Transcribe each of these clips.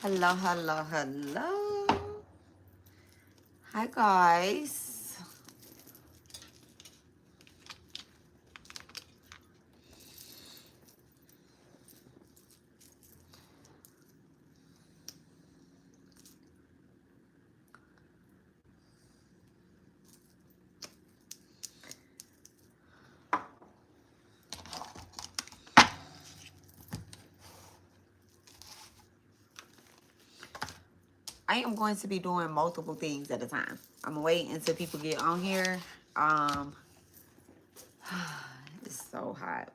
Hello, hello, hello. Hi, guys. I am going to be doing multiple things at a time. I'm gonna wait until people get on here. Um, it's so hot.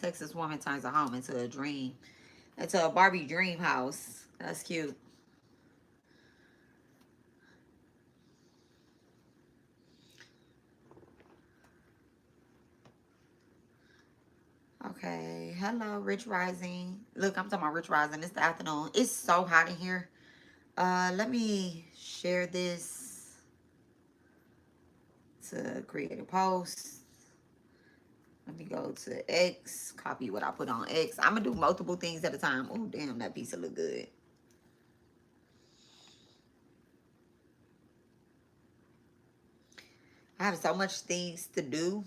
Texas woman turns a home into a dream, into a Barbie dream house. That's cute. Okay, hello, Rich Rising. Look, I'm talking about Rich Rising. It's the afternoon. It's so hot in here. Let me share this to create a post. Let me go to X, copy what I put on X. I'm going to do multiple things at a time. Oh, damn, that piece will look good. I have so much things to do.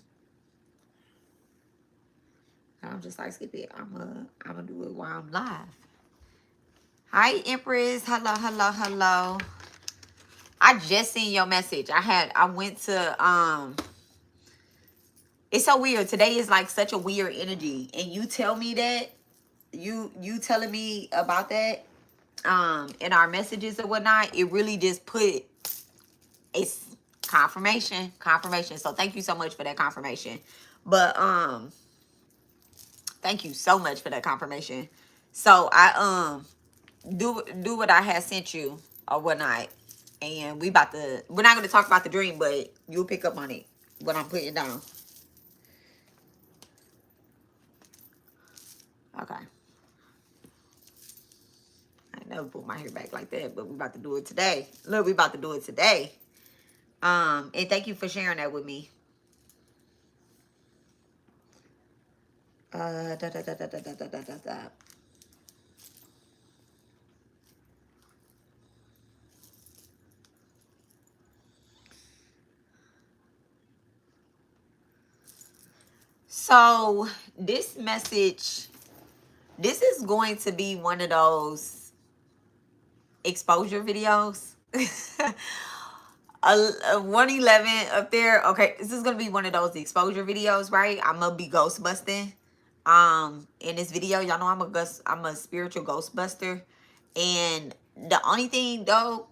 I'm just like, skip it. I'm gonna do it while I'm live. Hi, Empress. Hello, hello, hello. I just seen your message. I went to, it's so weird. Today is like such a weird energy. And you tell me that, you telling me about that, in our messages or whatnot, it really just put, it's confirmation. So thank you so much for that confirmation. But thank you so much for that confirmation. So I do what I had sent you or whatnot, and we're not gonna talk about the dream, but you'll pick up on it when I'm putting it down. Okay. I never put my hair back like that, but we about to do it today. Look, we about to do it today. And thank you for sharing that with me. Da, da, da, da, da, da, da, da, da. So this message, this is going to be one of those exposure videos. a 111 up there. Okay, this is gonna be one of those exposure videos, right? I'm gonna be ghostbusting. In this video, y'all know I'm a spiritual ghostbuster, and the only thing though,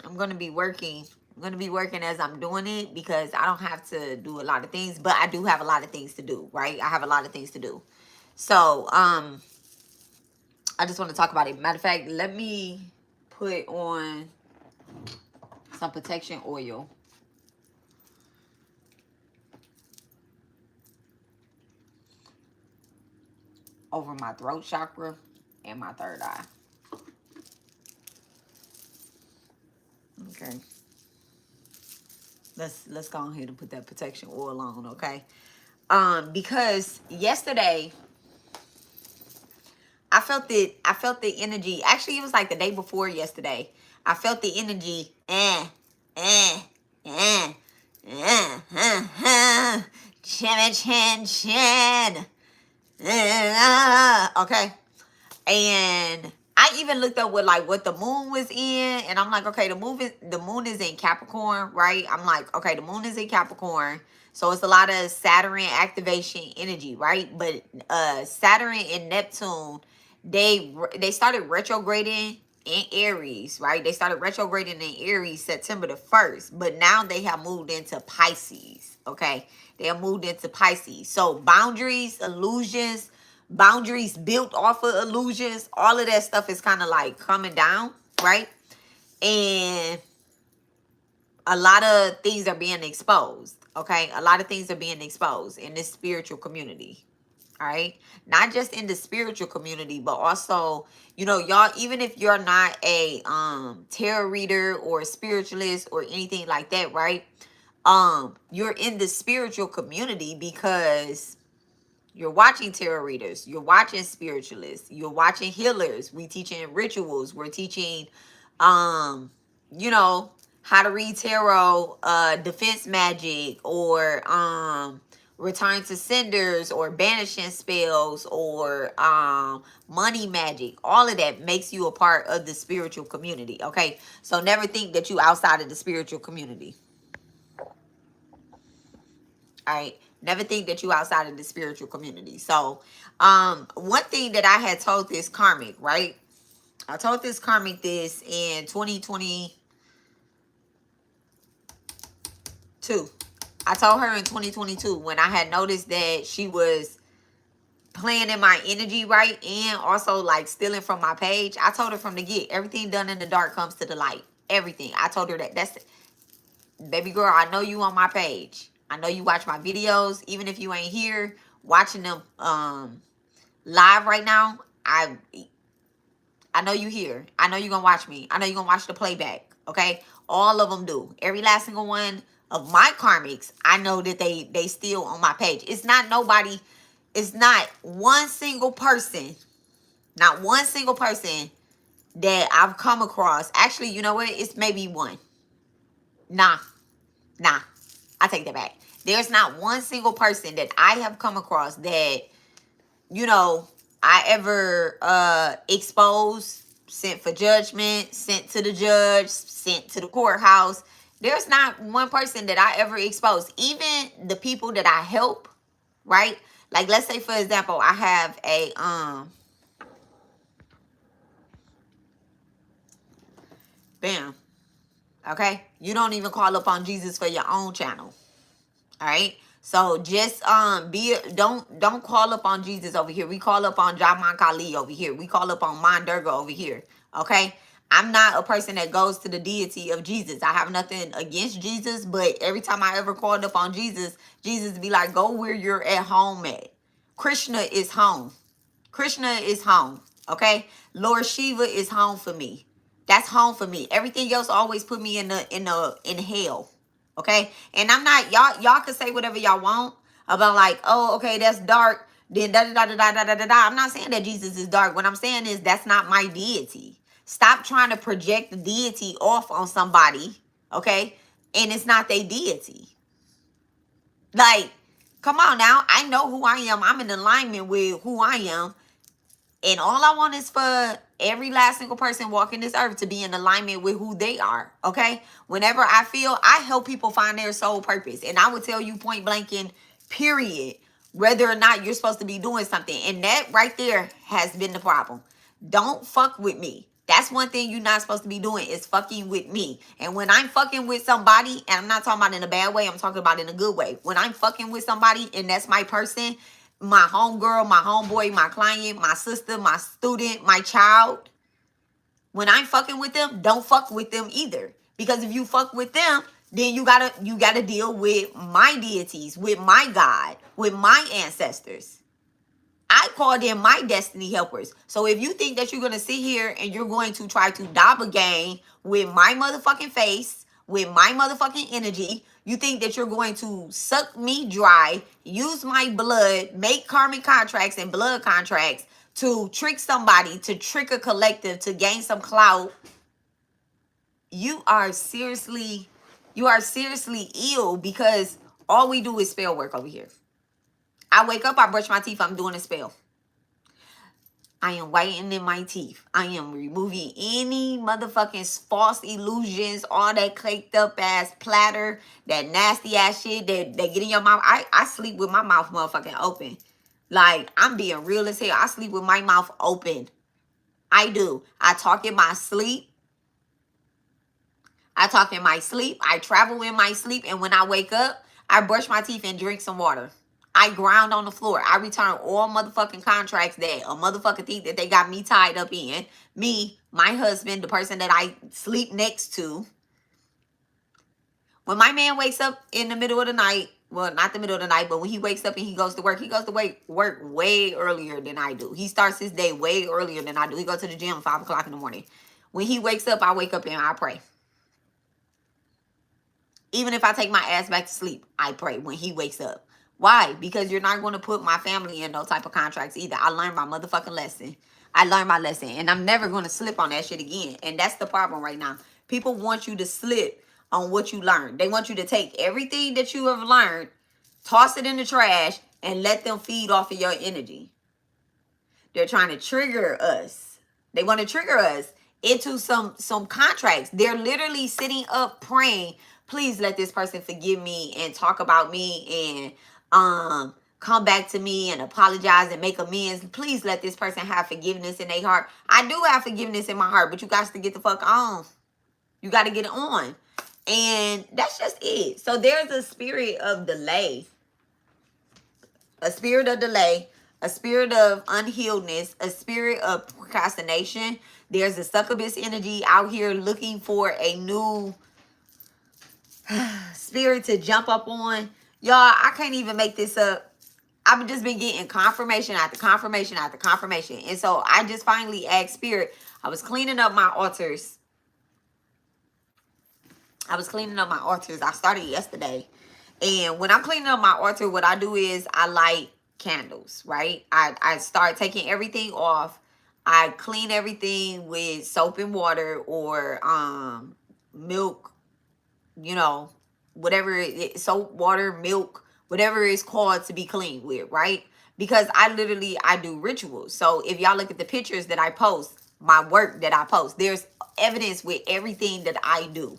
I'm gonna be working. I'm gonna be working as I'm doing it because I don't have to do a lot of things, but I do have a lot of things to do, right? I have a lot of things to do. So, I just want to talk about it. Matter of fact, let me put on some protection oil over my throat chakra and my third eye. Okay. Let's go ahead and put that protection oil on, okay? Because yesterday I felt the energy. Actually, it was like the day before yesterday. I felt the energy. Chin, chin, chin. Okay. And I even looked up what the moon was in, and I'm like, okay, the moon is in Capricorn, right? I'm like, okay, the moon is in Capricorn, so it's a lot of Saturn activation energy, right? But Saturn and Neptune they started retrograding in Aries, right? They started retrograding in Aries September the 1st, but now they have moved into Pisces, okay? They have moved into Pisces. So boundaries, illusions, boundaries built off of illusions, all of that stuff is kind of like coming down, right? And a lot of things are being exposed, okay? A lot of things are being exposed in this spiritual community, all right? Not just in the spiritual community, but also, you know, y'all, even if you're not a tarot reader or a spiritualist or anything like that, right? You're in the spiritual community because you're watching tarot readers, you're watching spiritualists, you're watching healers. We teaching rituals, we're teaching you know, how to read tarot, defense magic, or return to senders, or banishing spells, or money magic. All of that makes you a part of the spiritual community, okay? So never think that you outside of the spiritual community. All right, never think that you outside of the spiritual community. So one thing that I had told this karmic, right? I told this karmic this in 2022. I told her in 2022 when I had noticed that she was playing in my energy, right? And also like stealing from my page. I told her from the get, everything done in the dark comes to the light. Everything. I told her that. That's, baby girl, I know you on my page. I know you watch my videos. Even if you ain't here watching them live right now, I know you here. I know you gonna watch me. I know you gonna watch the playback. Okay? All of them do. Every last single one of my karmics, I know that they still on my page. It's not nobody, it's not one single person, not one single person that I've come across. Actually, you know what? It's maybe one. Nah. I take that back. There's not one single person that I have come across that, you know, I ever exposed, sent for judgment, sent to the judge, sent to the courthouse. There's not one person that I ever exposed. Even the people that I help, right? Like, let's say, for example, I have a bam. Okay? You don't even call upon Jesus for your own channel. All right? So just don't call up on Jesus over here. We call up on Maa Kali over here. We call up on Maa Durga over here. Okay? I'm not a person that goes to the deity of Jesus. I have nothing against Jesus, but every time I ever called up on Jesus, Jesus be like, go where you're at home at. Krishna is home. Krishna is home. Okay? Lord Shiva is home for me. That's home for me. Everything else always put me in hell. Okay? And I'm not, y'all can say whatever y'all want about like, oh, okay, that's dark. Then da da da da da da da da. I'm not saying that Jesus is dark. What I'm saying is that's not my deity. Stop trying to project the deity off on somebody, okay? And it's not their deity. Like, come on now. I know who I am. I'm in alignment with who I am. And all I want is for every last single person walking this earth to be in alignment with who they are, okay? Whenever I feel, I help people find their soul purpose. And I would tell you point blank in period, whether or not you're supposed to be doing something. And that right there has been the problem. Don't fuck with me. That's one thing you're not supposed to be doing is fucking with me. And when I'm fucking with somebody, and I'm not talking about in a bad way, I'm talking about in a good way. When I'm fucking with somebody and that's my person, my homegirl, my homeboy, my client, my sister, my student, my child, when I'm fucking with them, don't fuck with them either. Because if you fuck with them, then you gotta deal with my deities, with my God, with my ancestors. I call them my destiny helpers. So if you think that you're going to sit here and you're going to try to doppelgang with my motherfucking face, with my motherfucking energy, you think that you're going to suck me dry, use my blood, make karmic contracts and blood contracts to trick somebody, to trick a collective, to gain some clout, you are seriously ill, because all we do is spell work over here. I wake up, I brush my teeth, I'm doing a spell. I am whitening my teeth. I am removing any motherfucking false illusions, all that caked up ass platter, that nasty ass shit that get in your mouth. I sleep with my mouth motherfucking open. Like, I'm being real as hell. I sleep with my mouth open. I do. I talk in my sleep. I talk in my sleep. I travel in my sleep. And when I wake up, I brush my teeth and drink some water. I ground on the floor. I return all motherfucking contracts that a motherfucker think that they got me tied up in. Me, my husband, the person that I sleep next to. When my man wakes up in the middle of the night, well, not the middle of the night, but when he wakes up and he goes to work work way earlier than I do. He starts his day way earlier than I do. He goes to the gym 5 o'clock in the morning. When he wakes up, I wake up and I pray. Even if I take my ass back to sleep, I pray when he wakes up. Why? Because you're not going to put my family in no type of contracts either. I learned my motherfucking lesson. I learned my lesson. And I'm never going to slip on that shit again. And that's the problem right now. People want you to slip on what you learned. They want you to take everything that you have learned, toss it in the trash, and let them feed off of your energy. They're trying to trigger us. They want to trigger us into some contracts. They're literally sitting up praying, please let this person forgive me and talk about me and come back to me and apologize and make amends. Please let this person have forgiveness in their heart. I do have forgiveness in my heart, but you got to get the fuck on. You got to get it on. And that's just it. So there's a spirit of delay. A spirit of delay. A spirit of unhealedness. A spirit of procrastination. There's a succubus energy out here looking for a new spirit to jump up on. Y'all, I can't even make this up. I've just been getting confirmation after confirmation after confirmation. And so I just finally asked Spirit. I was cleaning up my altars. I started yesterday. And when I'm cleaning up my altar, what I do is I light candles, right? I start taking everything off. I clean everything with soap and water or milk, you know, whatever soap, water, milk, whatever it's called to be clean with, right? Because I do rituals. So if y'all look at the pictures that I post, my work that I post, there's evidence with everything that I do.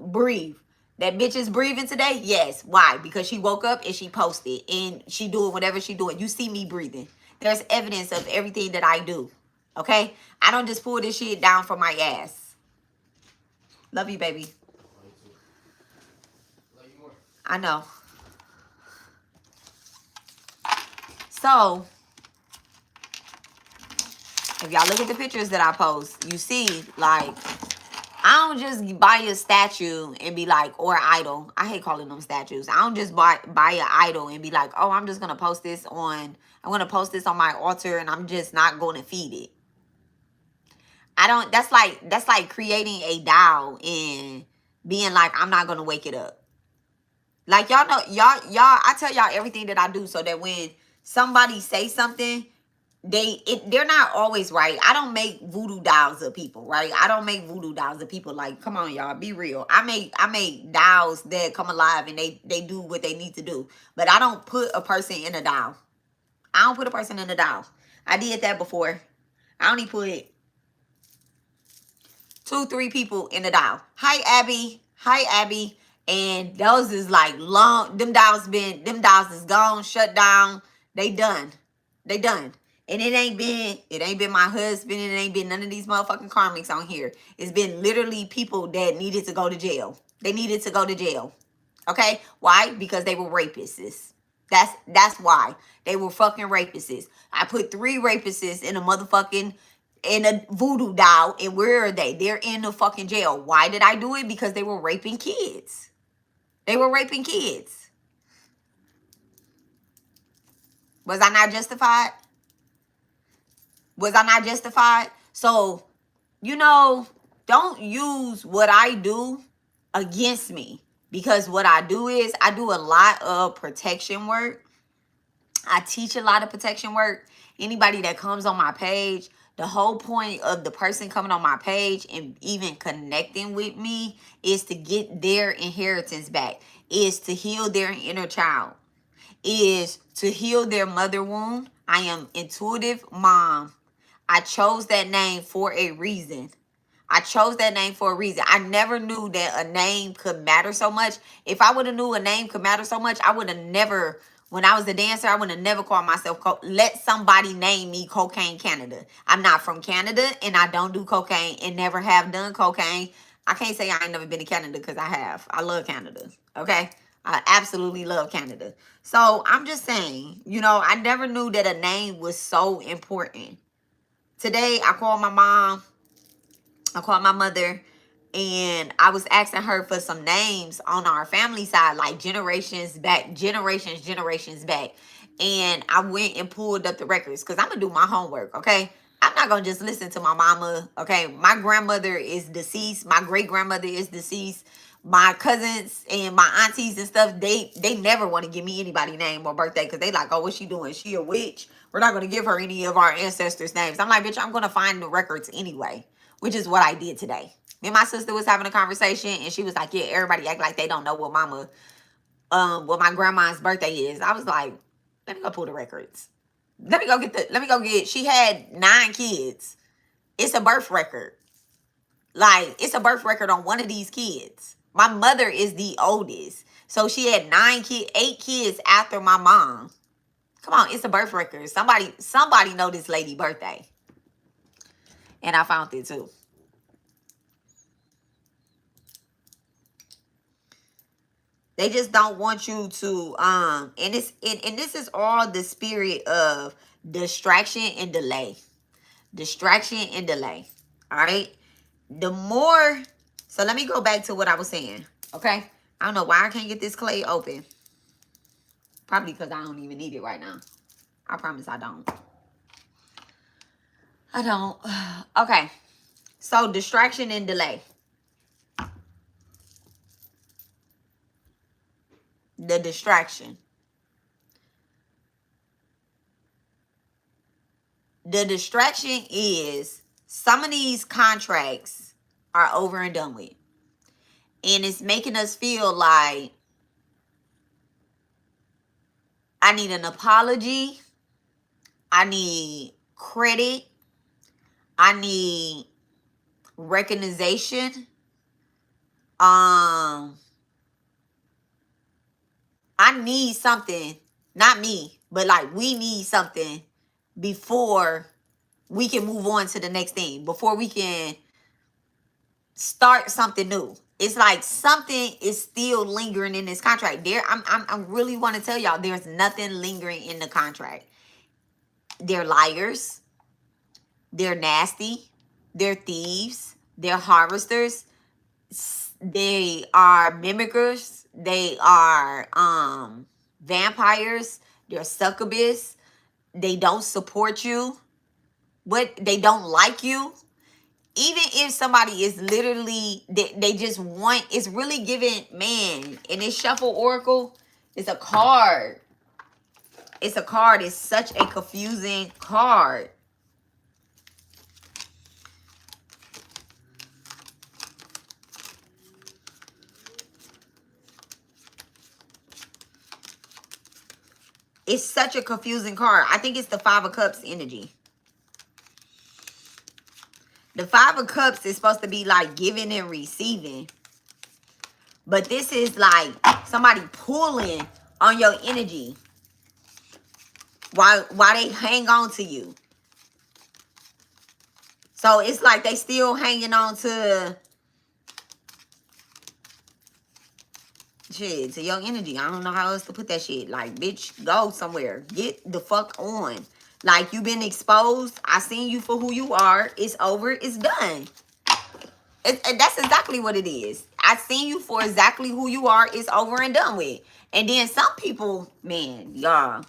Breathe. That bitch is breathing today? Yes. Why? Because she woke up and she posted and she doing whatever she doing. You see me breathing. There's evidence of everything that I do. Okay? I don't just pull this shit down from my ass. Love you, baby. Love you more. I know. So, if y'all look at the pictures that I post, you see, like, I don't just buy a statue and be like, or idol. I hate calling them statues. I don't just buy an idol and be like, oh, I'm just going to post this on, my altar and I'm just not going to feed it. That's like creating a Tao and being like, I'm not going to wake it up. Like, y'all know, I tell y'all everything that I do so that when somebody say something, they're not always right. I don't make voodoo dolls of people, right? I don't make voodoo dolls of people. Like, come on, y'all, be real. I make dolls that come alive and they do what they need to do. But I don't put a person in a doll. I don't put a person in a doll. I did that before. I only put 2-3 people in a doll. Hi, Abby. And those is like long. Them dolls is gone, shut down. They done. And it ain't been my husband. It ain't been none of these motherfucking karmics on here. It's been literally people that needed to go to jail. They needed to go to jail. Okay? Why? Because they were rapists. That's why. They were fucking rapists. I put 3 rapists in a voodoo doll. And where are they? They're in the fucking jail. Why did I do it? Because they were raping kids. Was I not justified? So, don't use what I do against me. Because what I do is I do a lot of protection work. I teach a lot of protection work. Anybody that comes on my page, the whole point of the person coming on my page and even connecting with me is to get their inheritance back, is to heal their inner child, is to heal their mother wound. I am intuitive mom. I chose that name for a reason. I never knew that a name could matter so much. If I would have knew a name could matter so much, I would have never When I was a dancer, I would have never called myself, let somebody name me Cocaine Canada. I'm not from Canada, and I don't do cocaine and never have done cocaine. I can't say I ain't never been to Canada because I have. I love Canada, okay? I absolutely love Canada. So I'm just saying, you know, I never knew that a name was so important. Today, I called my mom. I called my mother. And I was asking her for some names on our family side, like generations back. And I went and pulled up the records because I'm going to do my homework, okay? I'm not going to just listen to my mama, okay? My grandmother is deceased. My great-grandmother is deceased. My cousins and my aunties and stuff, they never want to give me anybody's name or birthday because they like, oh, what's she doing? She a witch? We're not going to give her any of our ancestors' names. I'm like, bitch, I'm going to find the records anyway, which is what I did today. Me and my sister was having a conversation, and she was like, yeah, everybody act like they don't know what what my grandma's birthday is. I was like, let me go pull the records. Let me go get, she had 9 kids. It's a birth record. Like, it's a birth record on one of these kids. My mother is the oldest. So she had 8 kids after my mom. Come on, it's a birth record. Somebody know this lady's birthday. And I found it too. They just don't want you to and this is all the spirit of distraction and delay. Distraction and delay. All right? The more, so let me go back to what I was saying. Okay? I don't know why I can't get this clay open. Probably because I don't even need it right now. I promise I don't. I don't. Okay. So distraction and delay. The distraction. The distraction is some of these contracts are over and done with. And it's making us feel like I need an apology. I need credit. I need recognition. I need something, not me, but like we need something before we can move on to the next thing, before we can start something new. It's like something is still lingering in this contract. I'm really want to tell y'all, there's nothing lingering in the contract. They're liars. They're nasty. They're thieves. They're harvesters. They are mimickers. They are vampires. They're succubists. They don't support you. They don't like you. Even if somebody is literally, they just want, it's really giving, man, in this shuffle oracle, it's a card. It's a card. It's such a confusing card. It's such a confusing card. I think it's the 5 of Cups energy. The 5 of Cups is supposed to be like giving and receiving. But this is like somebody pulling on your energy while they hang on to you. So it's like they still hanging on to shit, to your energy. I don't know how else to put that shit. Like, bitch, go somewhere. Get the fuck on. Like, you've been exposed. I seen you for who you are. It's over. It's done. That's exactly what it is. I seen you for exactly who you are. It's over and done with. And then some people, man, y'all,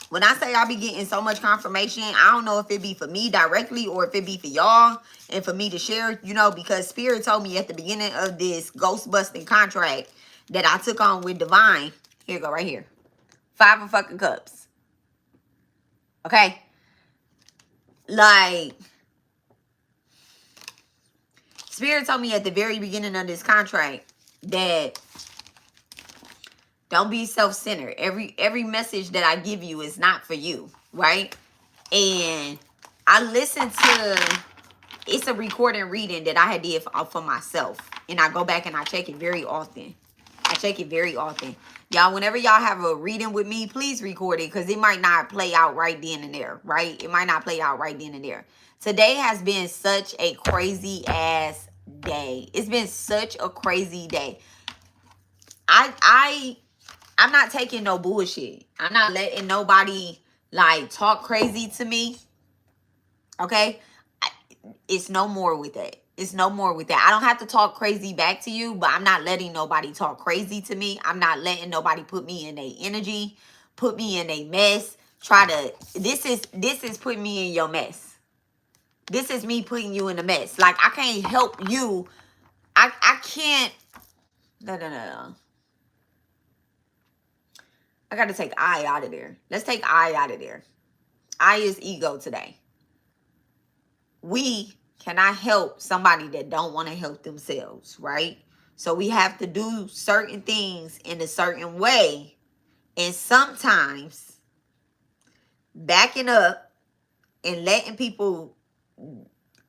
when I say I be getting so much confirmation, I don't know if it be for me directly or if it be for y'all and for me to share, you know, because Spirit told me at the beginning of this ghost busting contract that I took on with Divine. Here you go, right here. 5 of fucking Cups. Okay? Like, Spirit told me at the very beginning of this contract that don't be self-centered. Every message that I give you is not for you, right? And I listened to, it's a recording reading that I had did for myself. And I go back and I check it very often. I check it very often. Y'all, whenever y'all have a reading with me, please record it because it might not play out right then and there, right? It might not play out right then and there. Today has been such a crazy ass day. It's been such a crazy day. I'm not taking no bullshit. I'm not letting nobody like talk crazy to me. Okay? It's no more with that. It's no more with that. I don't have to talk crazy back to you, but I'm not letting nobody talk crazy to me. I'm not letting nobody put me in a energy, put me in a mess. This is putting me in your mess. This is me putting you in a mess. Like, I can't help you. I can't. No. I got to take I out of there. Let's take I out of there. I is ego today. We cannot help somebody that don't want to help themselves, right? So we have to do certain things in a certain way. And sometimes backing up and letting people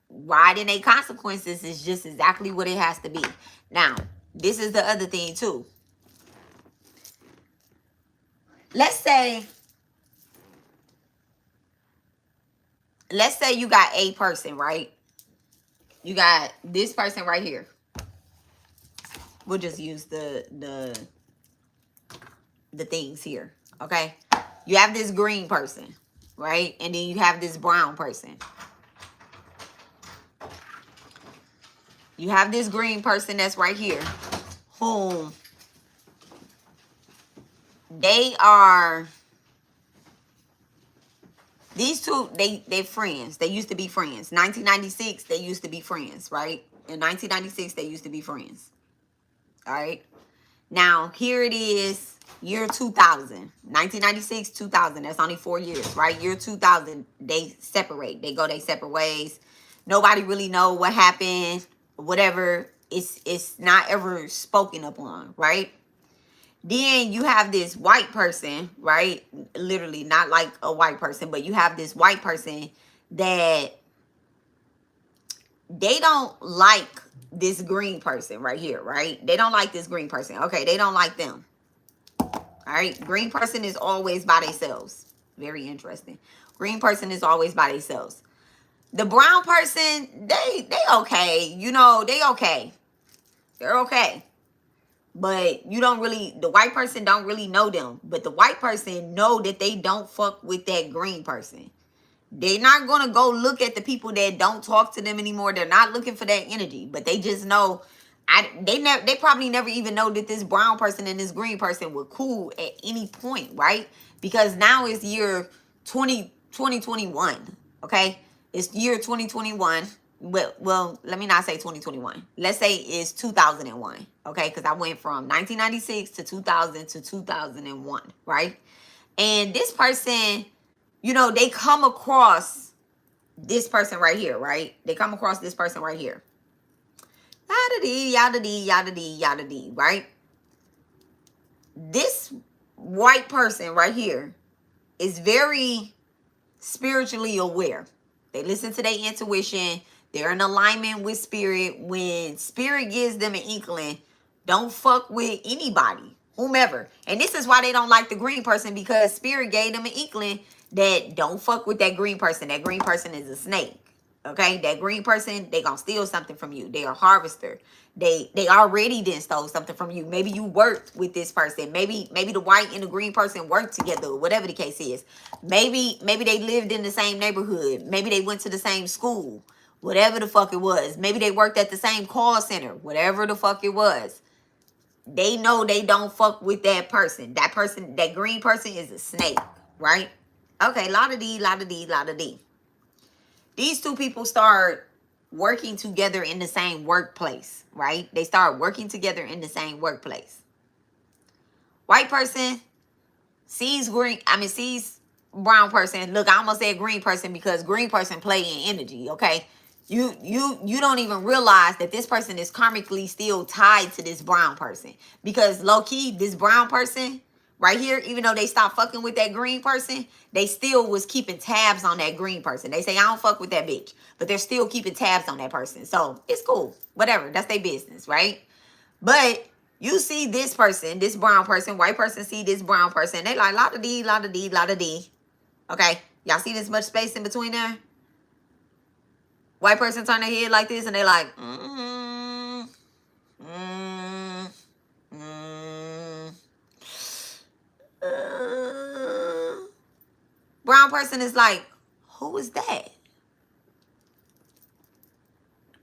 ride in their consequences is just exactly what it has to be. Now, this is the other thing too. Let's say you got a person, right? You got this person right here. We'll just use the things here, okay? You have this green person, right? And then you have this brown person. You have this green person that's right here, whom they are, these two, they're friends. They used to be friends. 1996, they used to be friends, right? In 1996, they used to be friends. All right. Now, here it is, year 2000. 1996, 2000. That's only 4 years, right? Year 2000, they separate. They go their separate ways. Nobody really know what happened. Whatever. It's not ever spoken upon, right? Then you have this white person, right? Literally not like a white person, but you have this white person that they don't like this green person right here, right? They don't like this green person. Okay, they don't like them. All right, green person is always by themselves. Very interesting. Green person is always by themselves. The brown person, they okay. You know, they okay. They're okay. But you don't really, the white person don't really know them. But the white person know that they don't fuck with that green person. They're not going to go look at the people that don't talk to them anymore. They're not looking for that energy. But they just know, they probably never even know that this brown person and this green person were cool at any point, right? Because now it's year 2021, okay? It's year 2021. Well, let me not say 2021. Let's say it's 2001, okay? Because I went from 1996 to 2000 to 2001, right? And this person, you know, they come across this person right here, right? They come across this person right here. Yada-dee, yada-dee, yada-dee, yada-dee, right? This white person right here is very spiritually aware. They listen to their intuition. They're in alignment with spirit. When spirit gives them an inkling, don't fuck with anybody, whomever. And this is why they don't like the green person, because spirit gave them an inkling that don't fuck with that green person. That green person is a snake. Okay, that green person, they gonna steal something from you. They are a harvester. They already didn't stole something from you. Maybe you worked with this person. Maybe the white and the green person worked together, whatever the case is. Maybe they lived in the same neighborhood. Maybe they went to the same school, whatever the fuck it was. Maybe they worked at the same call center, whatever the fuck it was. They know they don't fuck with that person. That person, that green person is a snake, right? Okay, la-da-dee, la-da-dee, la-da-dee. These two people start working together in the same workplace, right? They start working together in the same workplace. White person sees brown person. Look, I almost said green person because green person play in energy, okay? You don't even realize that this person is karmically still tied to this brown person. Because low-key, this brown person right here, even though they stopped fucking with that green person, they still was keeping tabs on that green person. They say, I don't fuck with that bitch. But they're still keeping tabs on that person. So, it's cool. Whatever. That's their business, right? But You see this person, this brown person, white person see this brown person. They like, lot of D, lot of D, lot of D. Okay? Y'all see this much space in between there? White person turn their head like this and they like, brown person is like, who is that?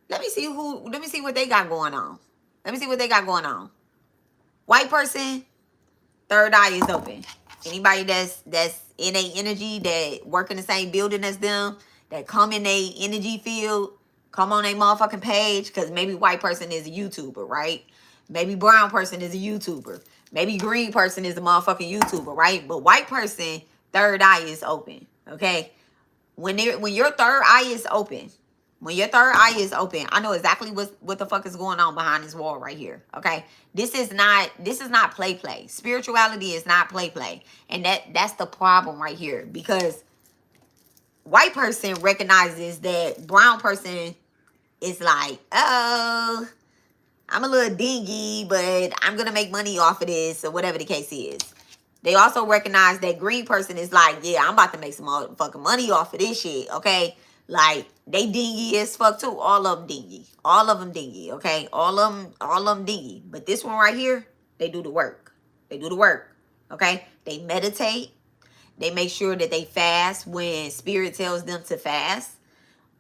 Let me see what they got going on. Let me see what they got going on. White person, third eye is open. Anybody that's in a energy, that work in the same building as them, that come in a energy field, come on a motherfucking page, because maybe white person is a YouTuber, right? Maybe brown person is a YouTuber. Maybe green person is a motherfucking YouTuber, right? But white person, third eye is open, okay? When your third eye is open, I know exactly what the fuck is going on behind this wall right here. Okay. This is not play. Spirituality is not play. And that's the problem right here. Because white person recognizes that brown person is like, oh, I'm a little dingy, but I'm gonna make money off of this, or whatever the case is. They also recognize that green person is like, yeah, I'm about to make some motherfucking money off of this shit, okay? Like, they dingy as fuck too. All of them dingy. All of them dingy, okay? All of them dingy. But this one right here, they do the work. They do the work, okay? They meditate. They make sure that they fast when spirit tells them to fast.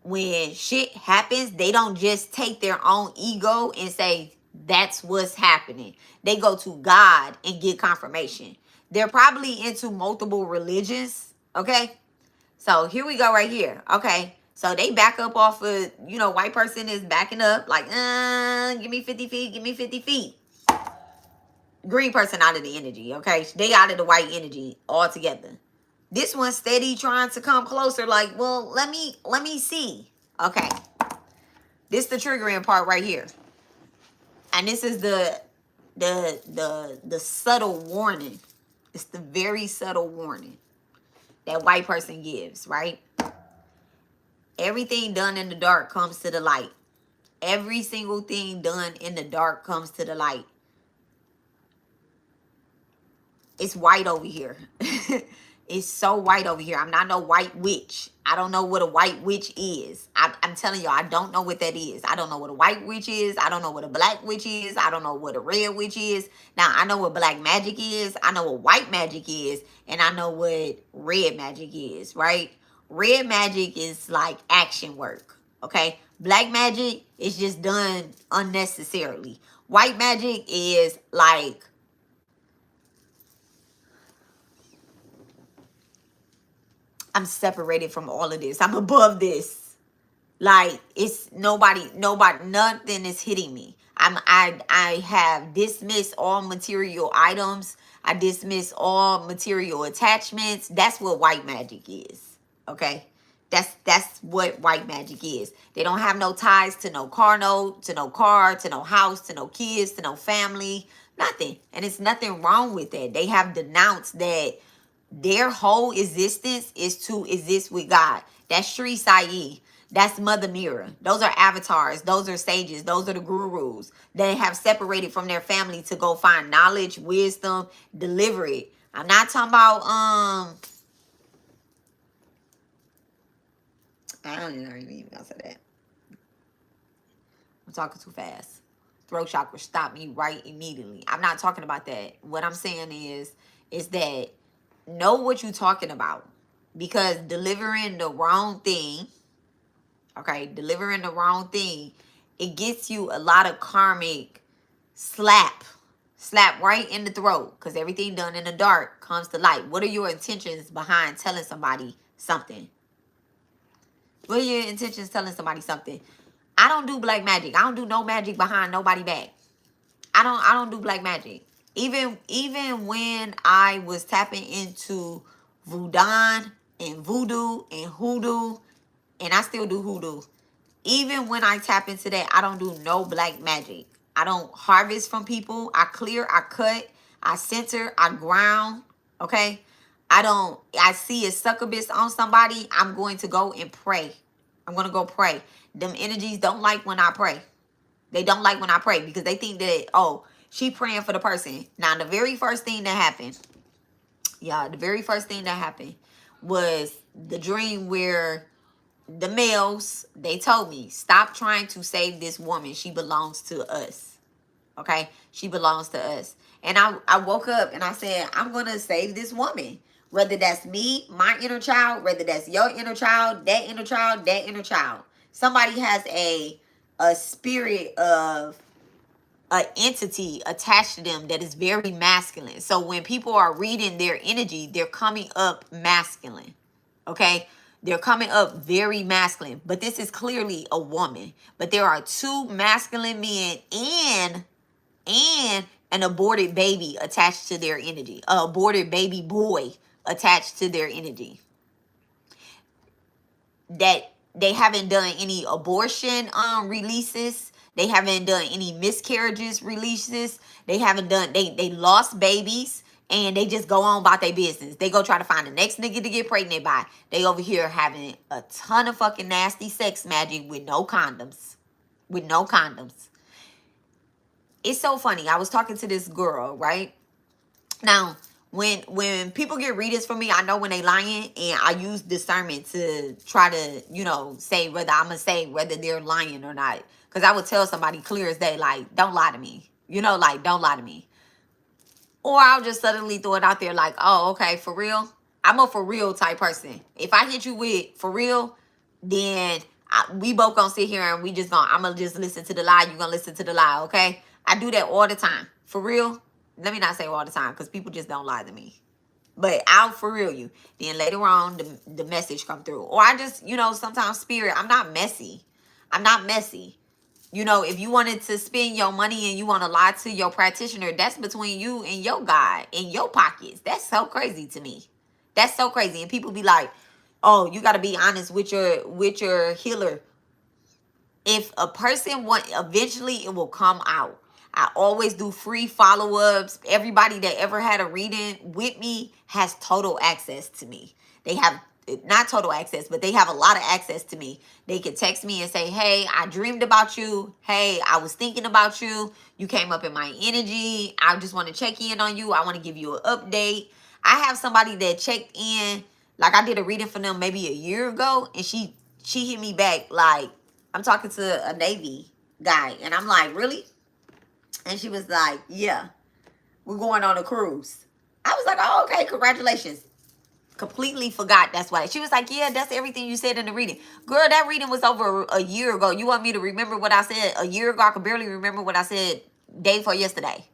When shit happens, they don't just take their own ego and say, that's what's happening. They go to God and get confirmation. They're probably into multiple religions, okay? So here we go right here, okay? So they back up off of, white person is backing up like, give me 50 feet, give me 50 feet. Green person out of the energy, okay? They out of the white energy altogether. This one's steady trying to come closer like, well, let me see. Okay. This is the triggering part right here. And this is the subtle warning. It's the very subtle warning that white person gives, right? Everything done in the dark comes to the light. Every single thing done in the dark comes to the light. It's white over here. It's so white over here. I'm not no white witch. I don't know what a white witch is. I'm telling you, I don't know what that is. I don't know what a white witch is. I don't know what a black witch is. I don't know what a red witch is. Now, I know what black magic is. I know what white magic is. And I know what red magic is, right? Red magic is like action work, okay? Black magic is just done unnecessarily. White magic is like, I'm separated from all of this. I'm above this. Like, it's nobody, nothing is hitting me. I have dismissed all material items. I dismiss all material attachments. That's what white magic is. Okay? That's what white magic is. They don't have no ties to no car, to no house, to no kids, to no family, nothing. And it's nothing wrong with that. They have denounced that their whole existence is to exist with God. That's Sri Sai. That's Mother Mirror. Those are avatars. Those are sages. Those are the gurus that have separated from their family to go find knowledge, wisdom, deliver it. I'm not talking about, I don't even know say that. I'm talking too fast. Throat chakra stopped me right immediately. I'm not talking about that. What I'm saying is that know what you're talking about, because delivering the wrong thing, okay, delivering the wrong thing, it gets you a lot of karmic slap right in the throat, because everything done in the dark comes to light. What are your intentions behind telling somebody something? What are your intentions telling somebody something? I don't do black magic. I don't do no magic behind nobody back. I don't do black magic. Even when I was tapping into voodoo and hoodoo, and I still do hoodoo. Even when I tap into that, I don't do no black magic. I don't harvest from people. I clear, I cut, I center, I ground, okay? I see a succubus on somebody, I'm going to go and pray. I'm going to go pray. Them energies don't like when I pray. They don't like when I pray because they think that, oh, She praying for the person. Now, the very first thing that happened, y'all, the very first thing that happened was the dream where the males, they told me, stop trying to save this woman. She belongs to us. Okay? She belongs to us. And I woke up and I said, I'm going to save this woman. Whether that's me, my inner child, whether that's your inner child, that inner child, that inner child. Somebody has a spirit of an entity attached to them that is very masculine. So when people are reading their energy, they're coming up masculine. Okay? They're coming up very masculine. But this is clearly a woman. But there are two masculine men and an aborted baby attached to their energy. An aborted baby boy attached to their energy. That they haven't done any abortion releases. They haven't done any miscarriages releases. They haven't done, they lost babies and they just go on about their business. They go try to find the next nigga to get pregnant by. They over here having a ton of fucking nasty sex magic with no condoms. With no condoms. It's so funny. I was talking to this girl, right? Now, when people get readings from me, I know when they lying, and I use discernment to try to, you know, say whether I'm gonna say whether they're lying or not. Because I would tell somebody clear as day, like, don't lie to me. You know, like, don't lie to me. Or I'll just suddenly throw it out there like, oh, okay, for real? I'm a for real type person. If I hit you with for real, then we both gonna sit here and I'm gonna just listen to the lie. You gonna listen to the lie, okay? I do that all the time. For real. Let me not say all the time because people just don't lie to me. But I'll for real you. Then later on, the message come through. Or I just, you know, sometimes spirit, I'm not messy. I'm not messy. You know, if you wanted to spend your money and you want to lie to your practitioner, that's between you and your God in your pockets. That's so crazy to me. That's so crazy. And people be like, oh, you got to be honest with your healer. If a person eventually it will come out. I always do free follow-ups. Everybody that ever had a reading with me has total access to me. They have not total access, but they have a lot of access to me. They can text me and say, hey, I dreamed about you. Hey, I was thinking about you. You came up in my energy. I just want to check in on you. I want to give you an update. I have somebody that checked in, like I did a reading for them maybe a year ago, and she hit me back like, I'm talking to a Navy guy, and I'm like, really? And she was like, yeah, we're going on a cruise. I was like, oh, okay, congratulations. Completely forgot that's why. She was like, yeah, that's everything you said in the reading. Girl, that reading was over a year ago. You want me to remember what I said a year ago? I could barely remember what I said day before yesterday.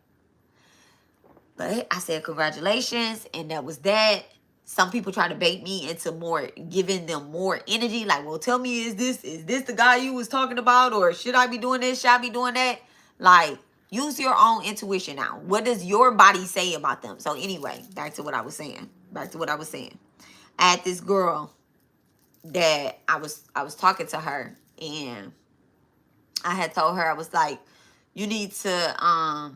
But I said congratulations, and that was that. Some people try to bait me into more, giving them more energy. Like, well, tell me, is this the guy you was talking about? Or should I be doing this? Should I be doing that? Like, use your own intuition now. What does your body say about them? So anyway, back to what I was saying. I had this girl that I was talking to her, and I had told her, I was like, you need to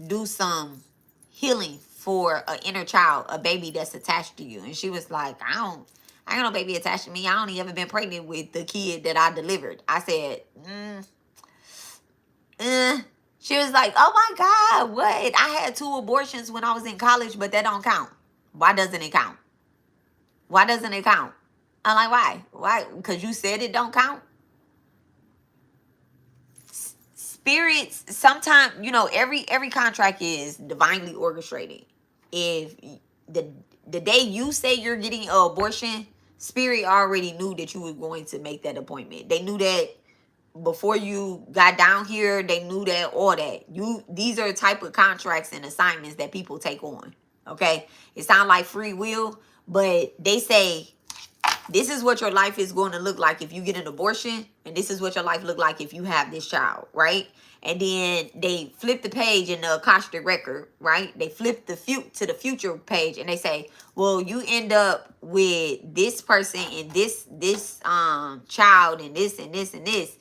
do some healing for an inner child, a baby that's attached to you. And she was like, I ain't got no baby attached to me. I only ever been pregnant with the kid that I delivered. I said, She was like, oh my God, what? I had 2 abortions when I was in college, but that don't count. Why doesn't it count? Why doesn't it count? I'm like, why? Why? Because you said it don't count? Spirits, sometimes, you know, every contract is divinely orchestrated. If the day you say you're getting an abortion, spirit already knew that you were going to make that appointment. They knew that before you got down here. They knew that, all that. These are the type of contracts and assignments that people take on. Okay? It sounds like free will, but they say this is what your life is going to look like if you get an abortion, and this is what your life look like if you have this child, right? And then they flip the page in the Akashic record, right? They flip to the future page, and they say, well, you end up with this person and this child and this and this and this.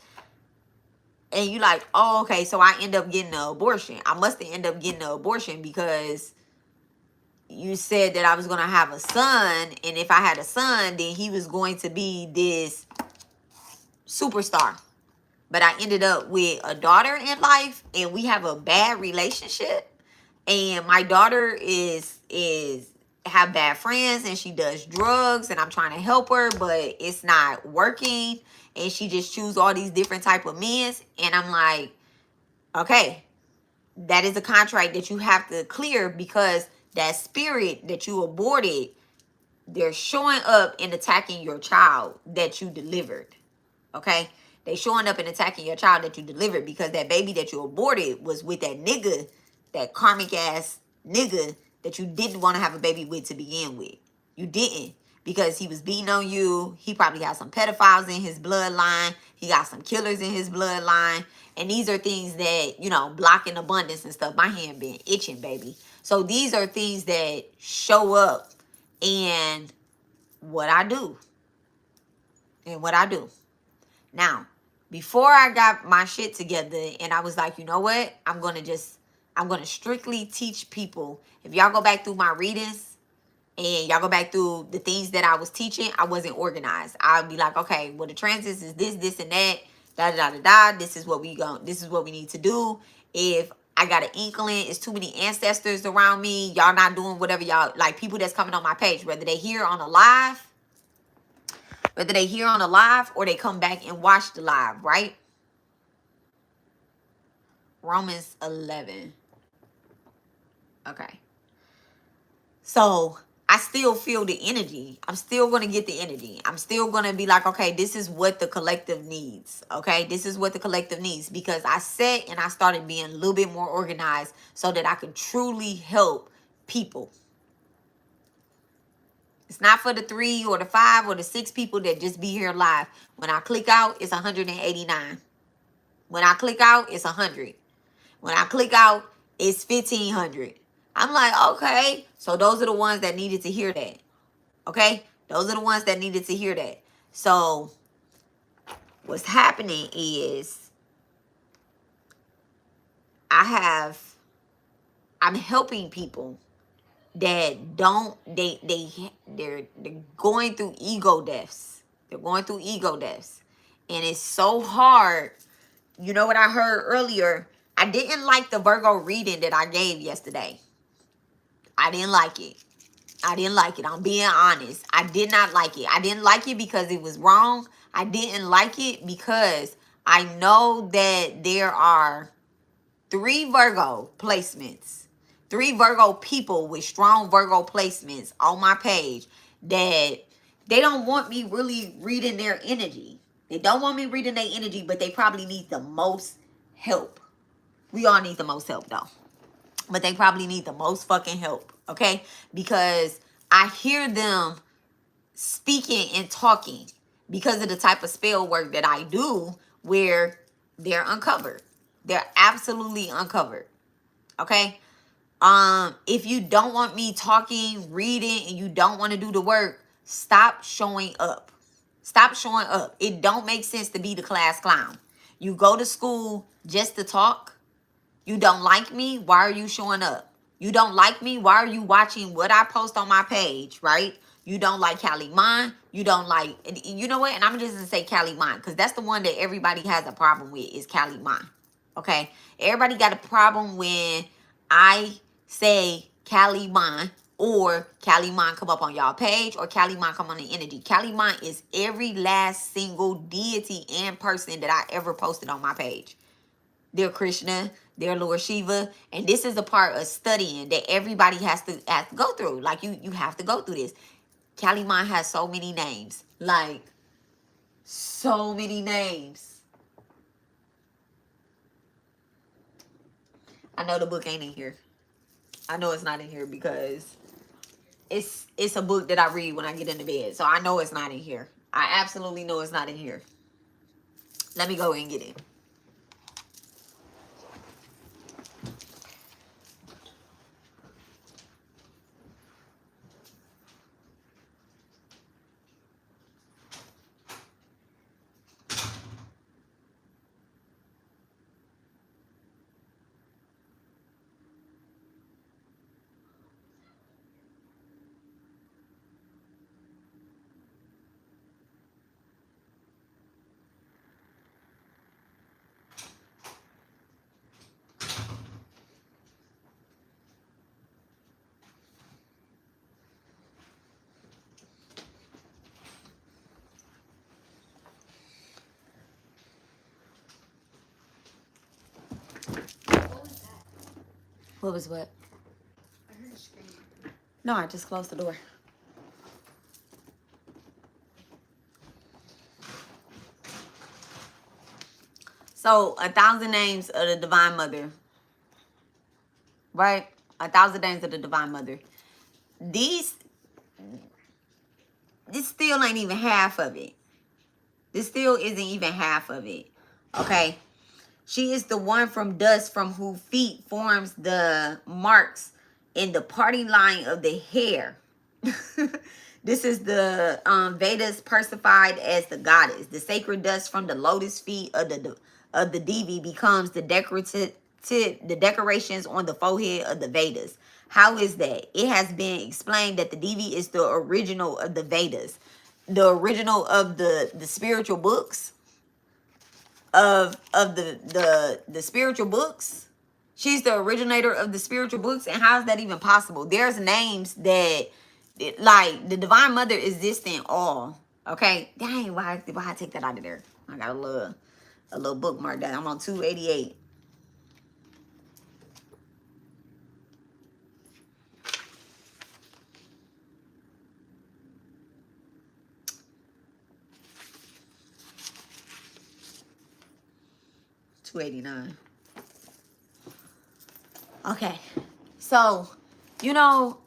And you like, oh, okay, so I end up getting an abortion. I must have ended up getting an abortion because you said that I was going to have a son. And if I had a son, then he was going to be this superstar. but I ended up with a daughter in life, and we have a bad relationship. And my daughter is have bad friends, and she does drugs, and I'm trying to help her, but it's not working, and she just choose all these different type of men. And I'm like, okay, that is a contract that you have to clear, because that spirit that you aborted, they're showing up and attacking your child that you delivered. Okay, they showing up and attacking your child that you delivered, because that baby that you aborted was with that nigga, that karmic ass nigga that you didn't want to have a baby with to begin with. You didn't, because he was beating on you. He probably got some pedophiles in his bloodline. He got some killers in his bloodline. And these are things that, you know, blocking abundance and stuff. My hand been itching, baby. So these are things that show up in what I do. And what I do. Now, before I got my shit together and I was like, you know what? I'm going to strictly teach people. If y'all go back through my readings and y'all go back through the things that I was teaching, I wasn't organized. I'd be like, okay, well, the transits is this, and that, da, da, da, da. This is what we need to do. If I got an inkling, it's too many ancestors around me, y'all not doing whatever y'all, like people that's coming on my page, whether they here on a live, or they come back and watch the live, right? Romans 11. Okay. So I still feel the energy. I'm still going to get the energy. I'm still going to be like, okay, this is what the collective needs. Okay. This is what the collective needs, because I sat and I started being a little bit more organized so that I could truly help people. It's not for the 3 or the 5 or the 6 people that just be here live. When I click out, it's 189. When I click out, it's 100. When I click out, it's 1,500. I'm like, okay. So those are the ones that needed to hear that. Okay? Those are the ones that needed to hear that. So what's happening is I'm helping people that they're going through ego deaths. They're going through ego deaths. And it's so hard. You know what I heard earlier? I didn't like the Virgo reading that I gave yesterday. I didn't like it. I didn't like it. I'm being honest. I did not like it. I didn't like it because it was wrong. I didn't like it because I know that there are 3 Virgo placements. 3 Virgo people with strong Virgo placements on my page that they don't want me really reading their energy. They don't want me reading their energy, but they probably need the most help. We all need the most help though. But they probably need the most fucking help, okay? Because I hear them speaking and talking because of the type of spell work that I do, where they're uncovered. They're absolutely uncovered, okay? If you don't want me talking, reading, and you don't want to do the work, stop showing up. Stop showing up. It don't make sense to be the class clown. You go to school just to talk. You don't like me? Why are you showing up? You don't like me? Why are you watching what I post on my page, right? You don't like Cali Mon. You don't like, you know what? And I'm just going to say Cali Mon, because that's the one that everybody has a problem with, is Cali Mon. Okay? Everybody got a problem when I say Cali Mon, or Cali Mon come up on y'all page, or Cali Mon come on the energy. Cali Mon is every last single deity and person that I ever posted on my page. They're Krishna, they're Lord Shiva, and this is a part of studying that everybody has to go through. Like you have to go through this. Kali Mon has so many names, like so many names. I know the book ain't in here. I know it's not in here because it's a book that I read when I get into bed. So I know it's not in here. I absolutely know it's not in here. Let me go and get it. What was what? I heard a scream. No, I just closed the door. So, 1,000 names of the Divine Mother. Right? 1,000 names of the Divine Mother. This still ain't even half of it. This still isn't even half of it. Okay? She is the one from dust from whose feet forms the marks in the parting line of the hair. This is the Vedas personified as the goddess. The sacred dust from the lotus feet of the Devi becomes the decorations on the forehead of the Vedas. How is that? It has been explained that the Devi is the original of the Vedas, the original of the spiritual books, of the spiritual books. She's the originator of the spiritual books. And how is that even possible? There's names that, like, the Divine Mother exists in all. Okay? Dang, why I take that out of there? I got a little bookmark that I'm on 288. $289. Okay. So, you know,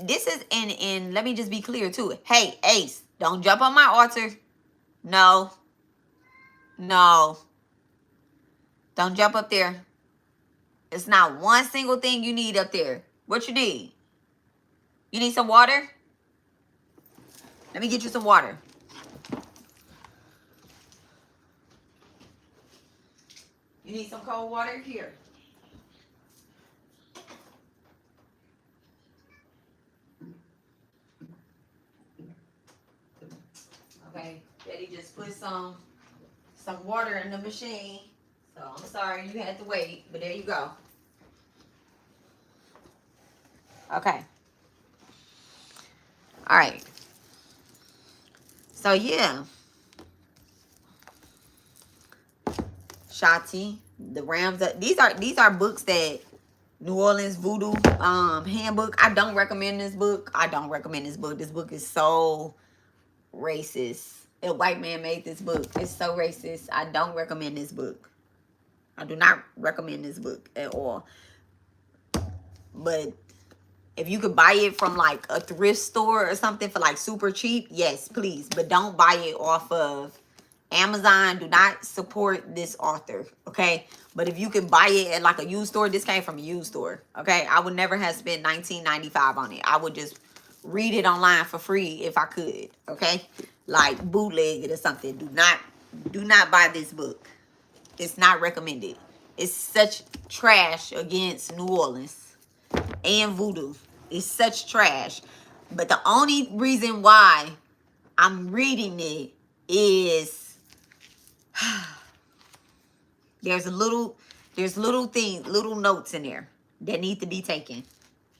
this is, and let me just be clear too. Hey, Ace, don't jump on my altar. No. No. Don't jump up there. It's not one single thing you need up there. What you need? You need some water? Let me get you some water. You need some cold water? Here. Okay. Daddy just put some water in the machine. So I'm sorry you had to wait, but there you go. Okay. All right. So yeah. Shati, the Rams. These are books that New Orleans Voodoo handbook. I don't recommend this book. This book is so racist. A white man made this book. It's so racist. I don't recommend this book. I do not recommend this book at all. But if you could buy it from like a thrift store or something for like super cheap, yes, please. But don't buy it off of Amazon. Do not support this author, okay? But if you can buy it at like a used store, this came from a used store, okay? I would never have spent $19.95 on it. I would just read it online for free if I could, okay? Like bootleg it or something. Do not buy this book. It's not recommended. It's such trash against New Orleans and voodoo. It's such trash. But the only reason why I'm reading it is there's little notes in there that need to be taken.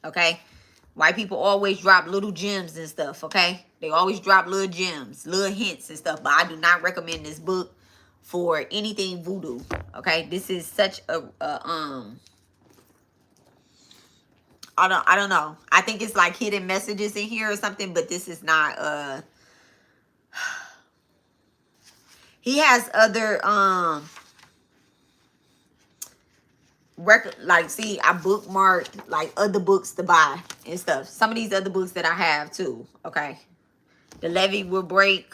Okay? White people always drop little gems and stuff, okay? They always drop little gems, little hints and stuff. But I do not recommend this book for anything voodoo. Okay? This is such a I don't know. I think it's like hidden messages in here or something, but this is not he has other like, see, I bookmarked like other books to buy and stuff. Some of these other books that I have too. Okay. The Levee Will Break.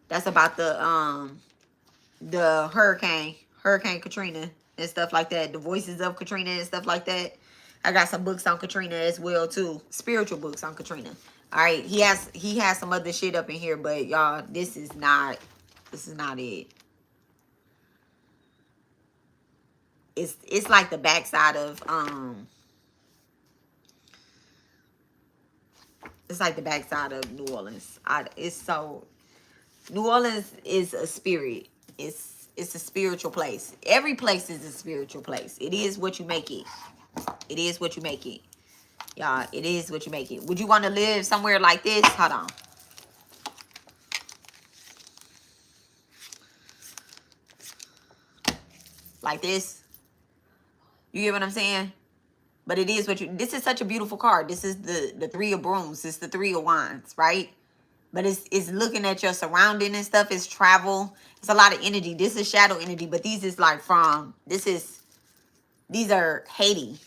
That's about the hurricane Katrina and stuff like that. The Voices of Katrina and stuff like that. I got some books on Katrina as well too. Spiritual books on Katrina. All right, he has some other shit up in here, but y'all, this is not it. It's like the backside of it's like the backside of New Orleans. New Orleans is a spirit. It's a spiritual place. Every place is a spiritual place. It is what you make it. It is what you make it. Y'all, it is what you make it. Would you want to live somewhere like this? Hold on. Like this? You get what I'm saying? But it is what you, this is such a beautiful card. This is the Three of Brooms. It's the Three of Wands, right? But it's looking at your surrounding and stuff. It's travel. It's a lot of energy. This is shadow energy, but these is like from, these are Haiti.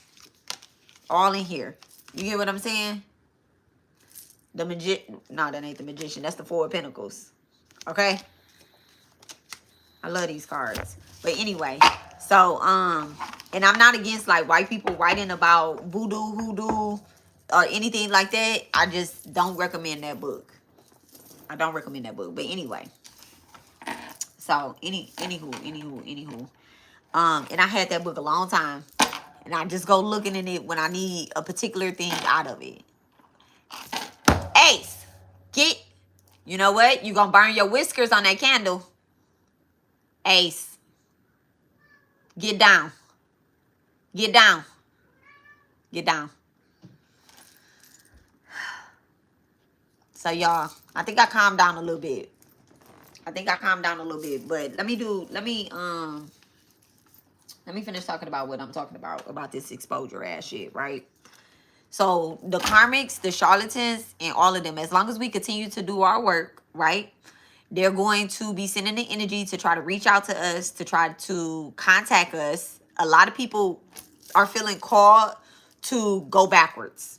All in here. You get what I'm saying? The no, that ain't the Magician. That's the Four of Pentacles. Okay? I love these cards. But anyway, so, and I'm not against like white people writing about voodoo, hoodoo, or anything like that. I just don't recommend that book. I don't recommend that book. But anyway. So, anywho. And I had that book a long time. And I just go looking in it when I need a particular thing out of it. Ace, you know what? You gonna burn your whiskers on that candle. Ace, get down. Get down. Get down. So y'all, I think I calmed down a little bit. But let me finish talking about what I'm talking about this exposure ass shit, right? So the karmics, the charlatans, and all of them, as long as we continue to do our work, right? They're going to be sending the energy to try to reach out to us, to try to contact us. A lot of people are feeling called to go backwards.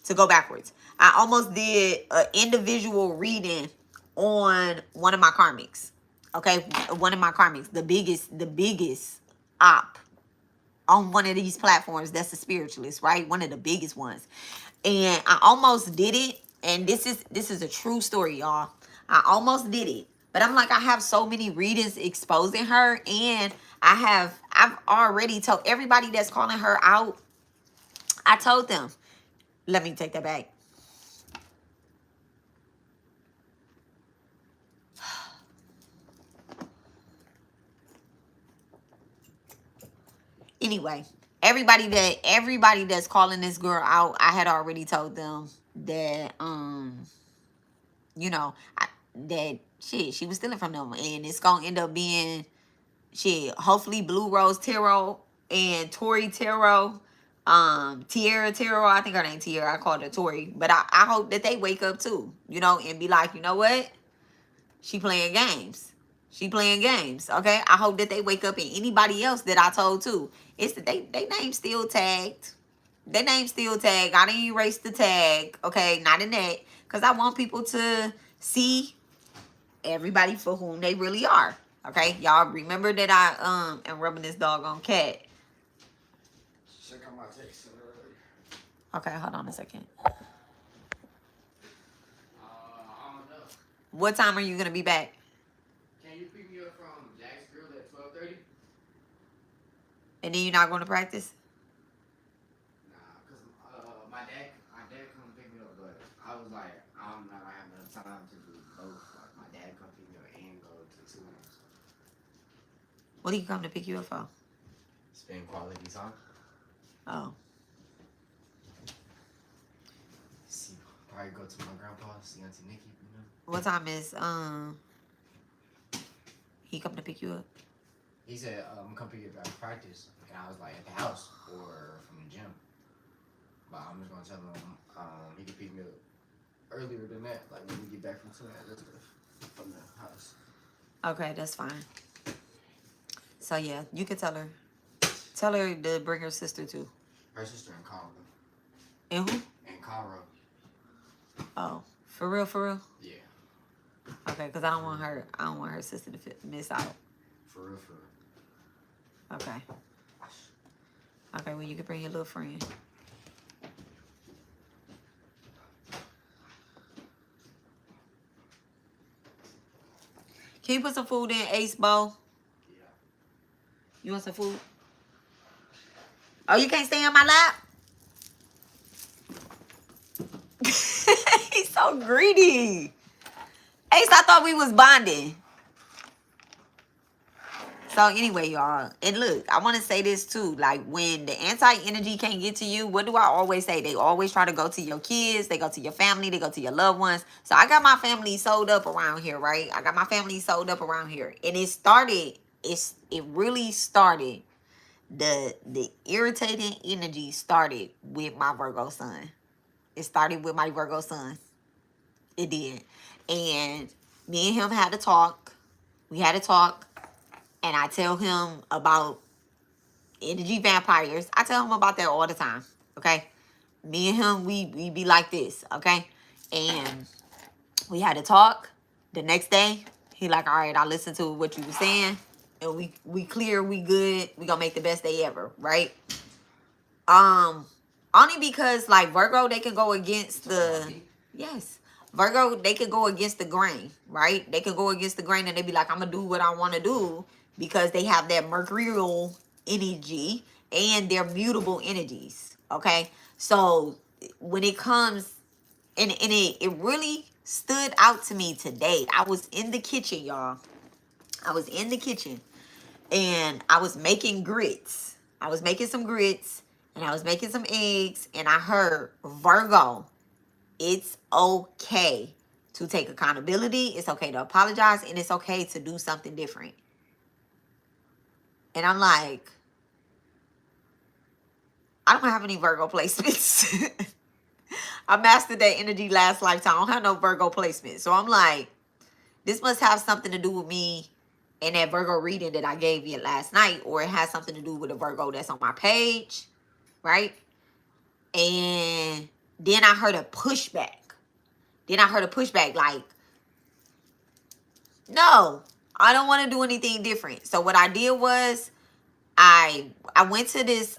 I almost did an individual reading on one of my karmics. Okay, one of my karmics, the biggest op on one of these platforms. That's the Spiritualist, right? One of the biggest ones. And I almost did it. And this is a true story, y'all. I almost did it. But I'm like, I have so many readings exposing her. And I've already told everybody that's calling her out. I told them. Let me take that back. Anyway, everybody that's calling this girl out, I had already told them that you know, that shit, she was stealing from them, and it's gonna end up being shit. Hopefully, Blue Rose Tarot and Tori Tarot, Tierra Tarot. I think her name Tierra. I called her Tori, but I hope that they wake up too, you know, and be like, you know what, she playing games. Okay? I hope that they wake up, and anybody else that I told too. It's that they name still tagged. Their name still tagged. I didn't erase the tag. Okay, not in that. Because I want people to see everybody for whom they really are. Okay, y'all remember that I am rubbing this doggone cat. Check out my text. Okay, hold on a second. I don't know. What time are you gonna be back? Can you pick me up from Jack's Grill at 12:30? And then you're not going to practice? Nah, cause my dad come pick me up, but I was like, I'm not gonna have enough time to do both. Like my dad come pick me up and go to tutoring. What do you come to pick you up for? Spend quality time. Oh. See, probably go to my grandpa, see Auntie Nikki, you know. What time is he come to pick you up? He said, I'm come pick you up after practice, and I was like at the house or from the gym. But I'm just gonna tell him he can pick me up earlier than that, like when we get back from from the house. Okay, that's fine. So yeah, you can tell her. Tell her to bring her sister too. Her sister in Cairo. And who? In Cairo. Oh, for real? Yeah. Okay, because I don't want her sister to miss out. For real. Okay. Okay, well, you can bring your little friend. Can you put some food in, Ace Bowl? Yeah. You want some food? Oh, you can't stay on my lap? He's so greedy. Ace, I thought we was bonding. So anyway, y'all, and look, I want to say this too. Like, when the anti-energy can't get to you, what do I always say? They always try to go to your kids. They go to your family. They go to your loved ones. So I got my family sold up around here, right? I got my family sold up around here. And it really started the irritating energy started with my Virgo sun. It started with my Virgo sun. It did. And me and him had to talk. We had to talk. And I tell him about energy vampires. I tell him about that all the time. Okay. Me and him, we be like this. Okay. And we had to talk. The next day, he like, all right, I listened to what you were saying. And we clear, we good. We gonna make the best day ever. Right. Only because like Virgo, they can go against the, yes, Virgo, they can go against the grain, right? They can go against the grain and they be like, I'm gonna do what I want to do, because they have that mercurial energy and their mutable energies. Okay, so when it comes, and it really stood out to me today. I was in the kitchen, y'all. I was in the kitchen and I was making grits. I was making some grits and I was making some eggs, and I heard, Virgo, it's okay to take accountability. It's okay to apologize, and it's okay to do something different. And I'm like, I don't have any Virgo placements. I mastered that energy last lifetime. I don't have no Virgo placement. So I'm like, this must have something to do with me and that Virgo reading that I gave you last night, or it has something to do with the Virgo that's on my page, right? And then I heard a pushback. Like, no, I don't want to do anything different. So what I did was I went to this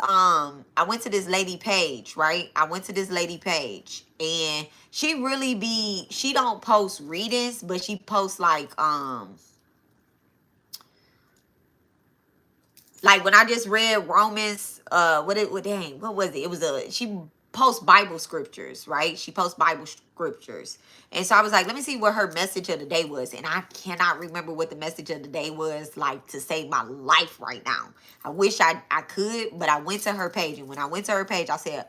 lady page, right? I went to this lady page, and she don't post readings, but she posts like when I just read Romans, what was it? It was she posts Bible scriptures, right? She posts Bible scriptures. And so I was like, let me see what her message of the day was. And I cannot remember what the message of the day was, like, to save my life right now. I wish I could, but I went to her page. And when I went to her page, I said,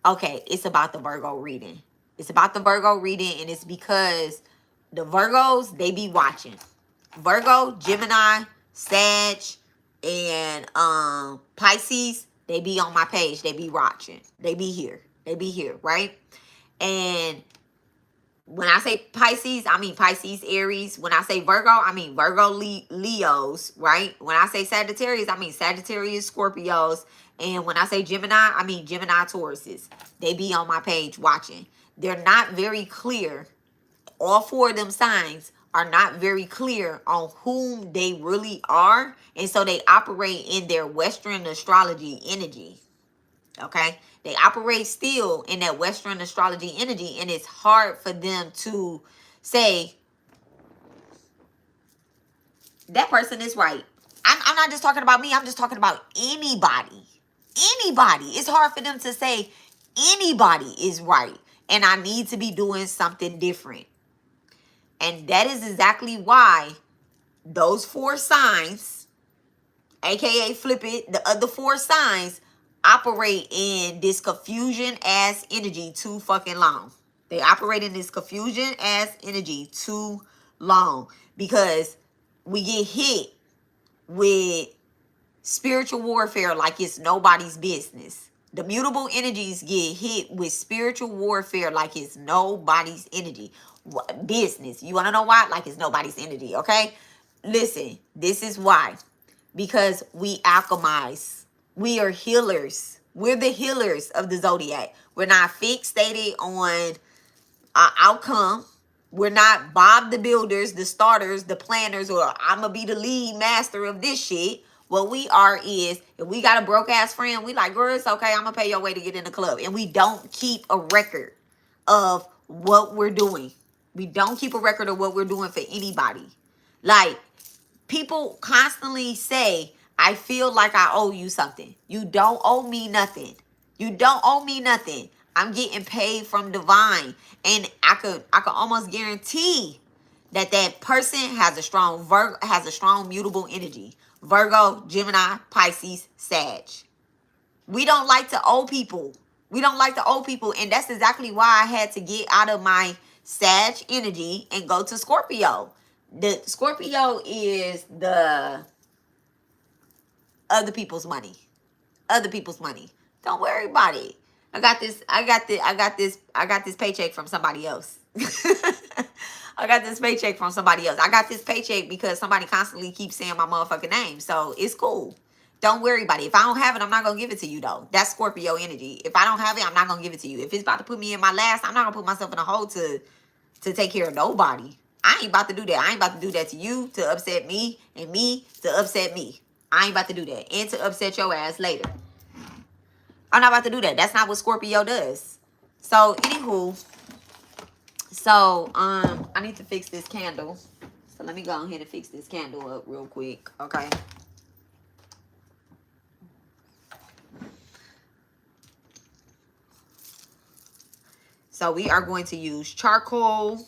okay, it's about the Virgo reading. It's about the Virgo reading, and it's because the Virgos, they be watching. Virgo, Gemini, Sag, and Pisces, they be on my page. They be watching. They be here. Right? And when I say Pisces, I mean Pisces, Aries. When I say Virgo, I mean Virgo, Leos, right? When I say Sagittarius, I mean Sagittarius, Scorpios. And when I say Gemini, I mean Gemini, Tauruses. They be on my page watching. They're not very clear. All four of them signs are not very clear on whom they really are. And so they operate in their Western astrology energy. Okay? They operate still in that Western astrology energy. And it's hard for them to say, that person is right. I'm not just talking about me. I'm just talking about anybody. Anybody. It's hard for them to say anybody is right. And I need to be doing something different. And that is exactly why those four signs, aka flip it, the other four signs, operate in this confusion ass energy too fucking long. They operate in this confusion ass energy too long, because we get hit with spiritual warfare like it's nobody's business. The mutable energies get hit with spiritual warfare like it's nobody's business. You want to know why? Like it's nobody's energy, okay? Listen, this is why. Because we alchemize. We are healers. We're the healers of the zodiac. We're not fixated on our outcome. We're not Bob the Builders, the starters, the planners, or I'm going to be the lead master of this shit. What we are is, if we got a broke ass friend, we like, girl, it's okay. I'm going to pay your way to get in the club. And we don't keep a record of what we're doing. We don't keep a record of what we're doing for anybody. Like, people constantly say, I feel like I owe you something. You don't owe me nothing. You don't owe me nothing. I'm getting paid from divine. And I could almost guarantee that that person has a strong mutable energy. Virgo, Gemini, Pisces, Sag. We don't like to owe people. And that's exactly why I had to get out of my Sag energy and go to Scorpio. The Scorpio is the Other people's money. Other people's money. Don't worry about it. I got this paycheck from somebody else. I got this paycheck from somebody else. I got this paycheck because somebody constantly keeps saying my motherfucking name. So it's cool. Don't worry about it. If I don't have it, I'm not going to give it to you, though. That's Scorpio energy. If I don't have it, I'm not going to give it to you. If it's about to put me in my last, I'm not going to put myself in a hole to take care of nobody. I ain't about to do that. I ain't about to do that to you to upset me and me to upset me. I ain't about to do that. And to upset your ass later. I'm not about to do that. That's not what Scorpio does. So, anywho. So, I need to fix this candle. So, let me go ahead and fix this candle up real quick. Okay. So, we are going to use charcoal.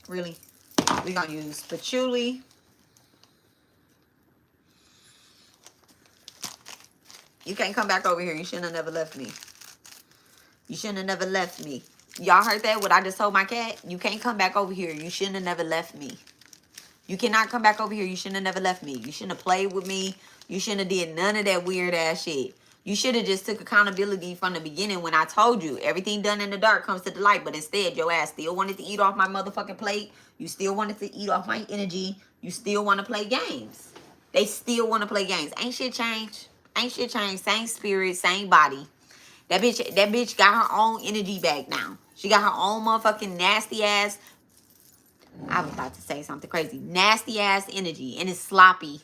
Really? We're going to use patchouli. You can't come back over here. You shouldn't have never left me. You shouldn't have never left me. Y'all heard that? What I just told my cat? You can't come back over here. You shouldn't have never left me. You cannot come back over here. You shouldn't have never left me. You shouldn't have played with me. You shouldn't have did none of that weird ass shit. You should have just took accountability from the beginning when I told you everything done in the dark comes to the light. But instead, your ass still wanted to eat off my motherfucking plate. You still wanted to eat off my energy. You still want to play games. They still want to play games. Ain't shit changed. Ain't shit changed. Same spirit, same body. That bitch got her own energy back now. She got her own motherfucking nasty ass. I was about to say something crazy. Nasty ass energy. And it's sloppy.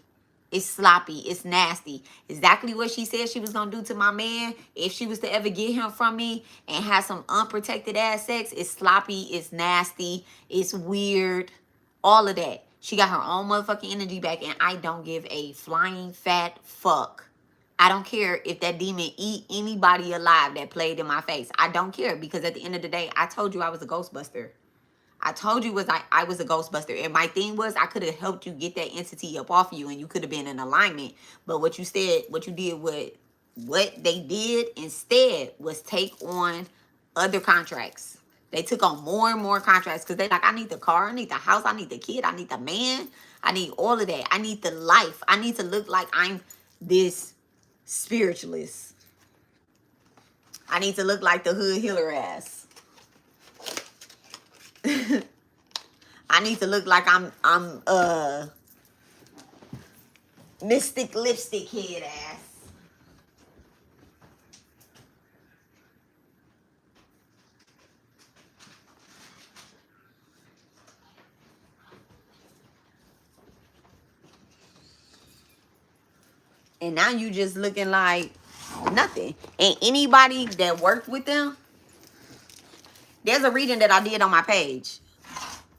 It's sloppy. It's nasty. Exactly what she said she was going to do to my man. If she was to ever get him from me and have some unprotected ass sex, it's sloppy. It's nasty. It's weird. All of that. She got her own motherfucking energy back. And I don't give a flying fat fuck. I don't care if that demon eat anybody alive that played in my face. I don't care. Because at the end of the day, I told you I was a ghostbuster. I told you I was a ghostbuster. And my thing was I could have helped you get that entity up off you and you could have been in alignment. But what you did with what they did instead was take on other contracts. They took on more and more contracts because they like, I need the car, I need the house, I need the kid, I need the man, I need all of that. I need the life. I need to look like I'm this spiritualist. I need to look like the hood healer ass. I need to look like I'm mystic lipstick head ass. And now you just looking like nothing. And anybody that worked with them, there's a reading that I did on my page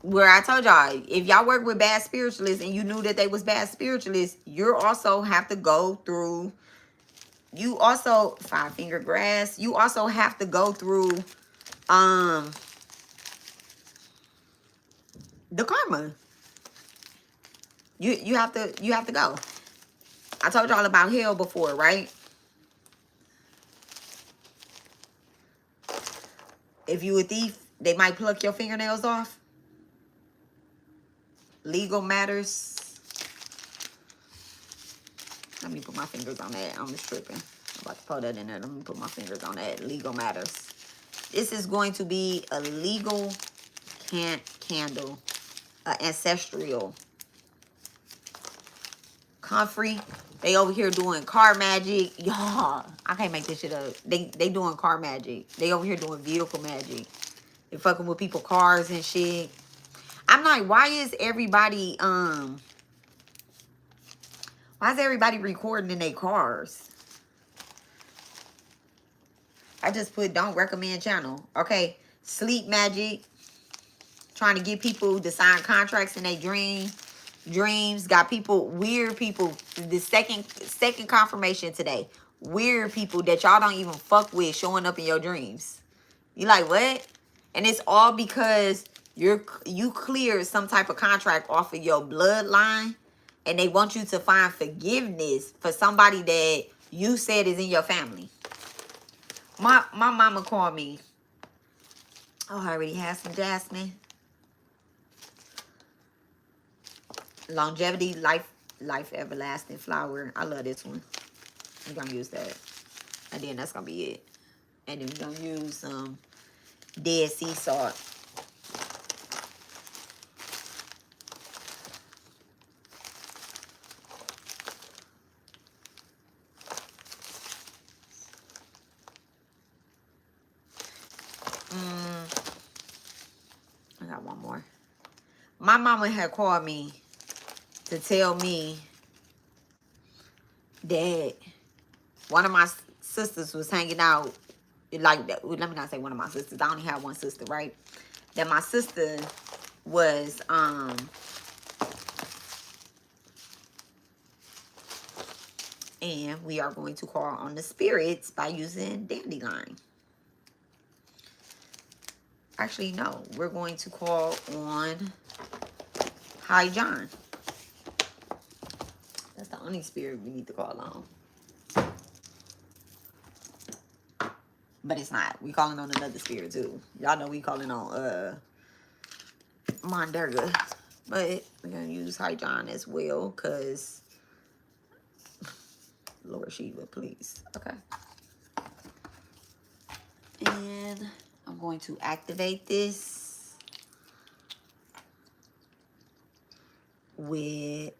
where I told y'all, if y'all work with bad spiritualists and you knew that they was bad spiritualists, you also have to go through, you also, five finger grass, you also have to go through the karma. You have to go. I told y'all about hell before, right? If you a thief, they might pluck your fingernails off. Legal matters. Let me put my fingers on that. I'm just tripping. I'm about to put that in there. Let me put my fingers on that. Legal matters. This is going to be a legal candle. Ancestral. Comfrey. They over here doing car magic. Y'all, I can't make this shit up. They doing car magic. They over here doing vehicle magic. They fucking with people cars and shit. I'm like, why is everybody recording in their cars? I just put don't recommend channel. Okay. Sleep magic. Trying to get people to sign contracts in their dreams. Got people, weird people. The second confirmation today. Weird people that y'all don't even fuck with showing up in your dreams. You like, what? And it's all because you cleared some type of contract off of your bloodline. And they want you to find forgiveness for somebody that you said is in your family. My mama called me Oh, I already had some jasmine. Longevity, life everlasting flower. I love this one. We're gonna use that. And then that's gonna be it. And then we're gonna use some dead sea salt. I got one more. My mama had called me to tell me that one of my sisters was hanging out like that. Let me not say one of my sisters. I only have one sister, right? That my sister was and we are going to call on the spirits by using dandelion. Actually, no. We're going to call on High John. That's the only spirit we need to call on. But it's not. We calling on another spirit too. Y'all know we calling on Maa Durga. But we're gonna use High John as well, cause Lord Shiva, please. Okay. And I'm going to activate this with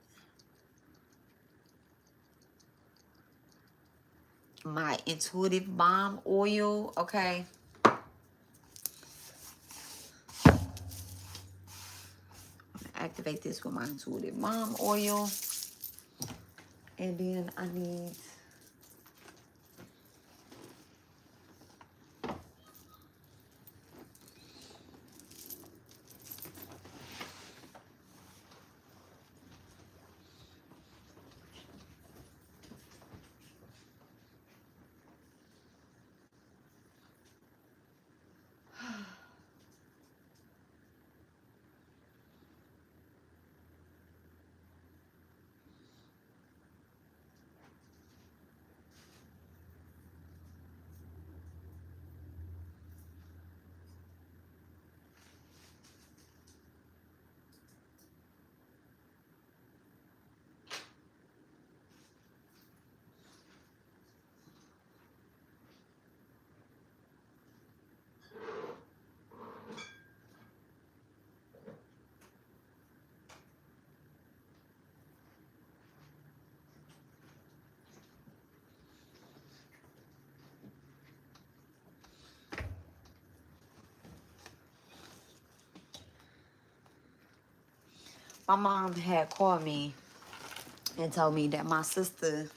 my intuitive balm oil, okay? I'm gonna activate this with my intuitive balm oil. And then I need my mom had called me and told me that my sister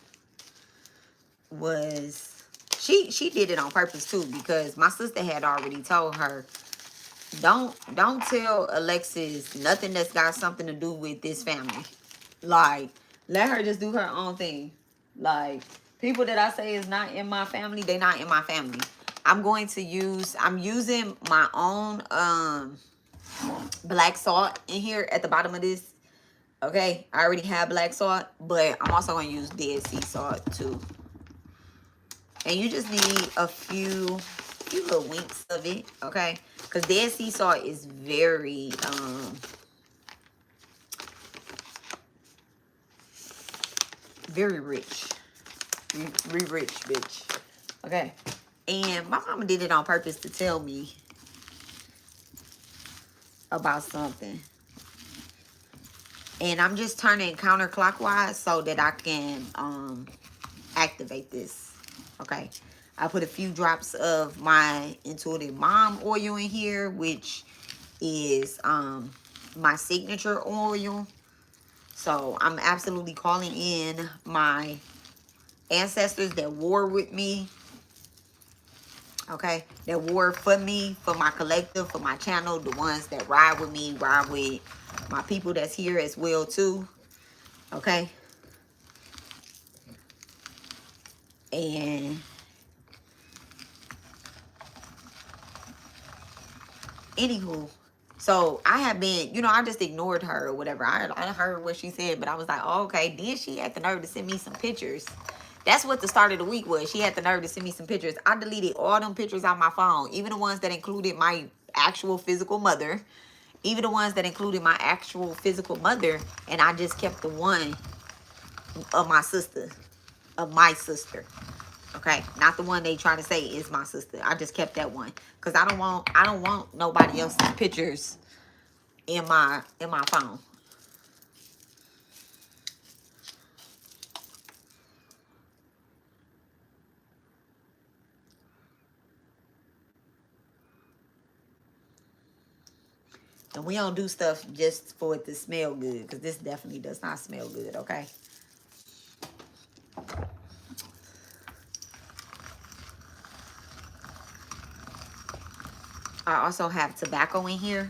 was she did it on purpose too, because my sister had already told her, don't tell Alexis nothing that's got something to do with this family. Like, let her just do her own thing. Like, people that I say is not in my family, they not in my family. I'm using my own black salt in here at the bottom of this. Okay, I already have black salt, but I'm also going to use dead sea salt too. And you just need a few little winks of it, okay? Because dead sea salt is very very rich. Rich, bitch. Okay. And my mama did it on purpose to tell me about something. And I'm just turning counterclockwise so that I can activate this. Okay. I put a few drops of my intuitive mom oil in here, which is my signature oil. So I'm absolutely calling in my ancestors that war with me. Okay, that war for me, for my collective, for my channel, the ones that ride with me, ride with my people that's here as well too. Okay. And anywho, so I have been, I just ignored her or whatever. I heard what she said, but I was like, oh, okay. Then she had the nerve to send me some pictures. That's what the start of the week was. She had the nerve to send me some pictures. I deleted all them pictures on my phone, even the ones that included my actual physical mother, even the ones that included my actual physical mother, and I just kept the one of my sister, okay, not the one they try to say is my sister. I just kept that one because I don't want nobody else's pictures in my phone. And we don't do stuff just for it to smell good, because this definitely does not smell good, okay? I also have tobacco in here.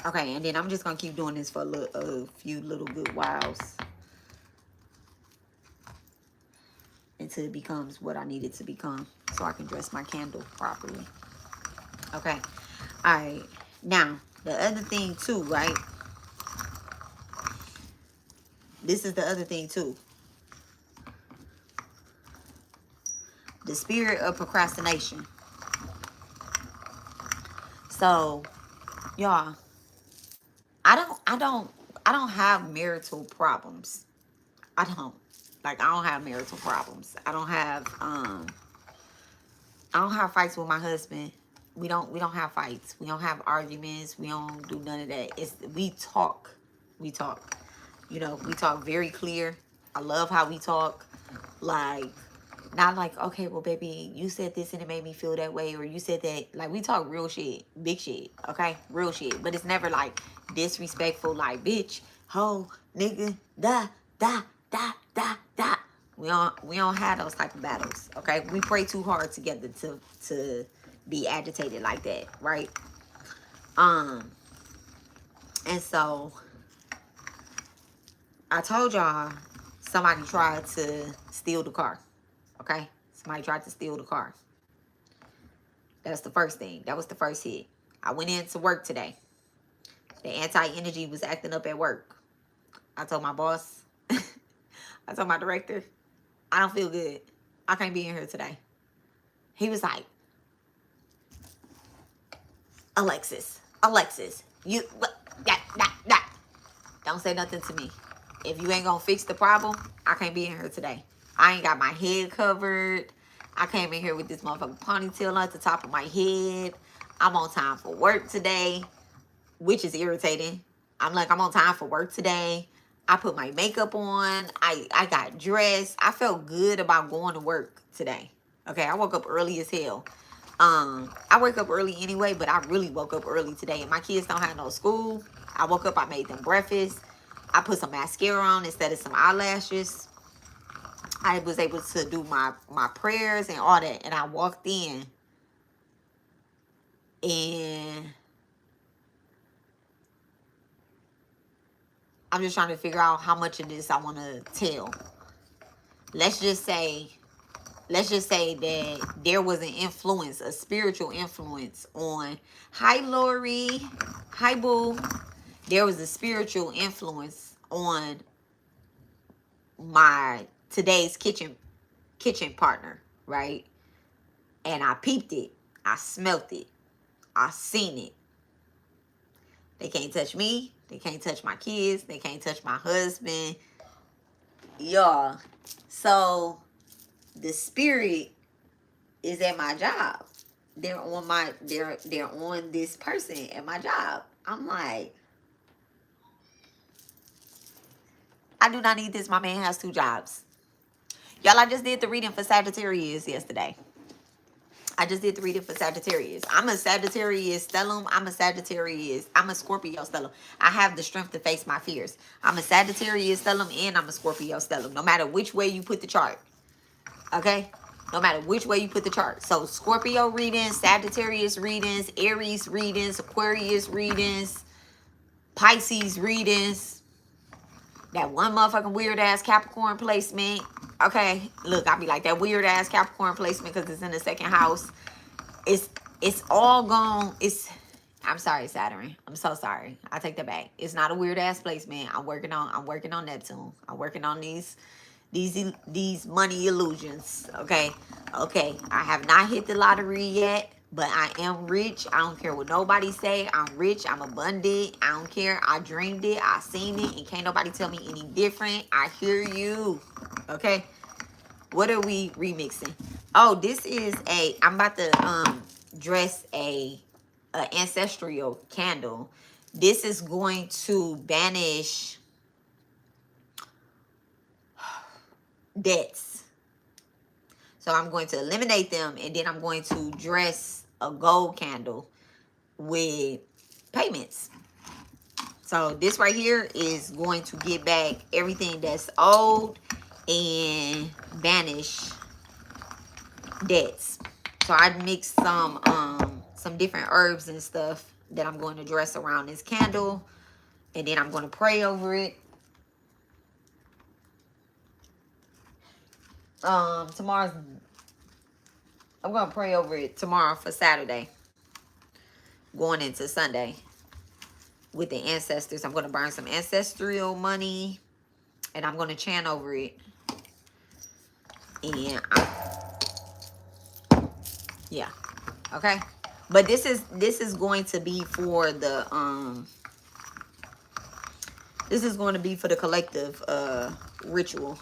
Okay, and then I'm just going to keep doing this for a few little good whiles until it becomes what I need it to become so I can dress my candle properly. Okay. All right. Now, the other thing too, right? This is the other thing too. The spirit of procrastination. So, y'all, I don't have marital problems. I don't. Like, I don't have marital problems. I don't have fights with my husband. We don't have fights. We don't have arguments. We don't do none of that. We talk. We talk. You know, we talk very clear. I love how we talk. Like, not like, okay, well, baby, you said this and it made me feel that way, or you said that. Like, we talk real shit, big shit, okay? Real shit. But it's never like disrespectful, like, bitch, hoe, nigga, da, da, da, da, da. We don't have those type of battles, okay? We pray too hard together to be agitated like that, right? And so I told y'all somebody tried to steal the car. Okay? Somebody tried to steal the car. That's the first thing. That was the first hit. I went into work today. The anti-energy was acting up at work. I told my boss, I told my director, I don't feel good. I can't be in here today. He was like, Alexis, you, that. Don't say nothing to me. If you ain't gonna fix the problem, I can't be in here today. I ain't got my head covered. I came in here with this motherfucking ponytail at the top of my head. I'm on time for work today, which is irritating. I'm like, I'm on time for work today. I put my makeup on. I got dressed. I felt good about going to work today. Okay, I woke up early as hell. I wake up early anyway, but I really woke up early today. And my kids don't have no school. I woke up, I made them breakfast. I put some mascara on instead of some eyelashes. I was able to do my prayers and all that. And I walked in. And I'm just trying to figure out how much of this I want to tell. Let's just say that there was an influence, a spiritual influence on, hi Lori, hi boo. There was a spiritual influence on my today's kitchen partner, right? And I peeped it, I smelt it, I seen it. They can't touch me, they can't touch my kids, they can't touch my husband. Y'all. So the spirit is at my job. They're on this person at my job. I'm like, I do not need this. My man has 2 jobs. Y'all, I just did the reading for Sagittarius yesterday. I just did the reading for Sagittarius. I'm a Sagittarius stellum. I'm a Sagittarius. I'm a Scorpio stellum. I have the strength to face my fears. I'm a Sagittarius stellum and I'm a Scorpio stellum. No matter which way you put the chart. Okay? No matter which way you put the chart. So Scorpio readings, Sagittarius readings, Aries readings, Aquarius readings, Pisces readings. That one motherfucking weird ass Capricorn placement. Okay, look, I be like, that weird ass Capricorn placement because it's in the 2nd house. It's all gone. I'm sorry, Saturn. I'm so sorry. I take that back. It's not a weird ass placement. I'm working on Neptune. I'm working on these these money illusions. Okay. Okay. I have not hit the lottery yet, but I am rich. I don't care what nobody say. I'm rich. I'm abundant. I don't care. I dreamed it. I seen it. And can't nobody tell me any different. I hear you. Okay. What are we remixing? Oh, this is I'm about to dress a ancestral candle. This is going to banish debts. So I'm going to eliminate them, and then I'm going to dress a gold candle with payments. So this right here is going to get back everything that's owed and banish debts. So I mixed some different herbs and stuff that I'm going to dress around this candle, and then I'm going to pray over it. Tomorrow's I'm going to pray over it tomorrow for Saturday, going into Sunday with the ancestors. I'm going to burn some ancestral money, and I'm going to chant over it. And yeah, okay. But this is going to be for the this is going to be for the collective ritual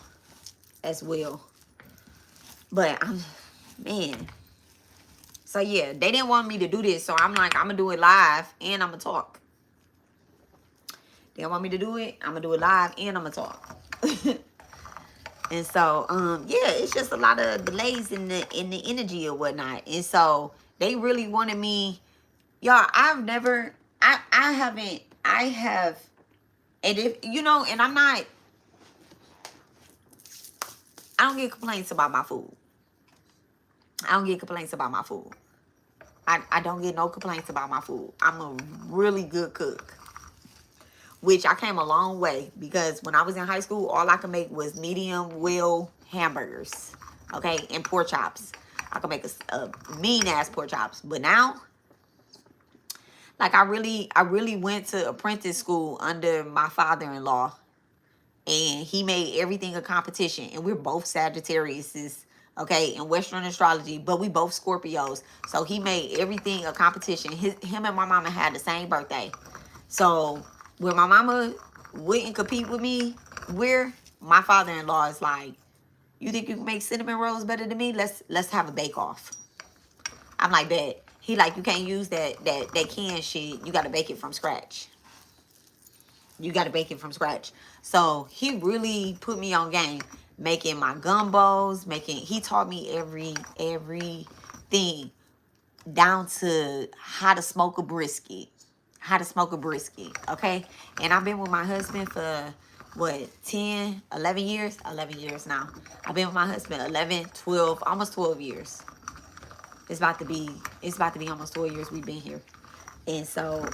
as well. But man. So yeah, they didn't want me to do this, so I'm like, I'm gonna do it live and I'm gonna talk. They don't want me to do it, I'm gonna do it live and I'm gonna talk. And so yeah, it's just a lot of delays in the energy or whatnot. And so they really wanted me, y'all. I have, and if you know, and I don't get complaints about my food. I don't get complaints about my food. I don't get no complaints about my food. I'm a really good cook, which I came a long way, because when I was in high school, all I could make was medium well hamburgers, okay, and pork chops. I could make a mean ass pork chops. But now, like, I really went to apprentice school under my father-in-law, and he made everything a competition. And we're both Sagittariuses, okay, in Western astrology, but we both Scorpios. So he made everything a competition. Him and my mama had the same birthday. So when my mama wouldn't compete with me, my father-in-law is like, you think you can make cinnamon rolls better than me? Let's have a bake-off. I'm like, bet. He like, you can't use that canned shit. You got to bake it from scratch. You got to bake it from scratch. So he really put me on game, making my gumbos, he taught me everything down to how to smoke a brisket. Okay? And I've been with my husband for what, 10, 11 years? 11 years now. I've been with my husband 11, 12, almost 12 years. It's about to be almost 12 years we've been here. And so,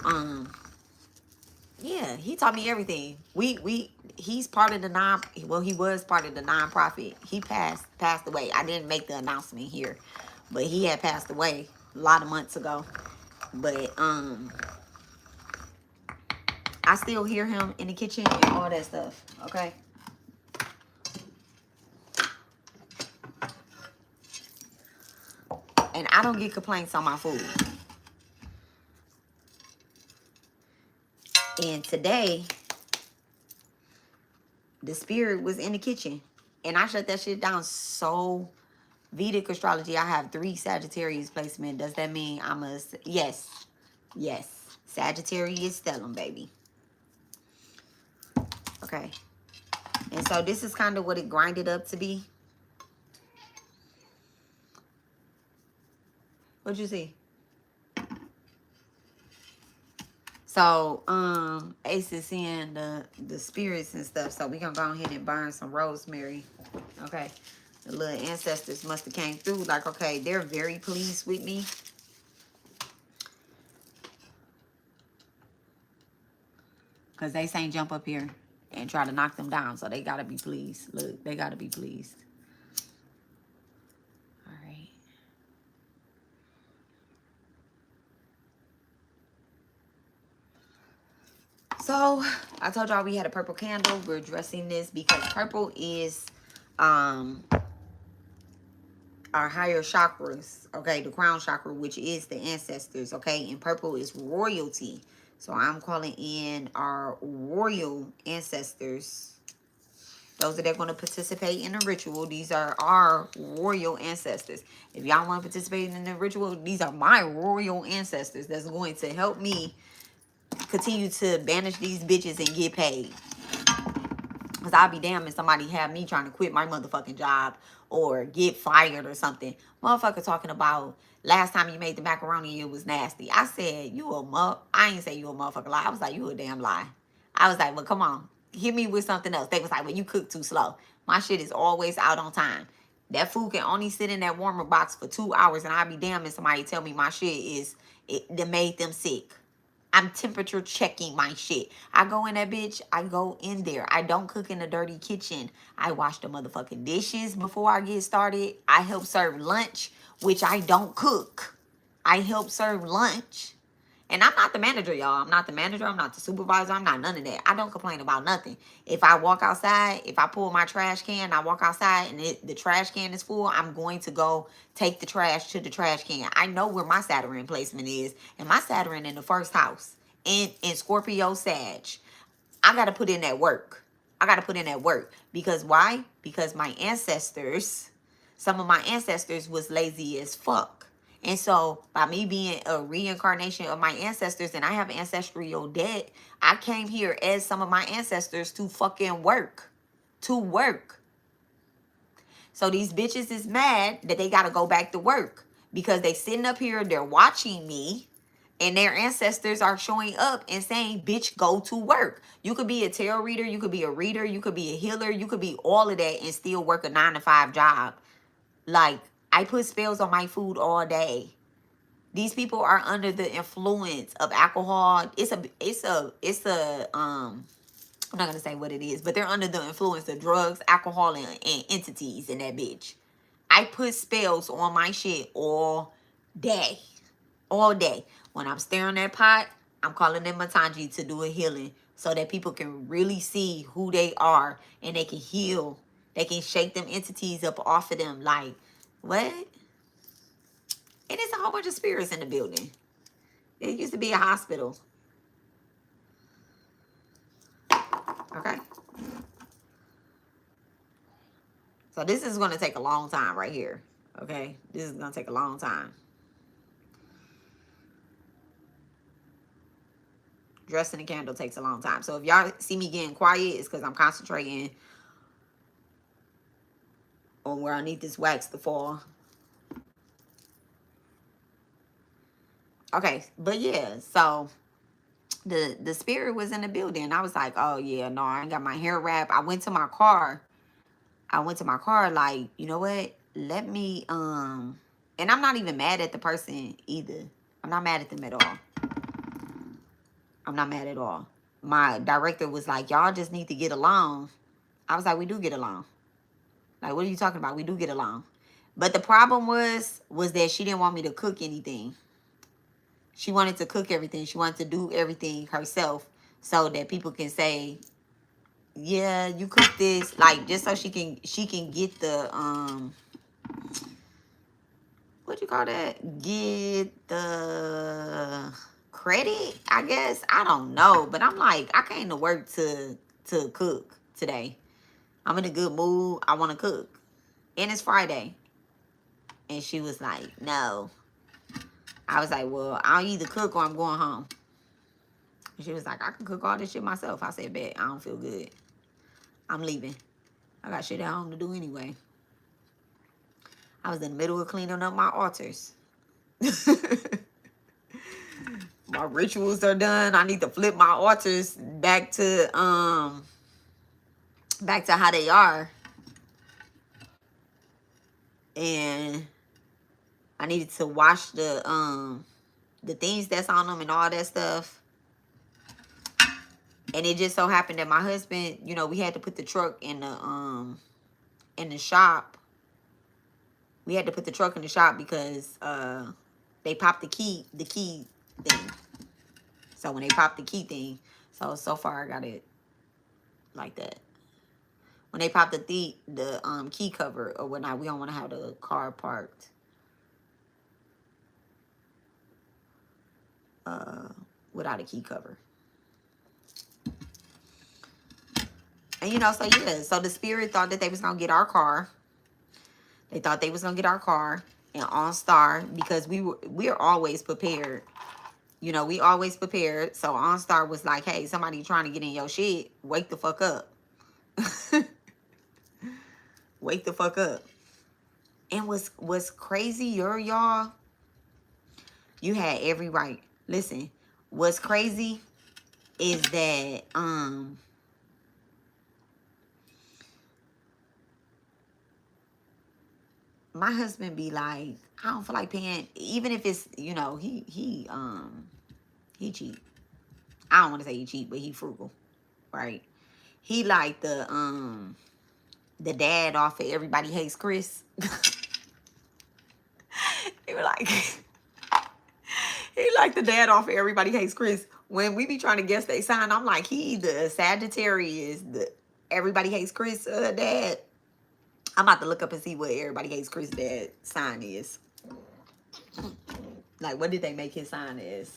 yeah, he taught me everything. He's part of the he was part of the nonprofit. He passed away. I didn't make the announcement here, but he had passed away a lot of months ago. But I still hear him in the kitchen and all that stuff. Okay. And I don't get complaints on my food. And today, the spirit was in the kitchen. And I shut that shit down. So, Vedic astrology, I have 3 Sagittarius placement. Does that mean I'm a... Yes. Yes. Sagittarius stellum, baby. Okay. And so, this is kind of what it grinded up to be. What'd you see? So, Ace is seeing the spirits and stuff. So, we're going to go ahead and burn some rosemary. Okay. The little ancestors must have came through. Like, okay, they're very pleased with me. Because they ain't jump up here and try to knock them down. So, they got to be pleased. Look, they got to be pleased. All right. So, I told y'all we had a purple candle. We're dressing this because purple is um our higher chakras, okay, the crown chakra, which is the ancestors, okay, and purple is royalty. So I'm calling in our royal ancestors. Those that are going to participate in the ritual, these are our royal ancestors. If y'all want to participate in the ritual, these are my royal ancestors that's going to help me continue to banish these bitches and get paid. Because I'll be damned if somebody have me trying to quit my motherfucking job or get fired or something. Motherfucker talking about last time you made the macaroni, it was nasty. I said, I ain't say you a motherfucker lie. I was like, you a damn lie. I was like, well, come on. Hit me with something else. They was like, well, you cook too slow. My shit is always out on time. That food can only sit in that warmer box for 2 hours, and I'll be damned if somebody tell me my shit that made them sick. I'm temperature checking my shit. I go in that bitch. I go in there. I don't cook in a dirty kitchen. I wash the motherfucking dishes before I get started. I help serve lunch, which I don't cook. I help serve lunch. And I'm not the manager, y'all. I'm not the manager. I'm not the supervisor. I'm not none of that. I don't complain about nothing. If I walk outside, if I pull my trash can, I walk outside and the trash can is full, I'm going to go take the trash to the trash can. I know where my Saturn placement is. And my Saturn in the first house. In Scorpio Sag. I got to put in that work. I got to put in that work. Because why? Because my ancestors, some of my ancestors was lazy as fuck. And so, by me being a reincarnation of my ancestors and I have ancestral debt, I came here as some of my ancestors to fucking work. To work. So, these bitches is mad that they got to go back to work. Because they sitting up here, they're watching me. And their ancestors are showing up and saying, bitch, go to work. You could be a tarot reader. You could be a reader. You could be a healer. You could be all of that and still work a 9-to-5 job. Like, I put spells on my food all day. These people are under the influence of alcohol. I'm not gonna say what it is, but they're under the influence of drugs, alcohol, and entities in that bitch. I put spells on my shit all day. All day. When I'm stirring that pot, I'm calling in Matanji to do a healing so that people can really see who they are and they can heal. They can shake them entities up off of them. Like, what? And it's a whole bunch of spirits in the building. It used to be a hospital. Okay. So this is going to take a long time right here. Okay. This is going to take a long time. Dressing the candle takes a long time. So if y'all see me getting quiet, it's because I'm concentrating on where I need this wax to fall. Okay. But yeah. So the spirit was in the building. I was like, oh yeah, no, I ain't got my hair wrapped. I went to my car like, you know what? Let me, and I'm not even mad at the person either. I'm not mad at them at all. I'm not mad at all. My director was like, y'all just need to get along. I was like, we do get along. Like, what are you talking about? We do get along. But the problem was that she didn't want me to cook anything. She wanted to cook everything. She wanted to do everything herself so that people can say, yeah, you cook this, like, just so she can get the what you call that? Get the credit, I guess. I don't know, but I'm like, I came to work to cook today. I'm in a good mood. I want to cook, and it's Friday. And she was like, no. I was like, well, I'll either cook or I'm going home. And she was like, I can cook all this shit myself. I said, bet, I don't feel good. I'm leaving. I got shit at home to do anyway. I was in the middle of cleaning up my altars. My rituals are done. I need to flip my altars back to how they are. And I needed to wash the things that's on them and all that stuff. And it just so happened that my husband, you know, we had to put the truck in the shop. We had to put the truck in the shop because they popped the key thing. So when they popped the key thing, so far I got it like that. when they pop the key cover or whatnot, we don't want to have the car parked without a key cover. And you know, so yeah, so the spirit thought that they was gonna get our car. They thought they was gonna get our car and OnStar, because we're always prepared. You know, we always prepared. So OnStar was like, hey, somebody trying to get in your shit, wake the fuck up. Wake the fuck up. And what's crazier, y'all, you had every right. Listen, what's crazy is that my husband be like, I don't feel like paying, even if it's, you know, he cheap. I don't want to say he cheap, but he frugal, right? He like the dad off of Everybody Hates Chris. He was like, he like the dad off of Everybody Hates Chris. When we be trying to guess they sign, I'm like, he the Sagittarius, the Everybody Hates Chris dad. I'm about to look up and see what Everybody Hates Chris dad sign is. Like, what did they make his sign as?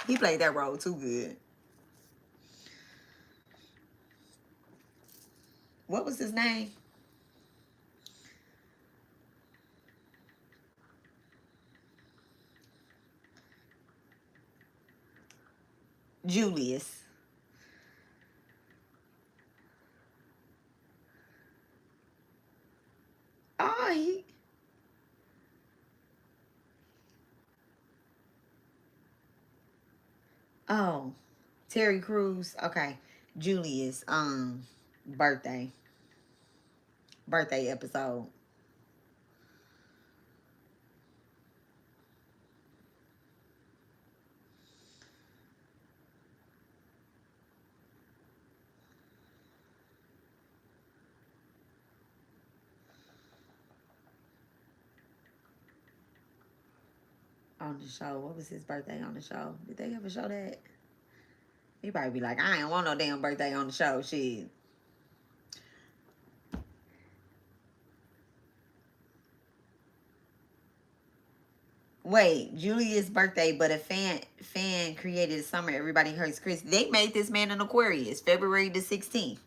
He played that role too good. What was his name? Julius. Oh, oh, Terry Crews. Okay. Julius, birthday episode. On the show. What was his birthday on the show? Did they ever show that? He probably be like, I ain't want no damn birthday on the show. Shit. Wait, Julius' birthday, but a fan created a summer. Everybody Hates Chris. They made this man an Aquarius, February the 16th.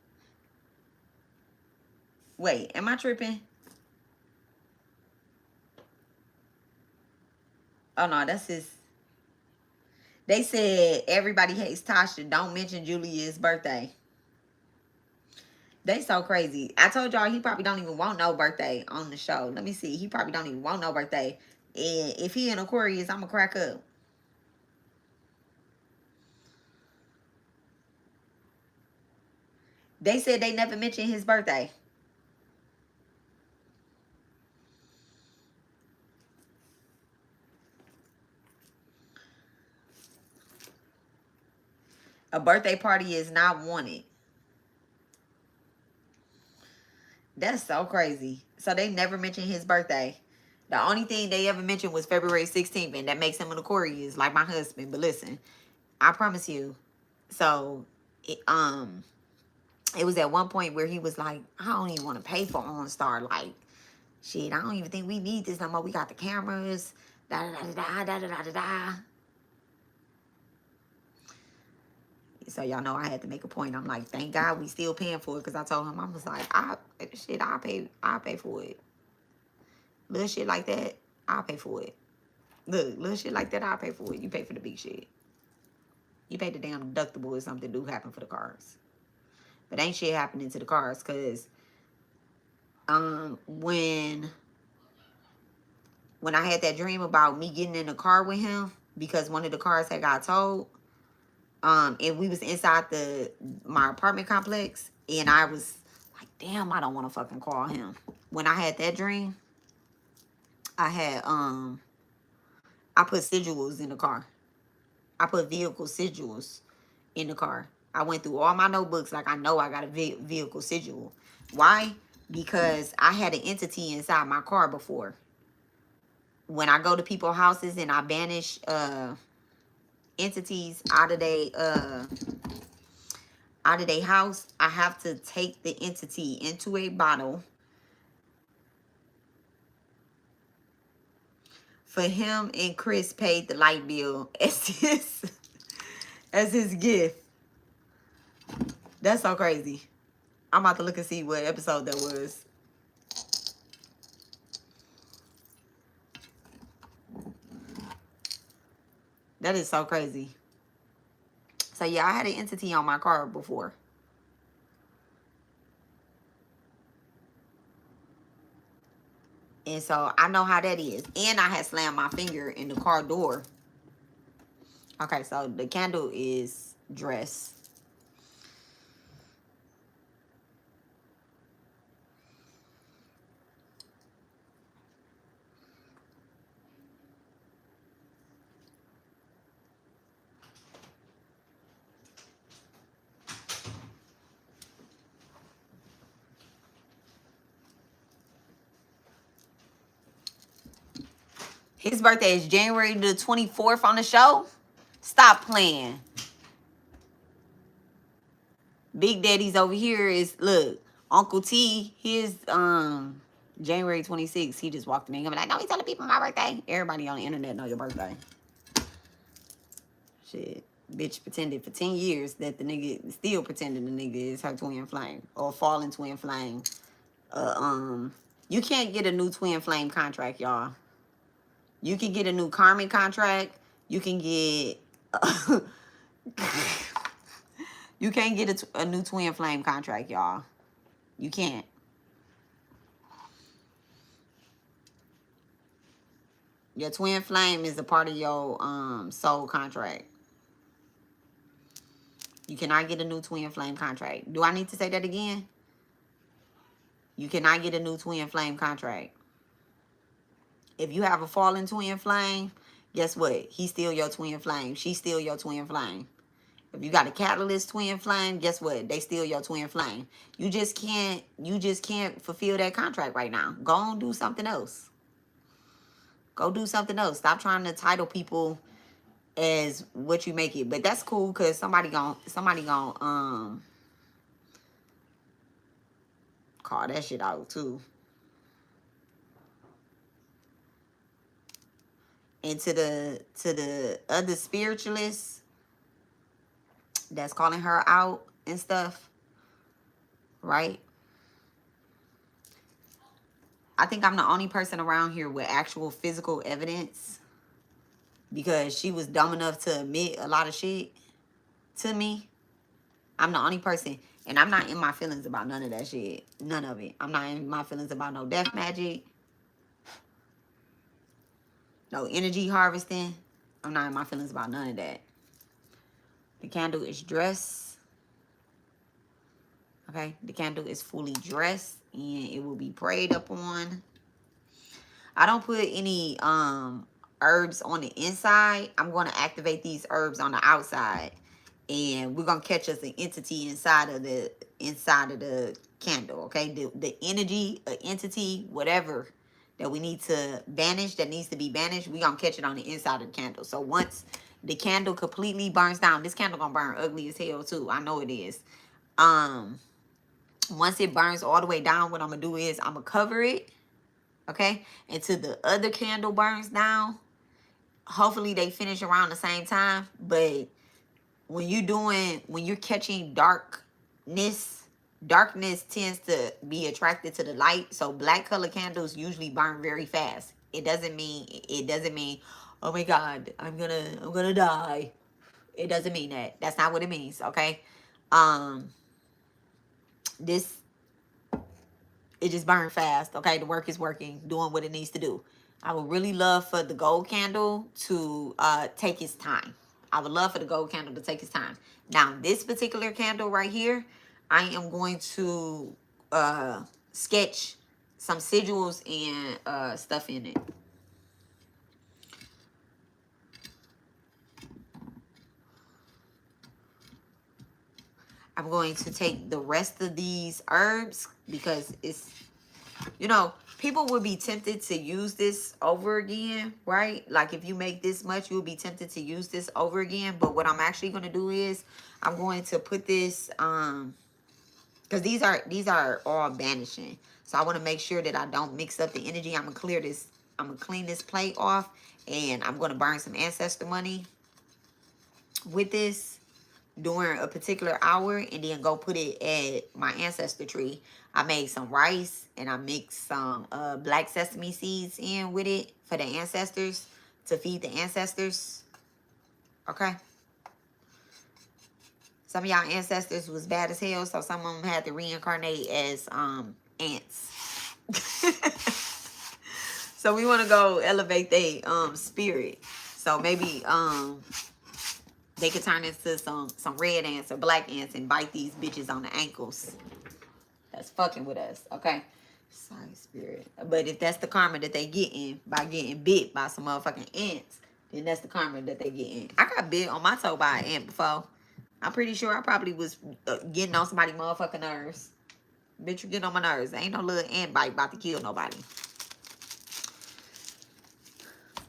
Wait, am I tripping? Oh no, that's his. They said Everybody Hates Tasha. Don't mention Julia's birthday. They so crazy. I told y'all he probably don't even want no birthday on the show. Let me see. He probably don't even want no birthday. And if he in Aquarius, I'm going to crack up. They said they never mentioned his birthday. A birthday party is not wanted. That's so crazy. So they never mentioned his birthday. The only thing they ever mentioned was February 16th, and that makes him an Aquarius, like my husband. But listen, I promise you. So, it was at one point where he was like, I don't even want to pay for OnStar. Like, shit, I don't even think we need this no more. We got the cameras. Da da da da da da da da. So y'all know I had to make a point. I'm like, thank God we still paying for it, because I told him, I was like, I'll pay for it. Little shit like that, I'll pay for it. Look, little shit like that, I'll pay for it. You pay for the big shit. You pay the damn deductible if something do happen for the cars. But ain't shit happening to the cars, because when I had that dream about me getting in the car with him, because one of the cars had got towed, and we was inside my apartment complex, and I was like, damn, I don't want to fucking call him. When I had that dream, I had I put sigils in the car. I put vehicle sigils in the car. I went through all my notebooks like I know I got a vehicle sigil. Why? Because I had an entity inside my car before. When I go to people's houses and I banish entities out of out of their house, I have to take the entity into a bottle for him, and Chris paid the light bill as his gift. That's so crazy. I'm about to look and see what episode that was. That is so crazy. So yeah, I had an entity on my car before. And so I know how that is. And I had slammed my finger in the car door. Okay, so the candle is dress. His birthday is January the 24th on the show. Stop playing. Big Daddy's over here is, look, Uncle T, his January 26th, he just walked in and I'm like, no, he's telling people my birthday. Everybody on the internet know your birthday. Shit. Bitch pretended for 10 years that the nigga, still pretending the nigga is her twin flame. Or fallen twin flame. You can't get a new twin flame contract, y'all. You can get a new karmic contract. You can get... you can't get a new twin flame contract, y'all. You can't. Your twin flame is a part of your soul contract. You cannot get a new twin flame contract. Do I need to say that again? You cannot get a new twin flame contract. If you have a fallen twin flame, guess what? He's still your twin flame. She's still your twin flame. If you got a catalyst twin flame, guess what? They still your twin flame. You just can't fulfill that contract right now. Go on, do something else. Go do something else. Stop trying to title people as what you make it. But that's cool because somebody gon' call that shit out too. And to the other spiritualists that's calling her out and stuff, right? I think I'm the only person around here with actual physical evidence because she was dumb enough to admit a lot of shit to me. I'm the only person, and I'm not in my feelings about none of that shit. None of it. I'm not in my feelings about no death magic, no energy harvesting. I'm not in my feelings about none of that. The candle is dressed. Okay, the candle is fully dressed and it will be prayed upon. I don't put any herbs on the inside. I'm going to activate these herbs on the outside, and we're going to catch us an entity inside of the candle. Okay, the energy, entity, whatever that we need to banish, that needs to be banished, we're going to catch it on the inside of the candle. So once the candle completely burns down, this candle going to burn ugly as hell too. I know it is. Once it burns all the way down, what I'm going to do is I'm going to cover it, okay, until the other candle burns down. Hopefully they finish around the same time. But when you're catching darkness tends to be attracted to the light. So black color candles usually burn very fast. It doesn't mean, oh my God, I'm gonna die. It doesn't mean that. That's not what it means, okay? It just burned fast, okay? The work is working, doing what it needs to do. I would really love for the gold candle to take its time. I would love for the gold candle to take its time. Now, this particular candle right here, I am going to sketch some sigils and stuff in it. I'm going to take the rest of these herbs because it's You know, people would be tempted to use this over again, right? Like if you make this much, you'll be tempted to use this over again. But what I'm actually going to do is I'm going to put this, because these are all banishing. So I want to make sure that I don't mix up the energy. I'm going to clear this. I'm going to clean this plate off, and I'm going to burn some ancestor money with this during a particular hour, and then go put it at my ancestor tree. I made some rice and I mixed some black sesame seeds in with it for the ancestors, to feed the ancestors. Okay. Some of y'all ancestors was bad as hell, so some of them had to reincarnate as ants. So we want to go elevate their spirit. So maybe they could turn into some red ants or black ants and bite these bitches on the ankles. That's fucking with us, okay? Sorry, spirit. But if that's the karma that they getting by getting bit by some motherfucking ants, then that's the karma that they getting. I got bit on my toe by an ant before. I'm pretty sure I probably was getting on somebody's motherfucking nerves. Bitch, you getting on my nerves. Ain't no little ant bite about to kill nobody.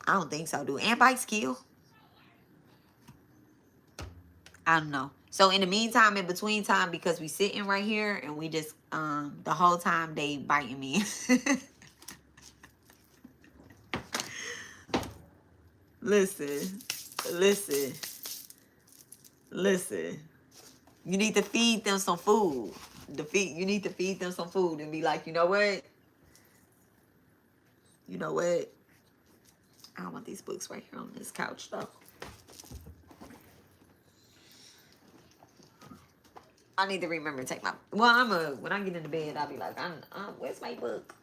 I don't think so, do ant bites kill? I don't know. So in the meantime, in between time, because we sitting right here and we just the whole time they biting me. Listen. You need to feed them some food. You need to feed them some food and be like, you know what? You know what? I don't want these books right here on this couch though. I need to remember to take my. Well, when I get into bed, I'll be like, where's my book?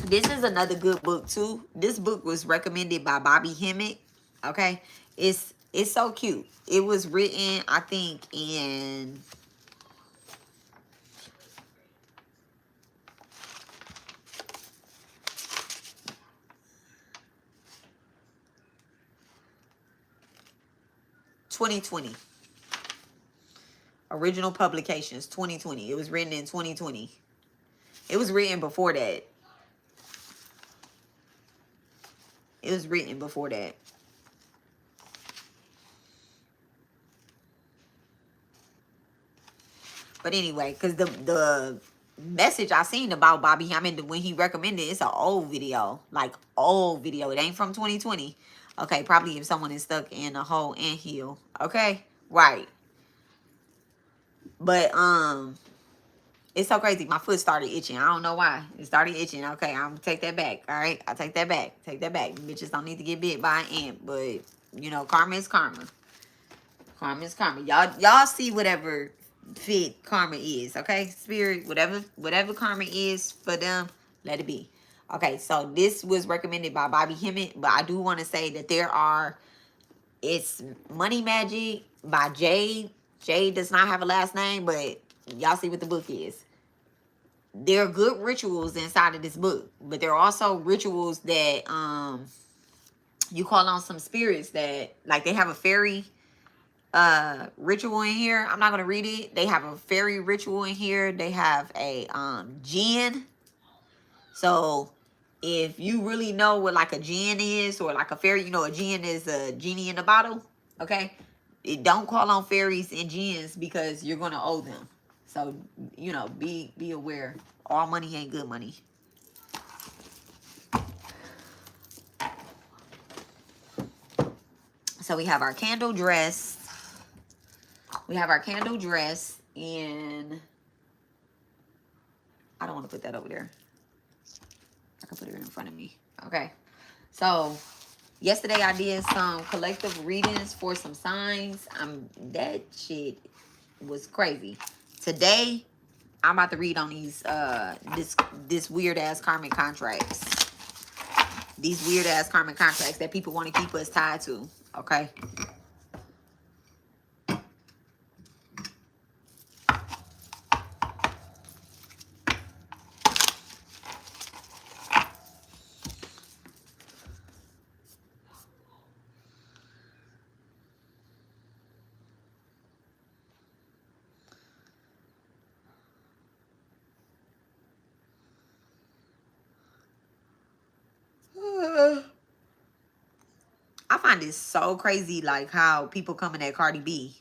This is another good book too. This book was recommended by Bobby Hemmett. Okay, it's so cute. It was written, I think, in 2020. Original publications 2020. It was written in 2020. It was written before that. It was written before that. But anyway, because the message I seen about Bobby Hammond when he recommended, it's an old video. Like old video. It ain't from 2020. Okay, probably if someone is stuck in a hole and heal. Okay? Right. But it's so crazy. My foot started itching. I don't know why. It started itching. Okay, I'm gonna take that back. All right, I'll take that back. Take that back. Bitches don't need to get bit by an ant, but you know, karma is karma. Karma is karma. Y'all see whatever fit karma is. Okay, spirit, whatever karma is for them, let it be. Okay, so this was recommended by Bobby Hemmett, but I do want to say that it's Money Magic by Jade. Jade does not have a last name, but y'all see what the book is. There are good rituals inside of this book, but there are also rituals that you call on some spirits that, like, they have a fairy ritual in here. I'm not gonna read it. They have a fairy ritual in here. They have a jinn. So if you really know what like a jinn is, or like a fairy, you know, a jinn is a genie in a bottle. Okay, don't call on fairies and jinns because you're gonna owe them. So, you know, be aware. All money ain't good money. So we have our candle dress. We have our candle dress in... I don't want to put that over there. I can put it in front of me. Okay. So yesterday I did some collective readings for some signs. That shit was crazy. Today I'm about to read on these this weird ass karmic contracts. These weird ass karmic contracts that people want to keep us tied to. Okay. find it so crazy, like how people coming at Cardi B.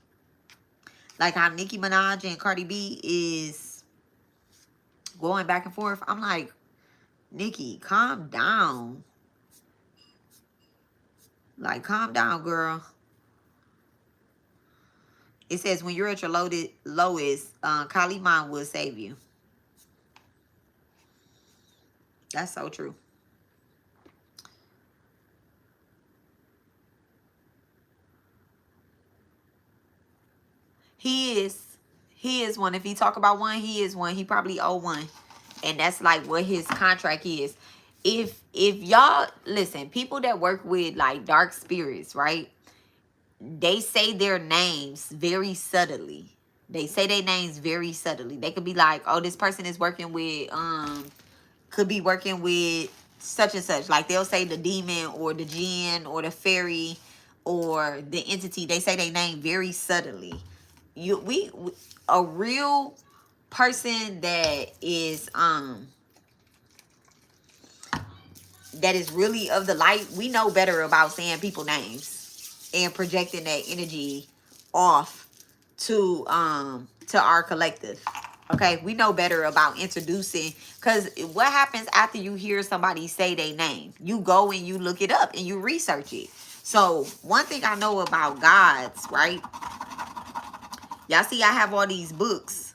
Like how Nicki Minaj and Cardi B is going back and forth. I'm like, Nicki, calm down. Like, calm down, girl. It says when you're at your lowest, Kali Maa will save you. That's so true. He is one. If he talk about one, he is one. He probably owe one. And that's like what his contract is. If y'all listen, people that work with like dark spirits, right? They say their names very subtly. They say their names very subtly. They could be like, oh, this person is working with could be working with such and such. Like they'll say the demon or the jinn or the fairy or the entity. They say their name very subtly. We a real person that is really of the light, we know better about saying people names and projecting that energy off to our collective. Okay, we know better about introducing, because what happens after you hear somebody say their name? You go and you look it up and you research it. So one thing I know about gods, right? Y'all see I have all these books.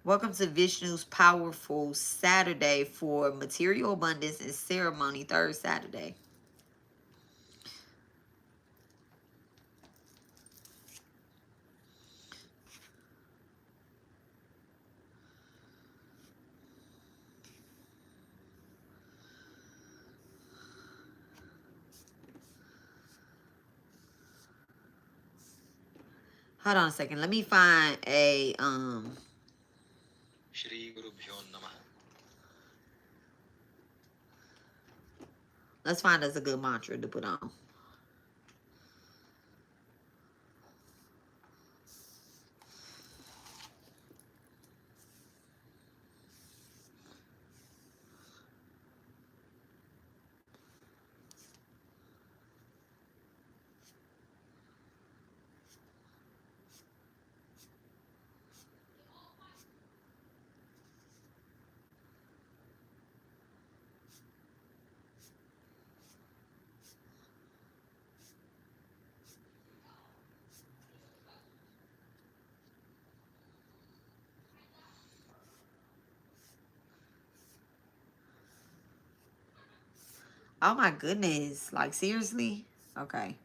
Welcome to Vishnu's powerful Saturday for material abundance and ceremony, third Saturday. Hold on a second. Let me find a let's find us a good mantra to put on. Oh my goodness. Like, seriously? Okay.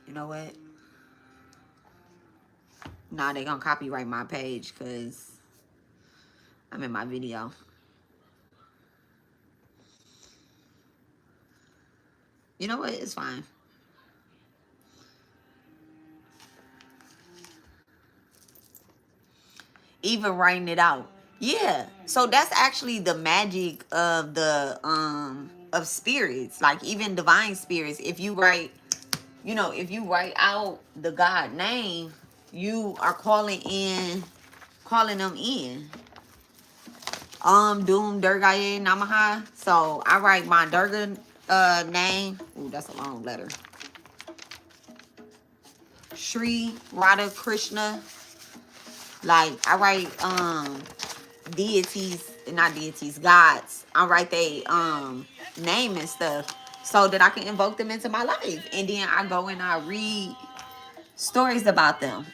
You know what? Nah, they gonna copyright my page because I'm in my video. You know what? It's fine. Even writing it out. Yeah. So that's actually the magic of the of spirits. Like even divine spirits. If you write, you know, if you write out the God name, you are calling them in. Doom Durga Namaha. So I write my Durga name. Ooh, that's a long letter. Shri Radha Krishna. Like I write deities, not deities, gods. I write they name and stuff so that I can invoke them into my life. And then I go and I read stories about them.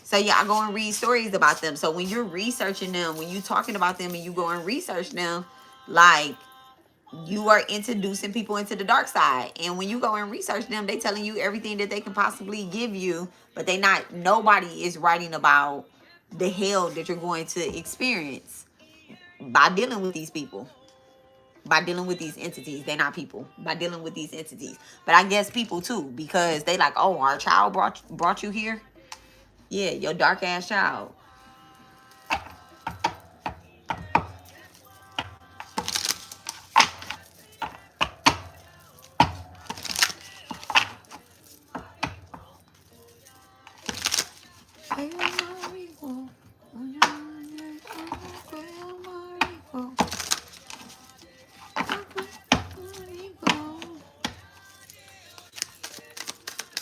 So yeah, I go and read stories about them. So when you're researching them, when you're talking about them and you go and research them, like you are introducing people into the dark side. And when you go and research them, they telling you everything that they can possibly give you, but nobody is writing about the hell that you're going to experience by dealing with these people, by dealing with these entities. They're not people, by dealing with these entities. But I guess people too, because they like, oh, our child brought you here. Yeah, your dark ass child.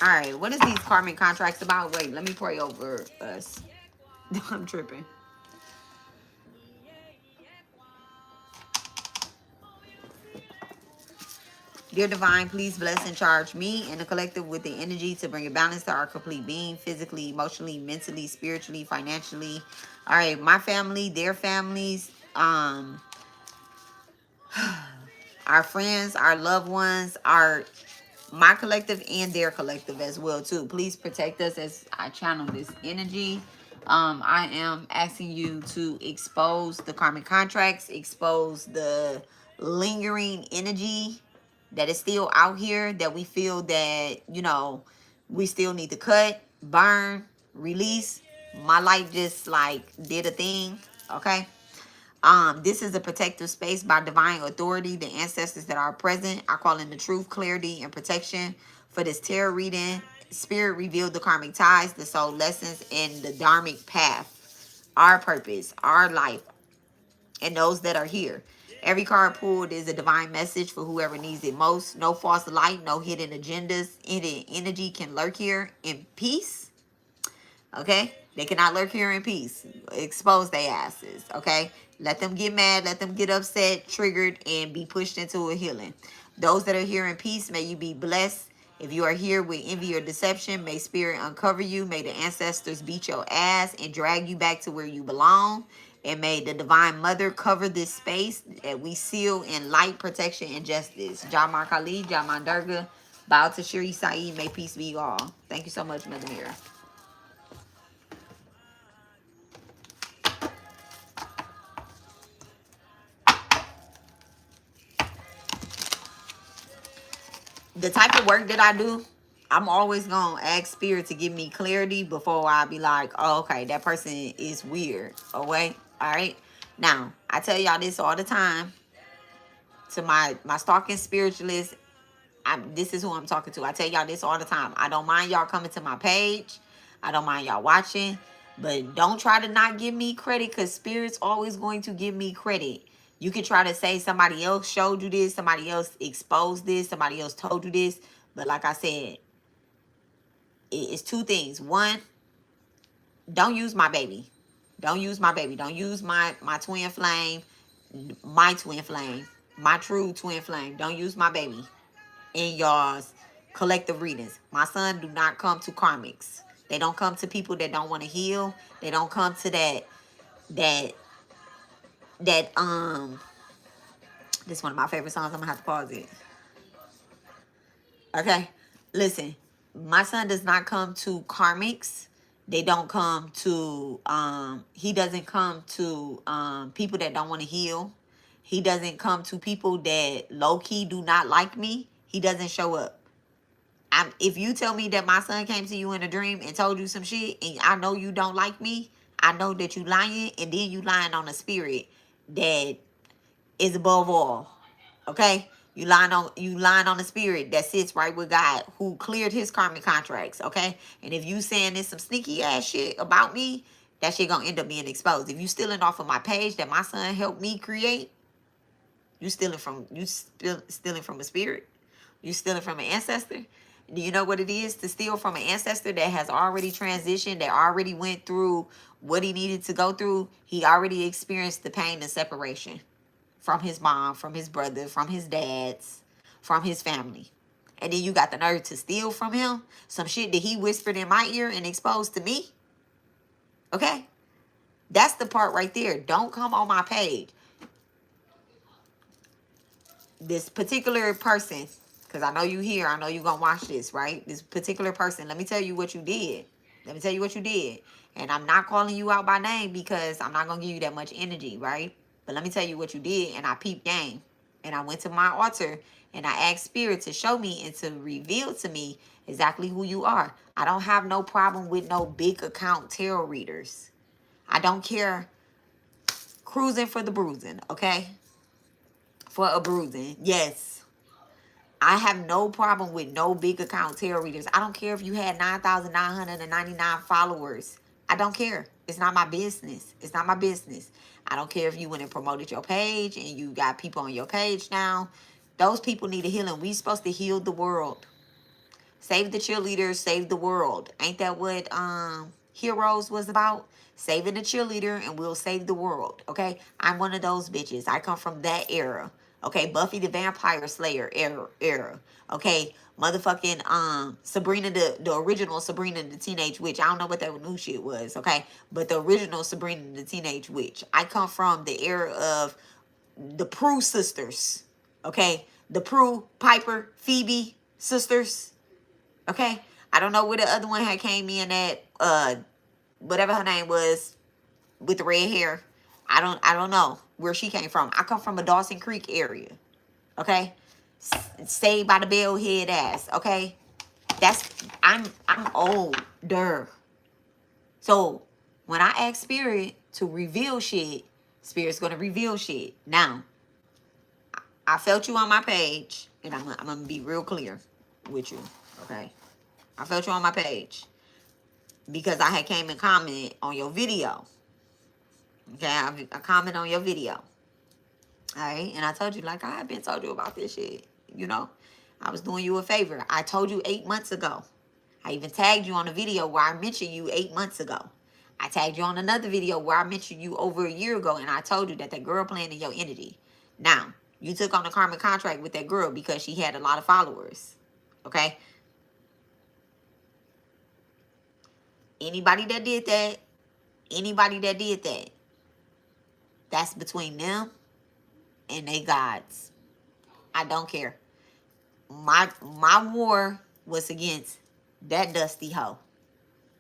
All right, what is these karmic contracts about? Wait, let me pray over us. I'm tripping. Dear Divine, please bless and charge me and the collective with the energy to bring a balance to our complete being, physically, emotionally, mentally, spiritually, financially. All right, my family, their families, our friends, our loved ones, my collective and their collective as well too. Please protect us as I channel this energy. I am asking you to expose the karmic contracts, expose the lingering energy that is still out here that we feel that, you know, we still need to cut, burn, release. My life just like did a thing, okay? This is a protective space by divine authority, the ancestors that are present. I call in the truth, clarity, and protection for this tarot reading. Spirit revealed the karmic ties, the soul lessons, and the dharmic path, our purpose, our life, and those that are here. Every card pulled is a divine message for whoever needs it most. No false light, no hidden agendas. Hidden energy can lurk here in peace. Okay? They cannot lurk here in peace. Expose their asses. Okay? Let them get mad. Let them get upset, triggered, and be pushed into a healing. Those that are here in peace, may you be blessed. If you are here with envy or deception, may spirit uncover you. May the ancestors beat your ass and drag you back to where you belong. And may the Divine Mother cover this space that we seal in light, protection, and justice. Maa Kali, Maa Durga, bow to Shri Sai. May peace be all. Thank you so much, Mother Mira. The type of work that I do, I'm always gonna ask spirit to give me clarity before I be like, oh, okay, that person is weird. Oh wait, all right. Now I tell y'all this all the time to my stalking spiritualist. This is who I'm talking to. I tell y'all this all the time. I don't mind y'all coming to my page. I don't mind y'all watching, but don't try to not give me credit, because spirit's always going to give me credit. You can try to say somebody else showed you this, somebody else exposed this, somebody else told you this. But like I said, it's two things. One, don't use my baby. Don't use my baby. Don't use my twin flame, my twin flame, my true twin flame. Don't use my baby in y'all's collective readings. My son do not come to karmics. They don't come to people that don't want to heal. They don't come to that this is one of my favorite songs. I'm gonna have to pause it. Okay, listen, my son does not come to karmics. They don't come to he doesn't come to people that don't want to heal. He doesn't come to people that low-key do not like me. He doesn't show up. If you tell me that my son came to you in a dream and told you some shit, and I know you don't like me, I know that you lying, and then you lying on a spirit that is above all. Okay? You lying on the spirit that sits right with God, who cleared his karmic contracts. Okay? And if you saying this some sneaky ass shit about me, that shit gonna end up being exposed. If you stealing off of my page that my son helped me create, you stealing from a spirit. You stealing from an ancestor. Do you know what it is to steal from an ancestor that has already transitioned, that already went through what he needed to go through? He already experienced the pain and separation from his mom, from his brother, from his dads, from his family. And then you got the nerve to steal from him some shit that he whispered in my ear and exposed to me. Okay? That's the part right there. Don't come on my page. This particular person, because I know you here, I know you gonna watch this, right? This particular person, let me tell you what you did. Let me tell you what you did. And I'm not calling you out by name because I'm not gonna give you that much energy, right? But let me tell you what you did, and I peep game. And I went to my altar and I asked Spirit to show me and to reveal to me exactly who you are. I don't have no problem with no big account tarot readers. I don't care. Cruising for the bruising, okay? For a bruising, yes. I have no problem with no big account tarot readers. I don't care if you had 9,999 followers. I don't care. It's not my business. It's not my business. I don't care if you went and promoted your page and you got people on your page now. Those people need a healing. We supposed to heal the world. Save the cheerleaders, save the world. Ain't that what Heroes was about? Saving the cheerleader and we'll save the world. Okay? I'm one of those bitches. I come from that era. Okay, Buffy the Vampire Slayer era. Okay, motherfucking Sabrina the original Sabrina the Teenage Witch. I don't know what that new shit was, okay? But the original Sabrina the Teenage Witch. I come from the era of the Prue sisters. Okay? The Prue, Piper, Phoebe sisters. Okay? I don't know where the other one had came in at whatever her name was with the red hair. I don't know where she came from. I come from a Dawson Creek area. Okay? Saved by the bell head ass. Okay? I'm older. So when I ask Spirit to reveal shit, Spirit's gonna reveal shit. Now, I felt you on my page, and I'm gonna be real clear with you. Okay? I felt you on my page because I had came and commented on your video. Okay, I comment on your video. All right, and I told you, like I have been told you about this shit. You know, I was doing you a favor. I told you 8 months ago. I even tagged you on a video where I mentioned you 8 months ago. I tagged you on another video where I mentioned you over a year ago, and I told you that girl playing in your energy. Now, you took on a karmic contract with that girl because she had a lot of followers. Okay? Anybody that did that, that's between them and they gods. I don't care. My war was against that dusty hoe.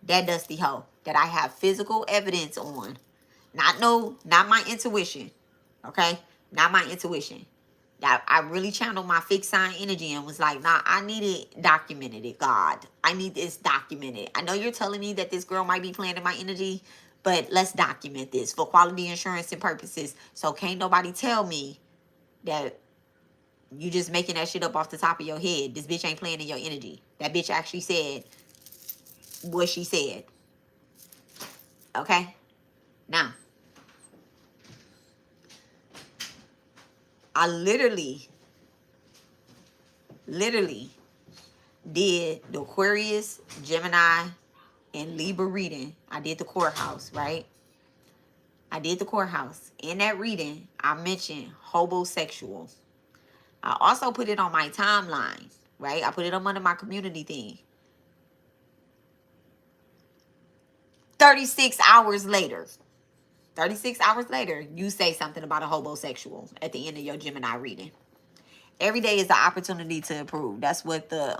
That dusty hoe that I have physical evidence on. Not my intuition. Okay? Not my intuition. I really channeled my fixed sign energy and was like, nah, I need it documented, God. I need this documented. I know you're telling me that this girl might be playing in my energy, but let's document this for quality insurance and purposes. So can't nobody tell me that you just making that shit up off the top of your head. This bitch ain't playing in your energy. That bitch actually said what she said. Okay? Now, I literally did the Aquarius, Gemini, and Libra reading. I did the courthouse, right? I did the courthouse. In that reading, I mentioned homosexual. I also put it on my timeline, right? I put it on under my community thing. 36 hours later, you say something about a homosexual at the end of your Gemini reading. Every day is the opportunity to improve. That's what the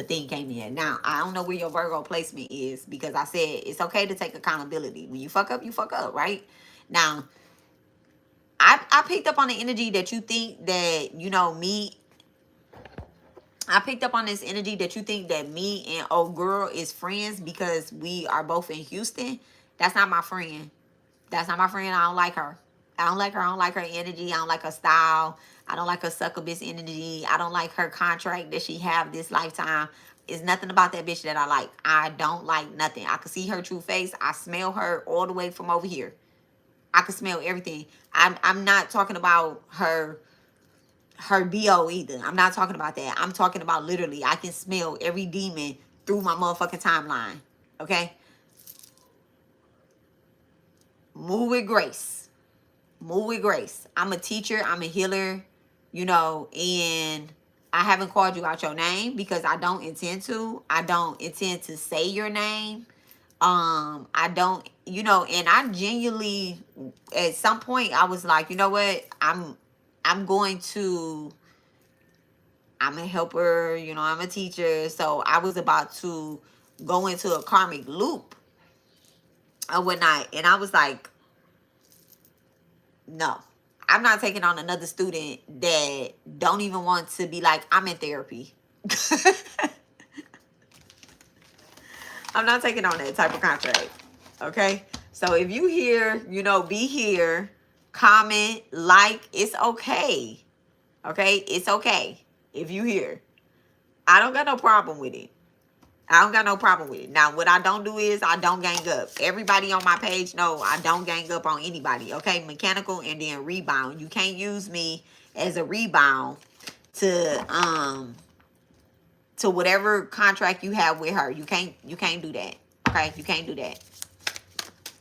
thing came in. Now, I don't know where your Virgo placement is because I said it's okay to take accountability. When you fuck up, right? Now, I picked up on the energy that you think that, you know, I picked up on this energy that you think that me and old girl is friends because we are both in Houston. That's not my friend. That's not my friend. I don't like her. I don't like her energy. I don't like her style. I don't like her succubus energy. I don't like her contract that she have this lifetime. It's nothing about that bitch that I like. I don't like nothing. I can see her true face. I smell her all the way from over here. I can smell everything. I'm not talking about her BO either. I'm not talking about that. I'm talking about literally I can smell every demon through my motherfucking timeline. Okay? Move with grace. Move with grace. I'm a teacher. I'm a healer. You know, and I haven't called you out your name because I don't intend to. I don't intend to say your name. I don't, you know, and I genuinely, at some point, I was like, you know what? I'm a helper, you know, I'm a teacher. So I was about to go into a karmic loop or whatnot. And I was like, no, I'm not taking on another student that don't even want to be like, I'm in therapy. I'm not taking on that type of contract. Okay? So if you here, you know, be here, comment, like, it's okay. Okay? It's okay if you here. I don't got no problem with it. I don't got no problem with it. Now, what I don't do is I don't gang up. Everybody on my page know I don't gang up on anybody. Okay? Mechanical and then rebound. You can't use me as a rebound to whatever contract you have with her. You can't do that. Okay? You can't do that.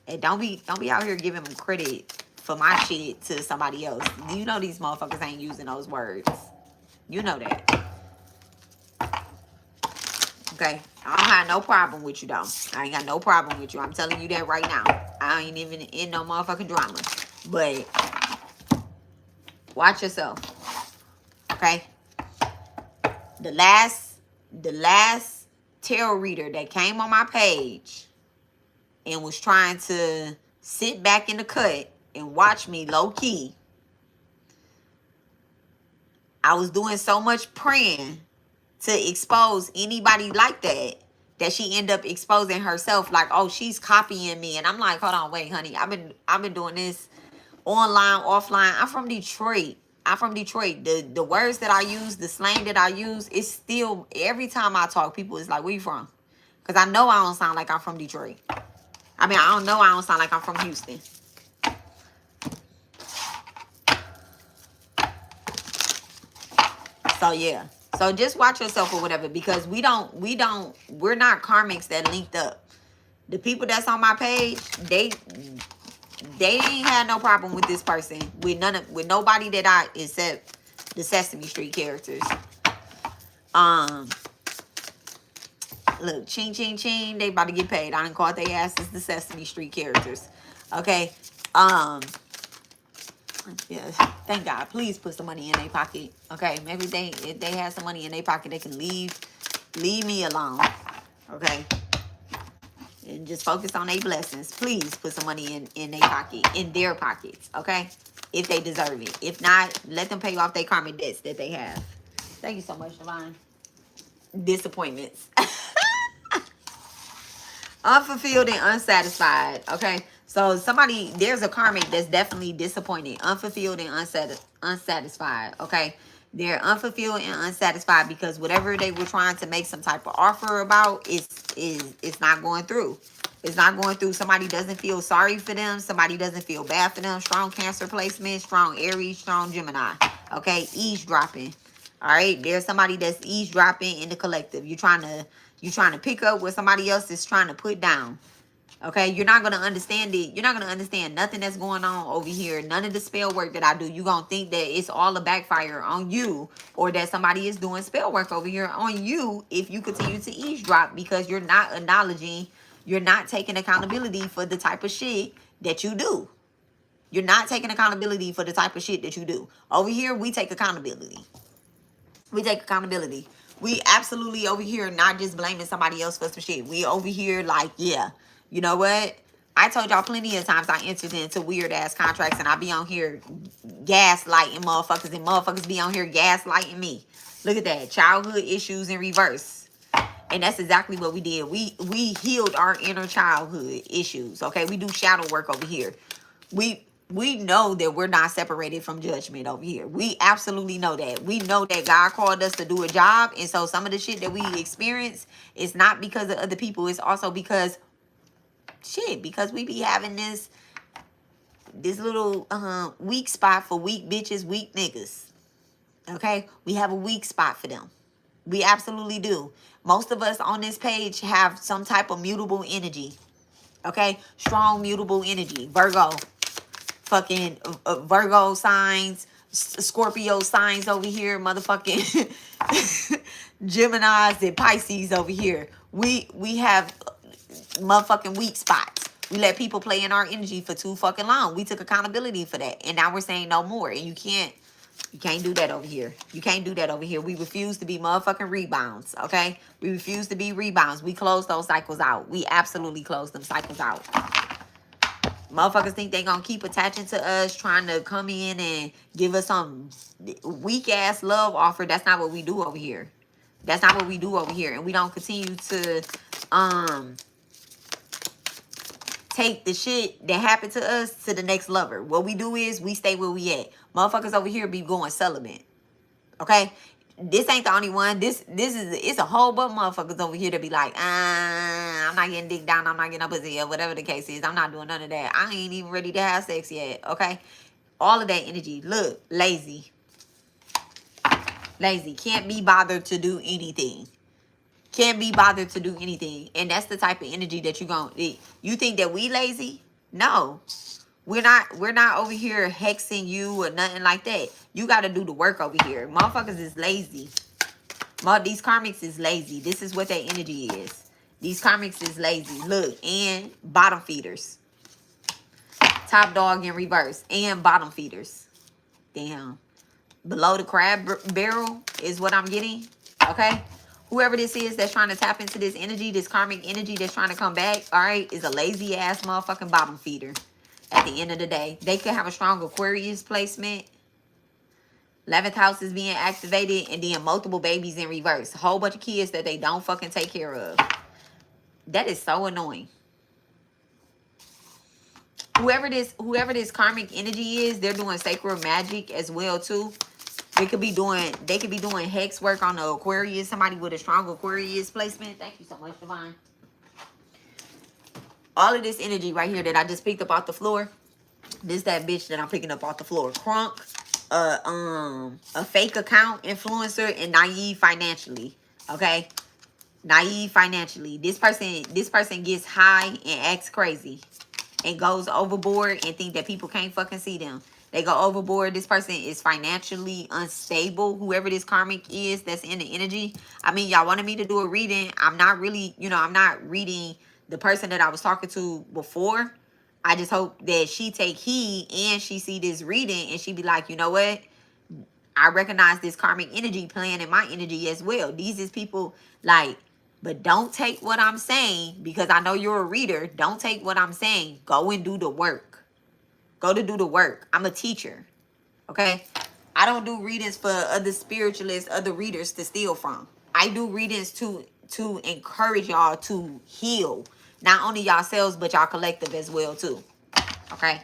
And don't be out here giving them credit for my shit to somebody else. You know these motherfuckers ain't using those words. You know that. Okay? I don't have no problem with you, though. I ain't got no problem with you. I'm telling you that right now. I ain't even in no motherfucking drama. But watch yourself. Okay? The last tarot reader that came on my page and was trying to sit back in the cut and watch me low key, I was doing so much praying to expose anybody like that she ended up exposing herself like, oh, she's copying me. And I'm like, hold on, wait, honey, I've been doing this online, offline. I'm from Detroit. The words that I use, the slang that I use, it's still, every time I talk, people is like, where you from? Because I know I don't sound like I'm from Detroit. I mean, I don't sound like I'm from Houston. So yeah. So just watch yourself or whatever, because we're not karmics that linked up. The people that's on my page, they ain't had no problem with this person, with nobody that except the Sesame Street characters. Look, ching ching ching, they about to get paid. I done called their asses the Sesame Street characters. Okay. Yeah, thank God. Please put some money in their pocket. Okay, maybe if they have some money in their pocket, they can leave me alone. Okay, and just focus on their blessings. Please put some money in their pockets. Okay, if they deserve it. If not, let them pay off their karmic debts that they have. Thank you so much, Divine. Disappointments. Unfulfilled and unsatisfied. Okay. So there's a karmic that's definitely disappointed, unfulfilled and unsatisfied. Okay. They're unfulfilled and unsatisfied because whatever they were trying to make some type of offer about it's not going through. It's not going through. Somebody doesn't feel sorry for them. Somebody doesn't feel bad for them. Strong Cancer placement, strong Aries, strong Gemini. Okay. Eavesdropping. All right. There's somebody that's eavesdropping in the collective. You're trying to pick up what somebody else is trying to put down. Okay, you're not going to understand it. You're not going to understand nothing that's going on over here. None of the spell work that I do. You're going to think that it's all a backfire on you, or that somebody is doing spell work over here on you if you continue to eavesdrop, because you're not acknowledging, you're not taking accountability for the type of shit that you do. You're not taking accountability for the type of shit that you do. Over here, we take accountability. We take accountability. We absolutely over here not just blaming somebody else for some shit. We over here like, yeah, you know what? I told y'all plenty of times I entered into weird ass contracts and I be on here gaslighting motherfuckers, and motherfuckers be on here gaslighting me. Look at that. Childhood issues in reverse. And that's exactly what we did. We healed our inner childhood issues. Okay. We do shadow work over here. We know that we're not separated from judgment over here. We absolutely know that. We know that God called us to do a job. And so some of the shit that we experience is not because of other people. It's also because we be having this little weak spot for weak bitches, weak niggas. Okay? We have a weak spot for them. We absolutely do. Most of us on this page have some type of mutable energy. Okay? Strong mutable energy. Virgo. Fucking Virgo signs, Scorpio signs over here, motherfucking Geminis and Pisces over here. We have motherfucking weak spots. We let people play in our energy for too fucking long. We took accountability for that, and now we're saying no more. And you can't do that over here. You can't do that over here. We refuse to be motherfucking rebounds. Okay, we refuse to be rebounds. We close those cycles out. We absolutely close them cycles out. Motherfuckers think they gonna keep attaching to us, trying to come in and give us some weak ass love offer. That's not what we do over here. That's not what we do over here. And we don't continue to take the shit that happened to us to the next level. What we do is we stay where we at. Motherfuckers over here be going celibate. Okay? This ain't the only one. It's a whole bunch of motherfuckers over here to be like, I'm not getting dick down, I'm not getting up pussy, or whatever the case is. I'm not doing none of that. I ain't even ready to have sex yet. Okay? All of that energy. Look, lazy. Lazy. Can't be bothered to do anything. Can't be bothered to do anything. And that's the type of energy that you think that we lazy? No. We're not over here hexing you or nothing like that. You got to do the work over here. Motherfuckers is lazy. These karmics is lazy. This is what their energy is. These karmics is lazy. Look, and bottom feeders. Top dog in reverse. And bottom feeders. Damn. Below the crab barrel is what I'm getting. Okay? Whoever this is that's trying to tap into this energy, this karmic energy that's trying to come back, all right, is a lazy ass motherfucking bottom feeder. At the end of the day, they could have a strong Aquarius placement. 11th house is being activated, and then multiple babies in reverse. A whole bunch of kids that they don't fucking take care of. That is so annoying. Whoever this karmic energy is, they're doing sacred magic as well too. They could be doing hex work on the Aquarius. Somebody with a strong Aquarius placement. Thank you so much, Divine. All of this energy right here that I just picked up off the floor. This that bitch that I'm picking up off the floor. Crunk, a fake account influencer, and naive financially. Okay? Naive financially. This person gets high and acts crazy. And goes overboard and think that people can't fucking see them. They go overboard. This person is financially unstable. Whoever this karmic is that's in the energy. I mean, y'all wanted me to do a reading. I'm not really, I'm not reading the person that I was talking to before. I just hope that she take heed and she see this reading and she be like, you know what? I recognize this karmic energy playing in my energy as well. These is people like, but don't take what I'm saying because I know you're a reader. Don't take what I'm saying. Go and do the work. Go to do the work. I'm a teacher. Okay? I don't do readings for other spiritualists, other readers to steal from. I do readings to encourage y'all to heal. Not only yourselves, but y'all collective as well, too. Okay?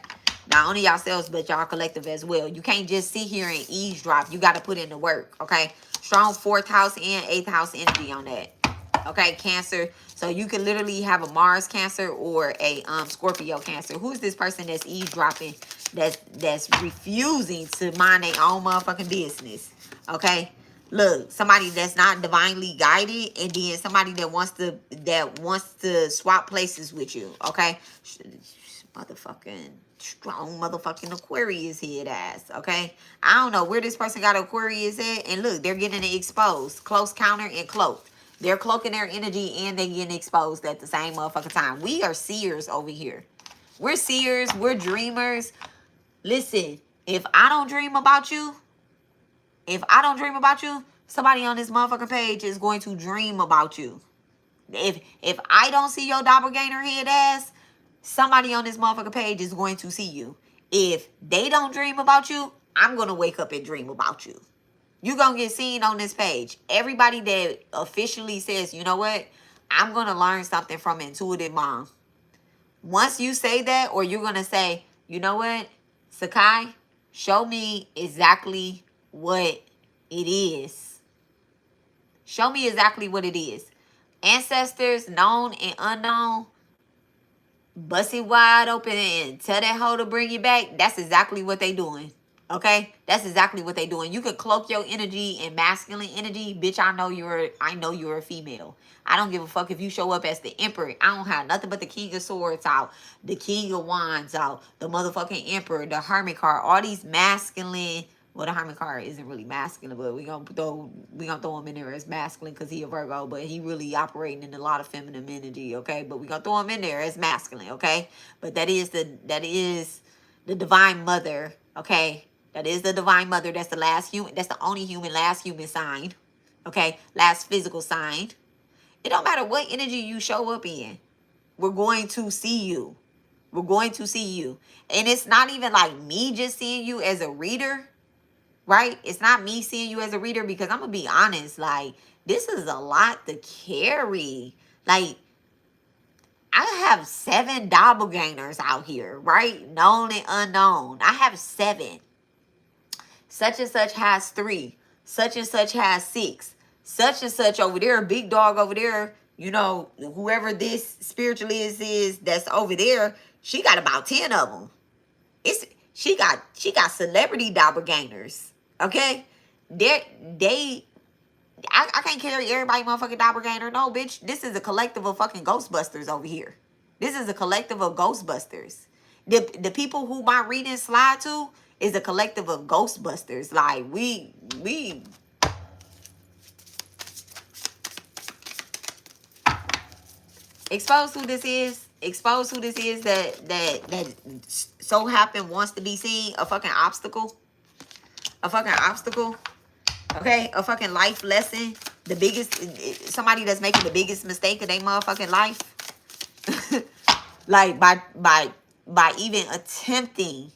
Not only yourselves, but y'all collective as well. You can't just sit here and eavesdrop. You got to put in the work. Okay? Strong 4th house and 8th house energy on that. Okay, Cancer. So you can literally have a Mars Cancer or a Scorpio Cancer. Who's this person that's eavesdropping, that's refusing to mind their own motherfucking business? Okay, look, somebody that's not divinely guided, and then somebody that wants to swap places with you. Okay, motherfucking strong motherfucking Aquarius head ass. Okay, I don't know where this person got Aquarius at, and look, they're getting it exposed. Close counter and cloaked. They're cloaking their energy and they getting exposed at the same motherfucking time. We are seers over here. We're seers. We're dreamers. Listen, if I don't dream about you, somebody on this motherfucking page is going to dream about you. If I don't see your doppelganger head ass, somebody on this motherfucking page is going to see you. If they don't dream about you, I'm going to wake up and dream about you. You're going to get seen on this page. Everybody that officially says, you know what? I'm going to learn something from Intuitive Mom. Once you say that, or you're going to say, you know what? Sakai, show me exactly what it is. Show me exactly what it is. Ancestors, known and unknown, bust it wide open and tell that hoe to bring you back. That's exactly what they doing. Okay, that's exactly what they doing. You could cloak your energy in masculine energy, bitch. I know you're a female. I don't give a fuck if you show up as the emperor. I don't have nothing but the king of swords out, the king of wands out, the motherfucking emperor, the hermit card, all these masculine. Well, the hermit card isn't really masculine, but we gonna throw him in there as masculine because he a Virgo, but he really operating in a lot of feminine energy. Okay, but we gonna throw him in there as masculine. Okay, but that is the divine mother. Okay. That is the divine mother. That's the last human. That's the only human, last human sign. Okay? Last physical sign. It don't matter what energy you show up in. We're going to see you. We're going to see you. And it's not even like me just seeing you as a reader, right? It's not me seeing you as a reader, because I'm going to be honest, like, this is a lot to carry. Like, I have 7 doppelgangers out here, right? Known and unknown. I have 7. Such and such has 3. Such and such has 6. Such and such over there, big dog over there, you know, whoever this spiritualist is that's over there, she got about 10 of them. She got celebrity doppelgangers. Okay? I can't carry everybody motherfucking doppelganger. No, bitch. This is a collective of fucking ghostbusters over here. This is a collective of ghostbusters. The people who my readings slide to is a collective of ghostbusters. Like, we expose who this is. Expose who this is that so happen wants to be seen. A fucking obstacle. A fucking obstacle. Okay, a fucking life lesson. The biggest, somebody that's making the biggest mistake of their motherfucking life. Like, by even attempting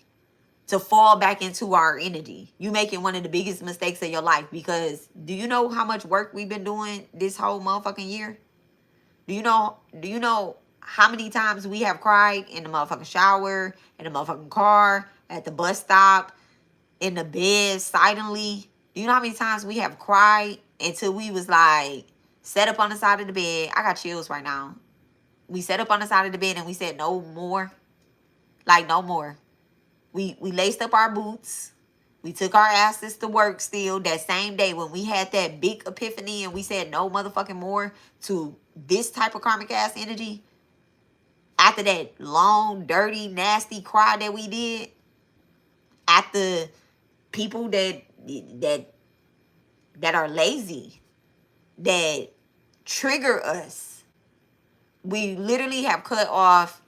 to fall back into our energy, you making one of the biggest mistakes of your life. Because do you know how much work we've been doing this whole motherfucking year? Do you know how many times we have cried in the motherfucking shower, in the motherfucking car, at the bus stop, in the bed, silently? Do you know how many times we have cried until we was like, set up on the side of the bed? I got chills right now. We set up on the side of the bed and we said, no more. Like, no more. We laced up our boots. We took our asses to work still that same day when we had that big epiphany and we said no motherfucking more to this type of karmic ass energy. After that long, dirty, nasty cry that we did at the people that are lazy, that trigger us. We literally have cut off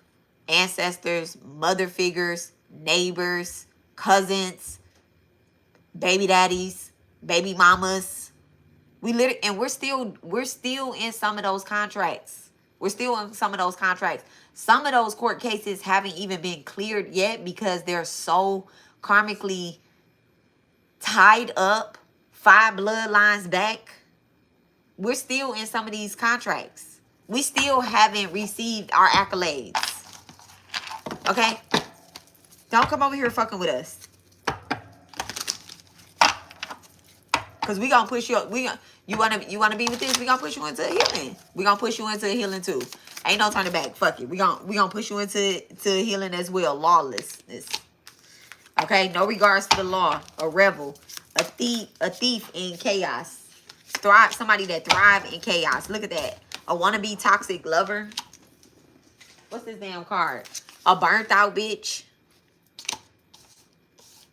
ancestors, mother figures, neighbors, cousins, baby daddies, baby mamas. We're still in some of those contracts. We're still in some of those contracts. Some of those court cases haven't even been cleared yet because they're so karmically tied up 5 bloodlines back. We're still in some of these contracts. We still haven't received our accolades. Okay? Don't come over here fucking with us. Cause we gonna push you. You wanna be with this? We gonna push you into healing. We gonna push you into healing too. Ain't no turning back. Fuck it. We gonna push you into healing as well. Lawlessness. Okay. No regards to the law. A rebel. A thief in chaos. Somebody that thrive in chaos. Look at that. A wannabe toxic lover. What's this damn card? A burnt out bitch.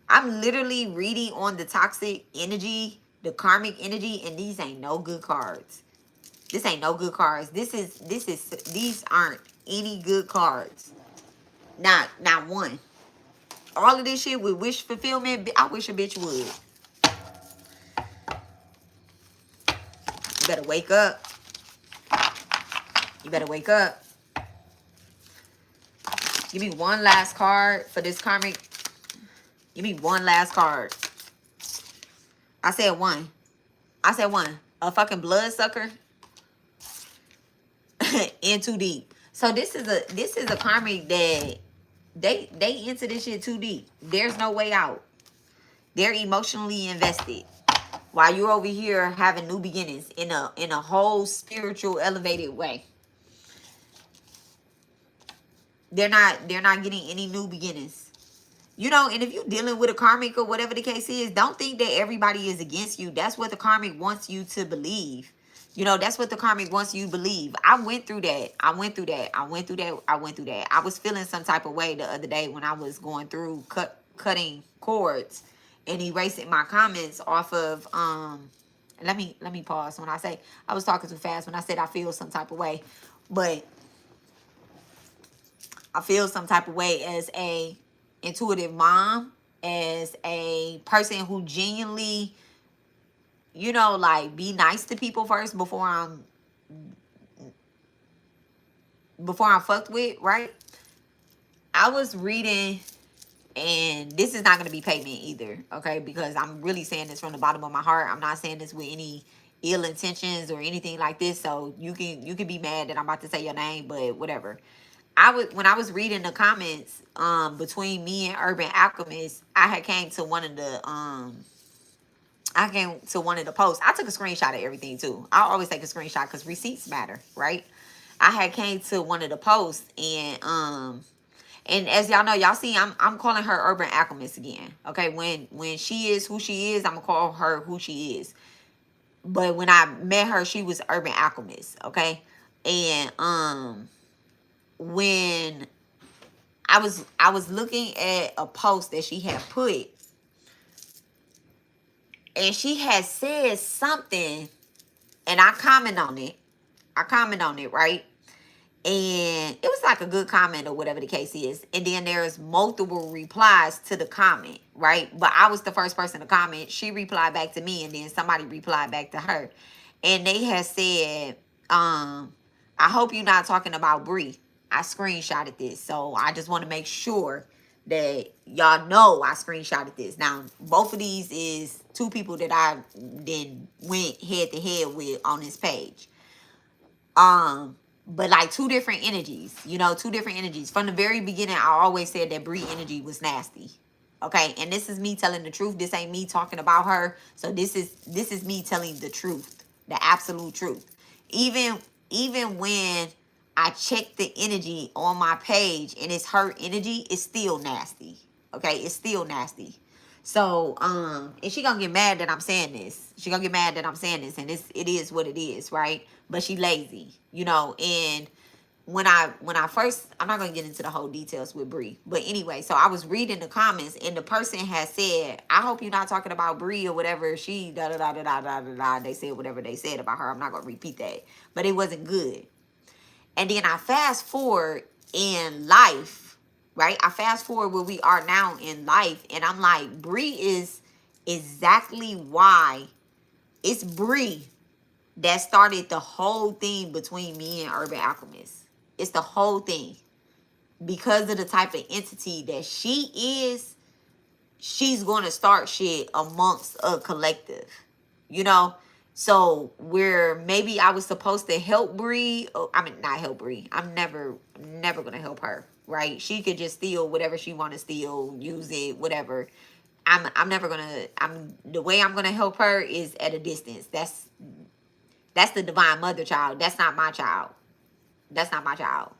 I'm literally reading on the toxic energy, the karmic energy, and these ain't no good cards. This ain't no good cards. These aren't any good cards. Not one. All of this shit with wish fulfillment, I wish a bitch would. You better wake up. You better wake up. Give me one last card for this karmic. Give me one last card. I said one. A fucking bloodsucker. In too deep. So this is a karmic that they into this shit too deep. There's no way out. They're emotionally invested. While you're over here having new beginnings in a whole spiritual elevated way. They're not getting any new beginnings. You know, and if you're dealing with a karmic or whatever the case is, don't think that everybody is against you. That's what the karmic wants you to believe. You know, that's what the karmic wants you to believe. I went through that. I went through that. I was feeling some type of way the other day when I was going through cutting cords and erasing my comments off of let me pause when I say I was talking too fast when I said I feel some type of way. But I feel some type of way as a intuitive mom, as a person who genuinely, you know, like, be nice to people first before I'm fucked with, right? I was reading, and this is not going to be payment either, okay? Because I'm really saying this from the bottom of my heart. I'm not saying this with any ill intentions or anything like this. So you can be mad that I'm about to say your name, but whatever. When I was reading the comments between me and Urban Alchemist, I came to one of the posts. I took a screenshot of everything too. I always take a screenshot because receipts matter, right? I had came to one of the posts, and as y'all know, y'all see, I'm calling her Urban Alchemist again. Okay, when she is who she is, I'm gonna call her who she is. But when I met her, she was Urban Alchemist. Okay, and when I was looking at a post that she had put, and she had said something, and I comment on it. Right? And it was like a good comment or whatever the case is. And then there's multiple replies to the comment, right? But I was the first person to comment. She replied back to me, and then somebody replied back to her. And they had said, I hope you're not talking about Bree. I screenshotted this. So I just want to make sure that y'all know I screenshotted this. Now, both of these is two people that I then went head to head with on this page. But like two different energies, two different energies. From the very beginning, I always said that Bree energy was nasty. Okay, and this is me telling the truth. This ain't me talking about her. So this is me telling the truth, the absolute truth. Even when I check the energy on my page and it's her energy, it's still nasty. Okay, it's still nasty. So, and she gonna get mad that I'm saying this. She gonna get mad that I'm saying this, and it is what it is, right? But she lazy, and when I first, I'm not gonna get into the whole details with Bree, but anyway, so I was reading the comments, and the person had said, I hope you're not talking about Bree or whatever. She da da da da da da da da. They said whatever they said about her. I'm not gonna repeat that, but it wasn't good. And then I fast forward in life, right? I fast forward where we are now in life, and I'm like, Bree is exactly why it's Bree that started the whole thing between me and Urban Alchemist. It's the whole thing. Because of the type of entity that she is, she's going to start shit amongst a collective, So where maybe I was supposed to help Bree, I mean, not help Bree. I'm never going to help her, right? She could just steal whatever she want to steal, use it, whatever. I'm never going to, the way I'm going to help her is at a distance. That's the divine mother child. That's not my child. That's not my child.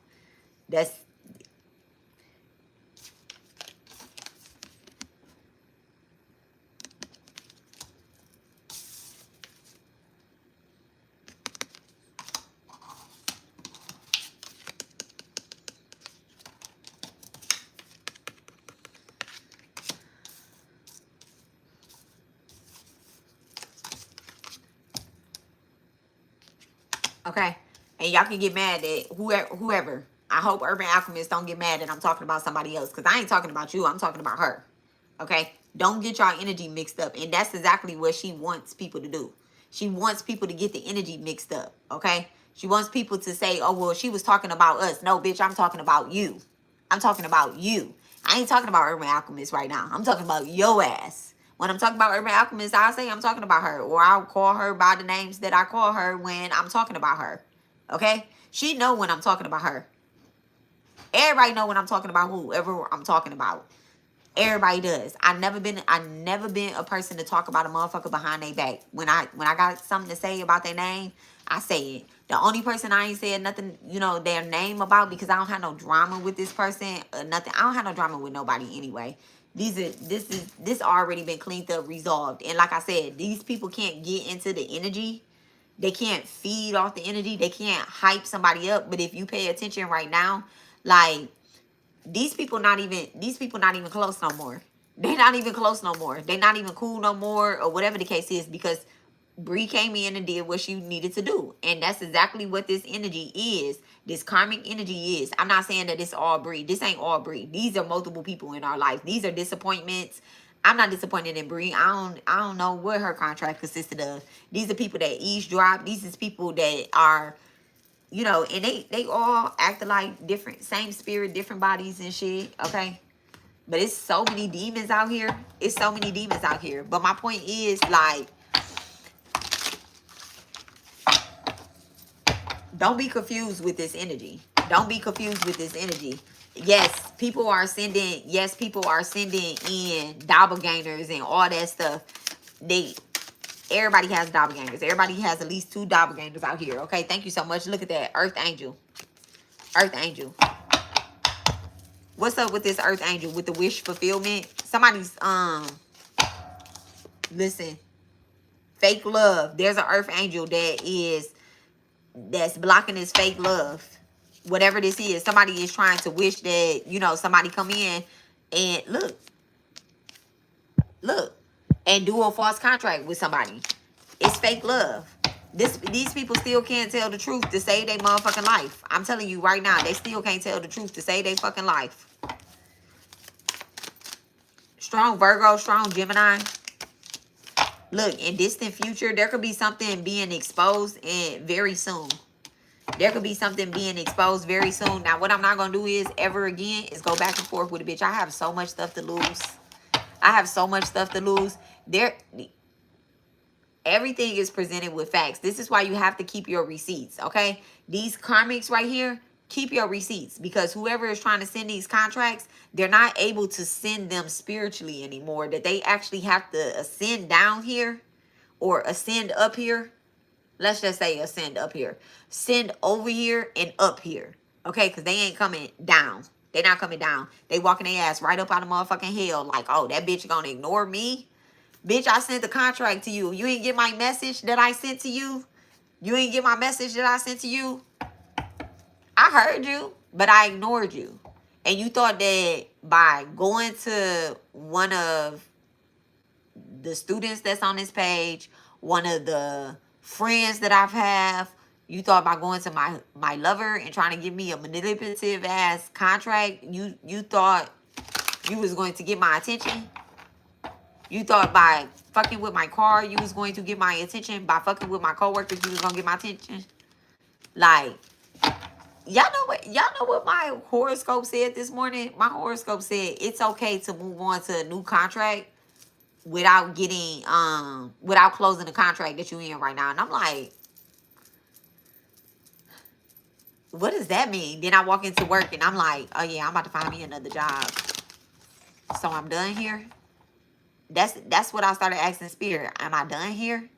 That's okay. And y'all can get mad at whoever. I hope Urban Alchemists don't get mad that I'm talking about somebody else, because I ain't talking about you. I'm talking about her. Okay? Don't get y'all energy mixed up. And that's exactly what she wants people to do. She wants people to get the energy mixed up. Okay? She wants people to say, oh, well, she was talking about us. No, bitch, I'm talking about you. I'm talking about you. I ain't talking about Urban Alchemist right now. I'm talking about your ass. When I'm talking about Urban Alchemist, I'll say I'm talking about her. Or I'll call her by the names that I call her when I'm talking about her. Okay? She know when I'm talking about her. Everybody know when I'm talking about whoever I'm talking about. Everybody does. I never been a person to talk about a motherfucker behind their back. When I got something to say about their name, I say it. The only person I ain't said nothing, their name about, because I don't have no drama with this person or nothing. I don't have no drama with nobody anyway. This already been cleaned up, resolved. And like I said, these people can't get into the energy. They can't feed off the energy. They can't hype somebody up. But if you pay attention right now, like, these people not even close no more. They're not even close no more. They're not even cool no more, or whatever the case is, because Bree came in and did what she needed to do. And that's exactly what this energy is. This karmic energy is. I'm not saying that it's all Bree. This ain't all Bree. These are multiple people in our life. These are disappointments. I'm not disappointed in Bree. I don't know what her contract consisted of. These are people that eavesdrop. These is people that are you know, and they all act like different, same spirit, different bodies and shit, okay? But it's so many demons out here. It's so many demons out here. But my point is, like, don't be confused with this energy. Don't be confused with this energy. Yes, people are sending in doppelgangers and all that stuff. Everybody has doppelgangers. Everybody has at least 2 doppelgangers out here. Okay, thank you so much. Look at that. Earth Angel. Earth Angel. What's up with this Earth Angel with the wish fulfillment? Somebody's, listen, fake love. There's an Earth Angel that's blocking this fake love. Whatever this is, somebody is trying to wish that, you know, somebody come in and look, and do a false contract with somebody. It's fake love. These people still can't tell the truth to save their motherfucking life. I'm telling you right now, they still can't tell the truth to save their fucking life. Strong Virgo, strong Gemini. Look, in distant future, there could be something being exposed and very soon. There could be something being exposed very soon. Now, what I'm not going to do is ever again is go back and forth with a bitch. I have so much stuff to lose. I have so much stuff to lose. Everything is presented with facts. This is why you have to keep your receipts, okay? These karmics right here, keep your receipts. Because whoever is trying to send these contracts, they're not able to send them spiritually anymore. That they actually have to ascend down here or ascend up here. Let's just say ascend up here. Send over here and up here. Okay? Because they ain't coming down. They not coming down. They walking their ass right up out of motherfucking hell. Like, oh, that bitch gonna ignore me? Bitch, I sent the contract to you. You ain't get my message that I sent to you? You ain't get my message that I sent to you? I heard you, but I ignored you. And you thought that by going to one of the students that's on this page, one of the friends that I've have, you thought by going to my lover and trying to give me a manipulative ass contract, you thought you was going to get my attention? You thought by fucking with my car, you was going to get my attention? By fucking with my coworkers, you was gonna get my attention? Like, y'all know what my horoscope said this morning? My horoscope said it's okay to move on to a new contract without getting without closing the contract that you in right now. And I'm like, what does that mean? Then I walk into work and I'm like, oh yeah, I'm about to find me another job. So I'm done here. That's what I started asking Spirit. Am I done here?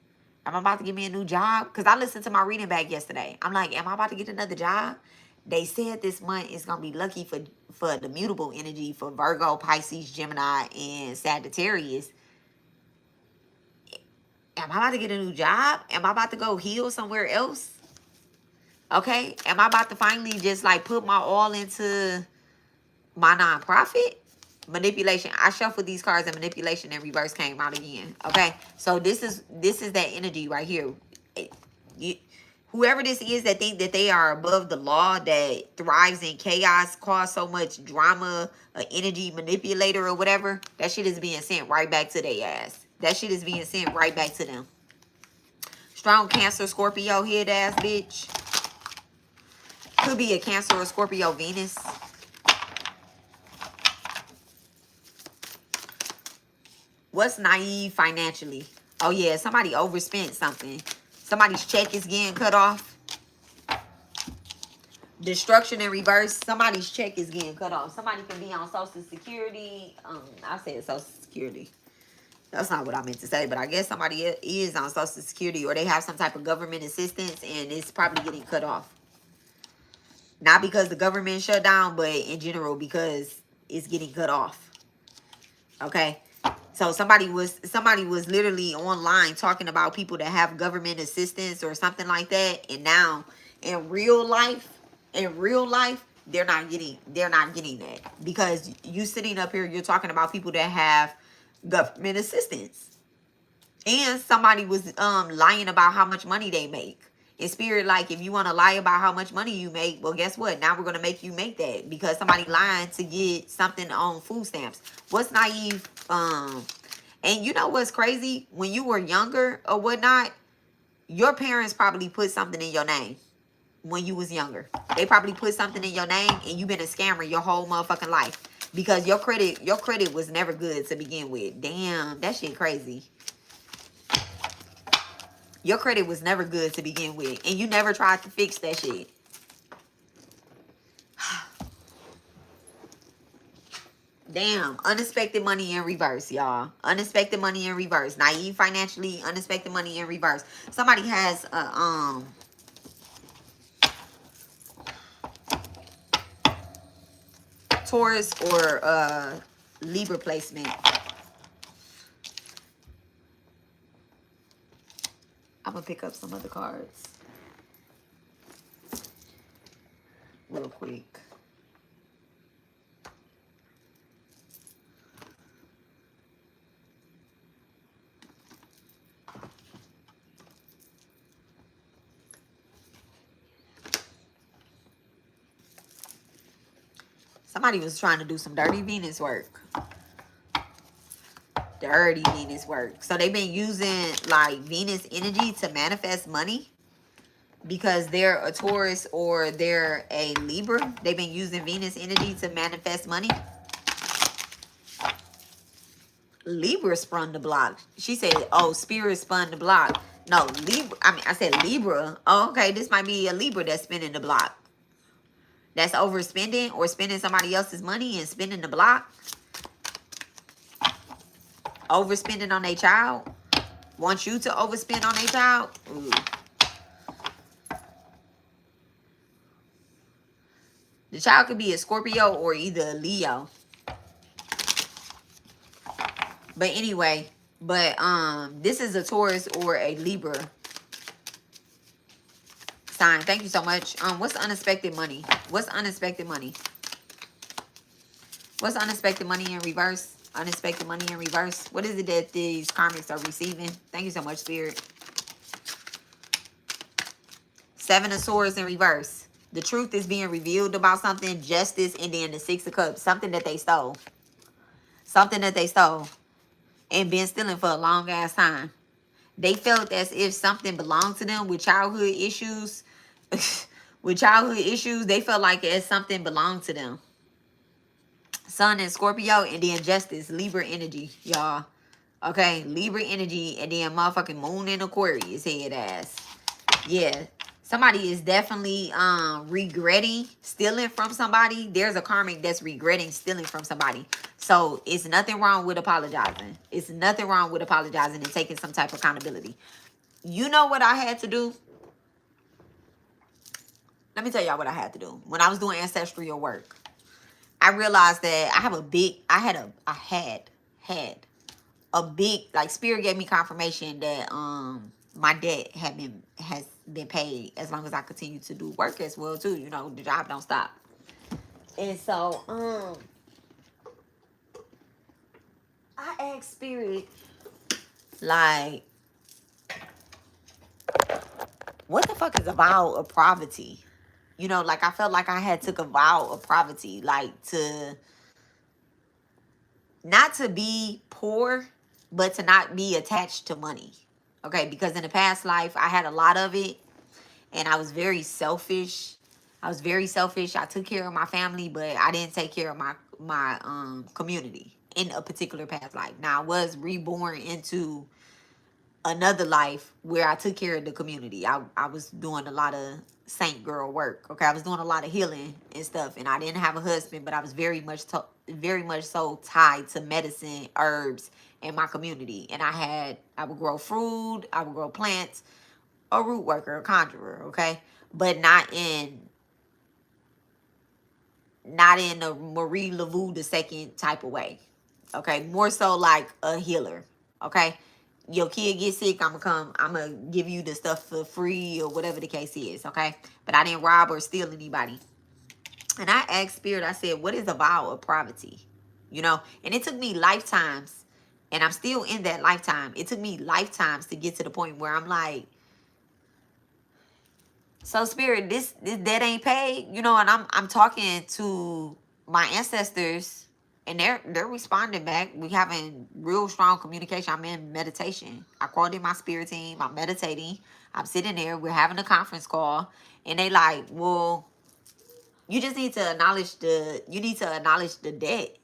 Am I about to get me a new job? Because I listened to my reading back yesterday. I'm like, am I about to get another job? They said this month is going to be lucky for the mutable energy for Virgo, Pisces, Gemini, and Sagittarius. Am I about to get a new job? Am I about to go heal somewhere else? Okay? Am I about to finally just like put my all into my nonprofit? Manipulation. I shuffled these cards and manipulation and reverse came out again. Okay? So this is that energy right here. Whoever this is that think that they are above the law, that thrives in chaos, cause so much drama, an energy manipulator or whatever, that shit is being sent right back to their ass. That shit is being sent right back to them. Strong Cancer, Scorpio, head ass bitch. Could be a Cancer or Scorpio Venus. What's naive financially? Oh yeah, somebody overspent something. Somebody's check is getting cut off. Destruction in reverse. Somebody's check is getting cut off. Somebody can be on Social Security. I said Social Security. That's not what I meant to say, but I guess somebody is on Social Security or they have some type of government assistance and it's probably getting cut off. Not because the government shut down, but in general because it's getting cut off. Okay? So somebody was literally online talking about people that have government assistance or something like that, and now in real life, they're not getting that because you sitting up here, you're talking about people that have government assistance, and somebody was lying about how much money they make. In Spirit, like, if you want to lie about how much money you make, well, guess what? Now we're going to make you make that because somebody lying to get something on food stamps. What's naive? And you know what's crazy? When you were younger or whatnot, your parents probably put something in your name. when you was younger. They probably put something in your name and you been a scammer your whole motherfucking life. Because your credit was never good to begin with. Damn, that shit crazy. Your credit was never good to begin with. And you never tried to fix that shit. Damn, unexpected money in reverse, y'all. Unexpected money in reverse. Naive financially, unexpected money in reverse. Somebody has a Taurus or Libra placement. I'm gonna pick up some other cards real quick. Somebody was trying to do some dirty Venus work. Dirty Venus work. So they've been using like Venus energy to manifest money because they're a Taurus or they're a Libra. They've been using Venus energy to manifest money. Libra spun the block. She said, oh, Spirit spun the block. No, Libra. I said Libra. Oh, okay. This might be a Libra that's spinning the block. That's overspending or spending somebody else's money and spending the block. Overspending on their child. Want you to overspend on their child. Ooh. The child could be a Scorpio or either a Leo. But anyway, this is a Taurus or a Libra sign. Thank you so much. What's unexpected money? What's unexpected money? What's unexpected money in reverse? Unexpected money in reverse. What is it that these karmics are receiving? Thank you so much, Spirit. Seven of Swords in reverse. The truth is being revealed about something. Justice, and then the Six of Cups. Something that they stole. Something that they stole. And been stealing for a long ass time. They felt as if something belonged to them with childhood issues. With childhood issues, they felt like as something belonged to them. Sun and Scorpio, and then Justice, Libra energy, y'all. Okay, Libra energy, and then motherfucking Moon in Aquarius head ass. Yeah, somebody is definitely regretting stealing from somebody. There's a karmic that's regretting stealing from somebody. So it's nothing wrong with apologizing. It's nothing wrong with apologizing and taking some type of accountability. You know what I had to do? Let me tell y'all what I had to do. When I was doing ancestral work, I realized that I had a big, like, Spirit gave me confirmation that my debt has been paid as long as I continue to do work as well too. You know, the job don't stop. And so I asked Spirit, like, what the fuck is a vow of poverty? You know, like, I felt like I had took a vow of poverty, like, to not to be poor, but to not be attached to money. Okay, because in the past life, I had a lot of it, and I was very selfish. I took care of my family, but I didn't take care of my community in a particular past life. Now, I was reborn into another life where I took care of the community. I was doing a lot of saint girl work. Okay, I was doing a lot of healing and stuff, and I didn't have a husband, but I was very much so tied to medicine, herbs, and my community. And I would grow food, I would grow plants, a root worker, a conjurer. Okay, but not in a Marie Laveau II type of way. Okay, more so like a healer. Okay, your kid gets sick, I'm gonna give you the stuff for free or whatever the case is. Okay, but I didn't rob or steal anybody. And I asked Spirit, I said, what is a vow of poverty? You know, and it took me lifetimes, and I'm still in that lifetime. It took me lifetimes to get to the point where I'm like, so Spirit, this debt ain't paid, you know. And I'm talking to my ancestors, And they're responding back. We having real strong communication. I'm in meditation. I called in my spirit team. I'm meditating. I'm sitting there. We're having a conference call. And they like, well, you just need to acknowledge the debt.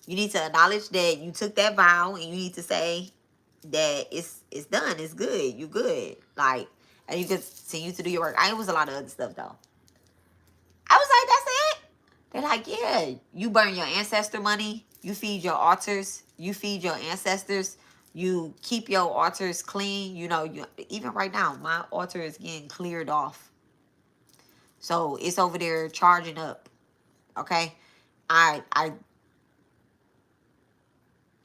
You need to acknowledge that you took that vow, and you need to say that it's done. It's good. You good. Like, and you continue to do your work. It was a lot of other stuff though. I was like, that's it. They're like, yeah, you burn your ancestor money. You feed your altars. You feed your ancestors. You keep your altars clean. You know, you even right now, my altar is getting cleared off. So it's over there charging up. Okay. I I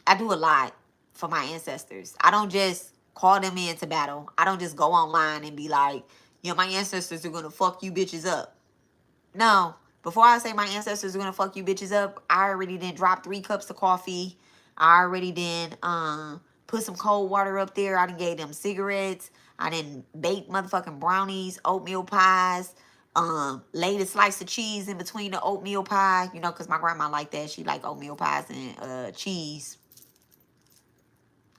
I do a lot for my ancestors. I don't just call them into battle. I don't just go online and be like, you know, my ancestors are gonna fuck you bitches up. No. Before I say my ancestors are gonna fuck you bitches up, I already did drop 3 cups of coffee. I already did put some cold water up there. I done gave them cigarettes. I didn't bake motherfucking brownies, oatmeal pies. Laid a slice of cheese in between the oatmeal pie, you know, because my grandma like that. She like oatmeal pies and cheese.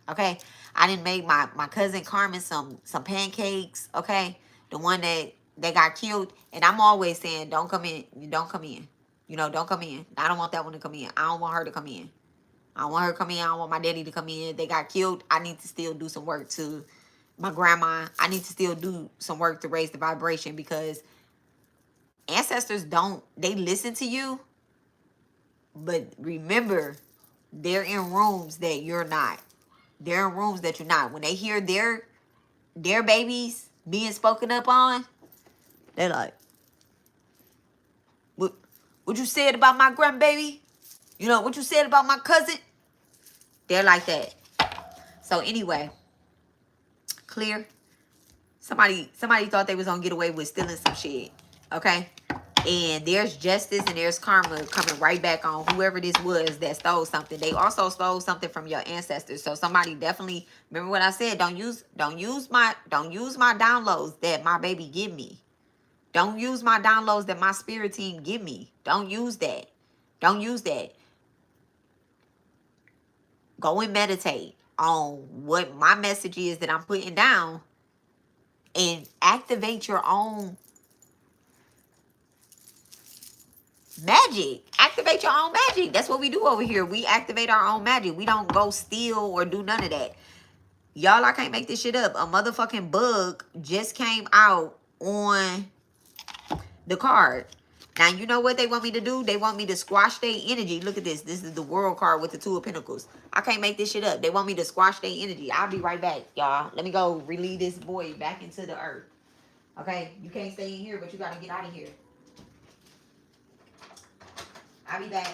Okay, I didn't make my cousin Carmen some pancakes. Okay, the one that got killed, and I'm always saying, don't come in, don't come in. You know, don't come in. I don't want that one to come in. I don't want her to come in. I don't want her to come in. I don't want my daddy to come in. They got killed. I need to still do some work to my grandma. I need to still do some work to raise the vibration, because ancestors they listen to you, but remember, they're in rooms that you're not. They're in rooms that you're not. When they hear their babies being spoken up on, they're like, what you said about my grandbaby? You know, what you said about my cousin? They're like that. So anyway, clear. Somebody thought they was gonna get away with stealing some shit. Okay? And there's justice and there's karma coming right back on whoever this was that stole something. They also stole something from your ancestors. So somebody definitely, remember what I said, don't use my downloads that my baby give me. Don't use my downloads that my spirit team give me. Don't use that. Don't use that. Go and meditate on what my message is that I'm putting down, and activate your own magic. Activate your own magic. That's what we do over here. We activate our own magic. We don't go steal or do none of that. Y'all, I can't make this shit up. A motherfucking bug just came out on the card. Now, you know what they want me to do? They want me to squash their energy. Look at this. This is the world card with the 2 of Pentacles. I can't make this shit up. They want me to squash their energy. I'll be right back, y'all. Let me go release this boy back into the earth. Okay? You can't stay in here, but you got to get out of here. I'll be back.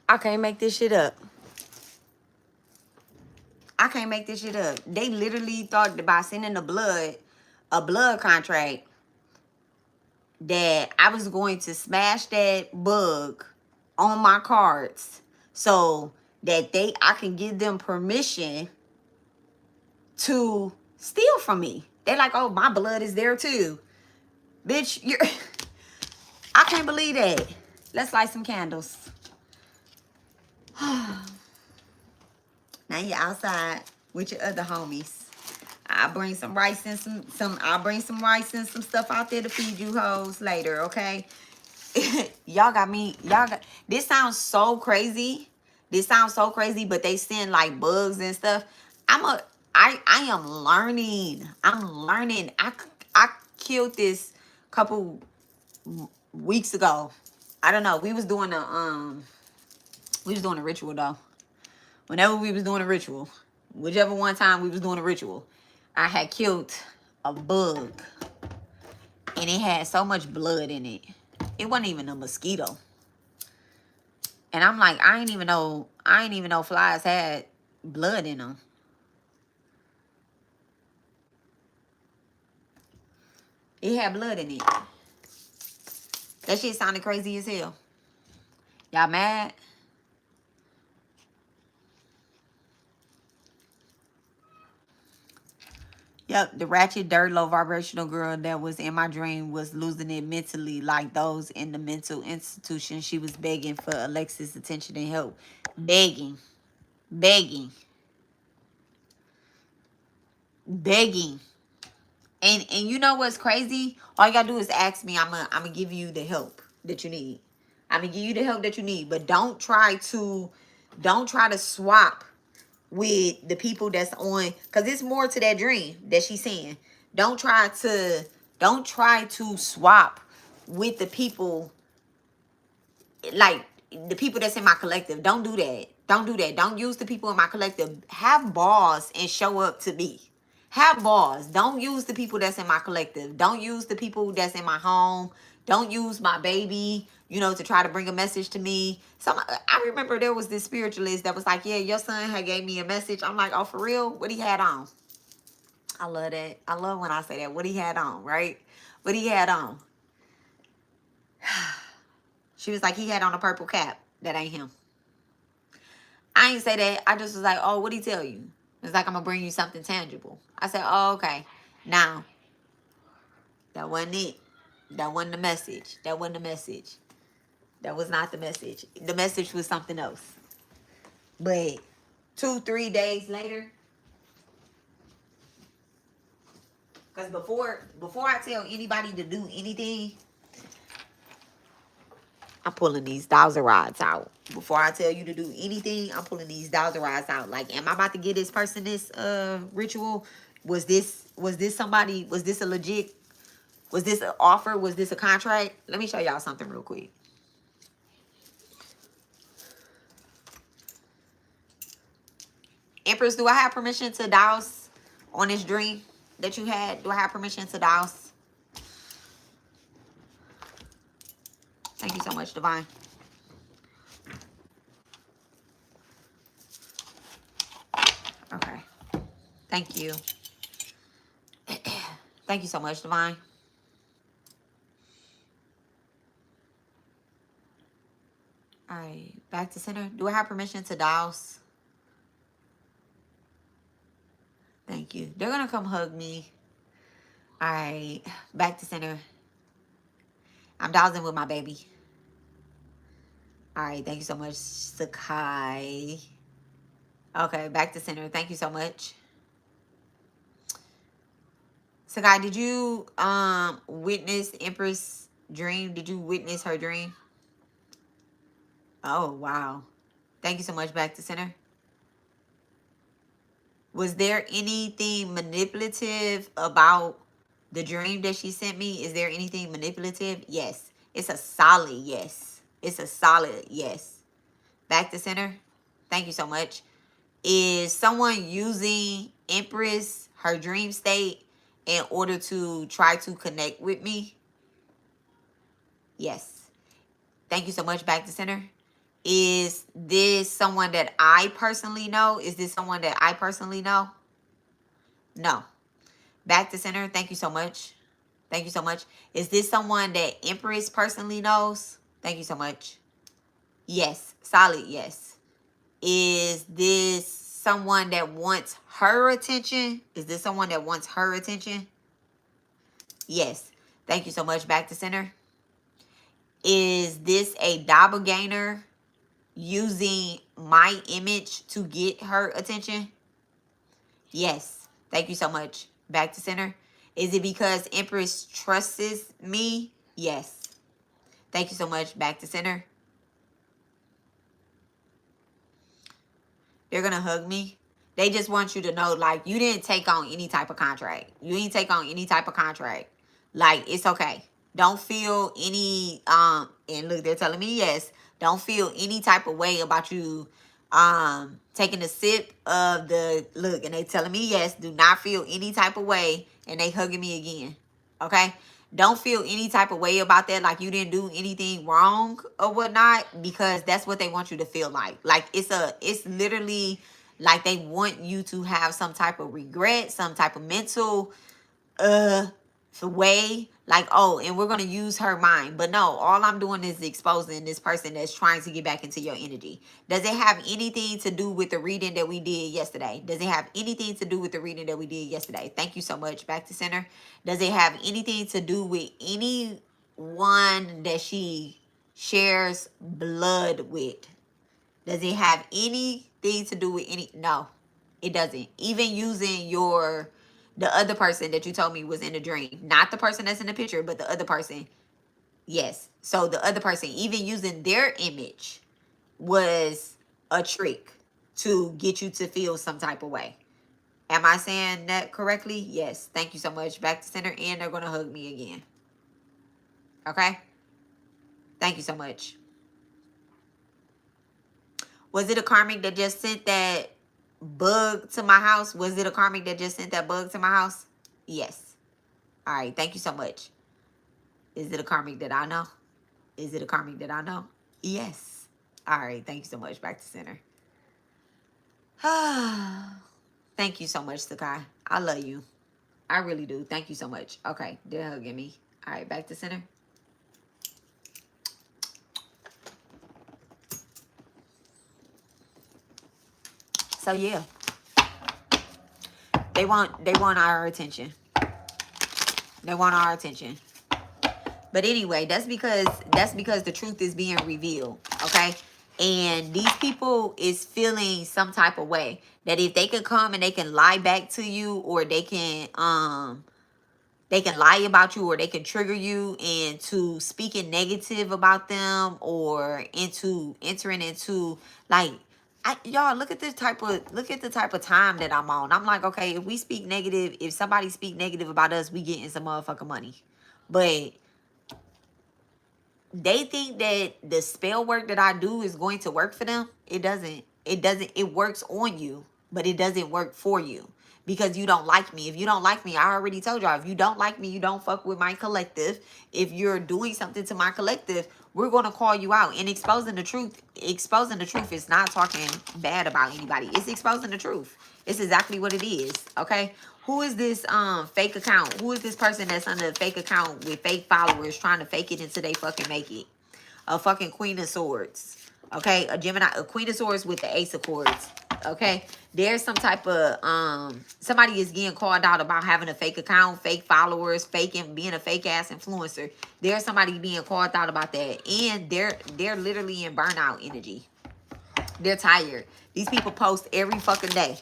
I can't make this shit up. I can't make this shit up. They literally thought that by sending a blood contract, that I was going to smash that bug on my cards so that I can give them permission to steal from me. They're like, oh, my blood is there too. Bitch, I can't believe that. Let's light some candles. Now you're outside with your other homies. I'll bring some rice and I'll bring some rice and some stuff out there to feed you hoes later, okay? This sounds so crazy. This sounds so crazy, but they send like bugs and stuff. I am learning. I'm learning. I killed this couple weeks ago. I don't know. We was doing We was doing a ritual though. Whenever we was doing a ritual, whichever one time we was doing a ritual, I had killed a bug. And it had so much blood in it. It wasn't even a mosquito. And I'm like, I ain't even know flies had blood in them. It had blood in it. That shit sounded crazy as hell. Y'all mad? Yep, the ratchet, dirty, low vibrational girl that was in my dream was losing it mentally, like those in the mental institution. She was begging for Alexis' attention and help. Begging. Begging. Begging. And you know what's crazy? All you gotta do is ask me. I'm gonna give you the help that you need. I'm gonna give you the help that you need. But don't try to swap with the people that's on, because it's more to that dream that she's saying. Don't try to swap with the people, like the people that's in my collective. Don't do that. Don't do that. Don't use the people in my collective. Have balls and show up to me. Have balls. Don't use the people that's in my collective. Don't use the people that's in my home. Don't use my baby, to try to bring a message to me. I remember there was this spiritualist that was like, yeah, your son had gave me a message. I'm like, oh, for real? What he had on? I love that. I love when I say that. What he had on, right? What he had on. She was like, he had on a purple cap. That ain't him. I ain't say that. I just was like, oh, what'd he tell you? It's like, I'm going to bring you something tangible. I said, oh, okay. Now, that wasn't it. That wasn't the message. That wasn't the message. That was not the message. The message was something else. But 2-3 days later, because before I tell anybody to do anything, I'm pulling these thousand rods out. Before I tell you to do anything, I'm pulling these thousand rods out. Like, am I about to give this person this ritual? Was this somebody? Was this a legit? Was this an offer? Was this a contract? Let me show y'all something real quick. Empress, do I have permission to douse on this dream that you had? Do I have permission to douse? Thank you so much, Divine. Okay. Thank you. Thank you so much, Divine. All right. Back to center. Do I have permission to douse? Thank you. They're going to come hug me. All right. Back to center. I'm dowsing with my baby. All right. Thank you so much, Sakai. Okay. Back to center. Thank you so much. Sakai, did you witness Empress' dream? Did you witness her dream? Oh, wow. Thank you so much. Back to center. Was there anything manipulative about the dream that she sent me? Is there anything manipulative? Yes. It's a solid yes. It's a solid yes. Back to center. Thank you so much. Is someone using Empress, her dream state, in order to try to connect with me? Yes. Thank you so much. Back to center. Is this someone that I personally know? Is this someone that I personally know? No. Back to center. Thank you so much. Thank you so much. Is this someone that Empress personally knows? Thank you so much. Yes. Solid yes. Is this someone that wants her attention? Is this someone that wants her attention? Yes. Thank you so much. Back to center. Is this a doppelganger using my image to get her attention? Yes. Thank you so much. Back to center. Is it because Empress trusts me? Yes. Thank you so much. Back to center. They're going to hug me. They just want you to know, like, you didn't take on any type of contract. You didn't take on any type of contract. Like, it's okay. Don't feel any and look, they're telling me yes. Don't feel any type of way about you taking a sip of the look, and they telling me yes. Do not feel any type of way, and they hugging me again. Okay? Don't feel any type of way about that, like you didn't do anything wrong or whatnot, because that's what they want you to feel like. Like it's literally like they want you to have some type of regret, some type of mental way, like, oh, and we're gonna use her mind. But no, all I'm doing is exposing this person that's trying to get back into your energy. Does it have anything to do with the reading that we did yesterday? Does it have anything to do with the reading that we did yesterday? Thank you so much. Back to center. Does it have anything to do with anyone that she shares blood with? Does it have anything to do with any? No, it doesn't. Even using the other person that you told me was in the dream, not the person that's in the picture, but the other person. Yes. So the other person, even using their image, was a trick to get you to feel some type of way. Am I saying that correctly? Yes. Thank you so much. Back to center, and they're gonna hug me again. Okay. Thank you so much. Was it a karmic that just sent that bug to my house? Was it a karmic that just sent that bug to my house? Yes. All right. Thank you so much. Is it a karmic that I know? Is it a karmic that I know? Yes. All right. Thank you so much. Back to center. Thank you so much, Sakai. I love you. I really do. Thank you so much. Okay. They're hugging me. All right. Back to center. So yeah, they want our attention. They want our attention. But anyway, that's because the truth is being revealed, okay? And these people is feeling some type of way that if they can come and they can lie back to you, or they can lie about you, or they can trigger you into speaking negative about them, or into entering into like, y'all look at the type of time that I'm on. I'm like, okay, if we speak negative, if somebody speak negative about us, we getting some motherfucking money. But they think that the spell work that I do is going to work for them. It doesn't. It works on you, but it doesn't work for you, because you don't like me. If you don't like me, I already told y'all, if you don't like me, you don't fuck with my collective. If you're doing something to my collective, we're going to call you out. And exposing the truth is not talking bad about anybody. It's exposing the truth. It's exactly what it is. Okay. Who is this fake account? Who is this person that's under a fake account with fake followers trying to fake it until they fucking make it? A fucking Queen of Swords. Okay, a Gemini, a Queen of Swords with the Ace of Swords. Okay, there's some type of somebody is getting called out about having a fake account, fake followers, faking, being a fake ass influencer. There's somebody being called out about that, and they're literally in burnout energy. They're tired. These people post every fucking day.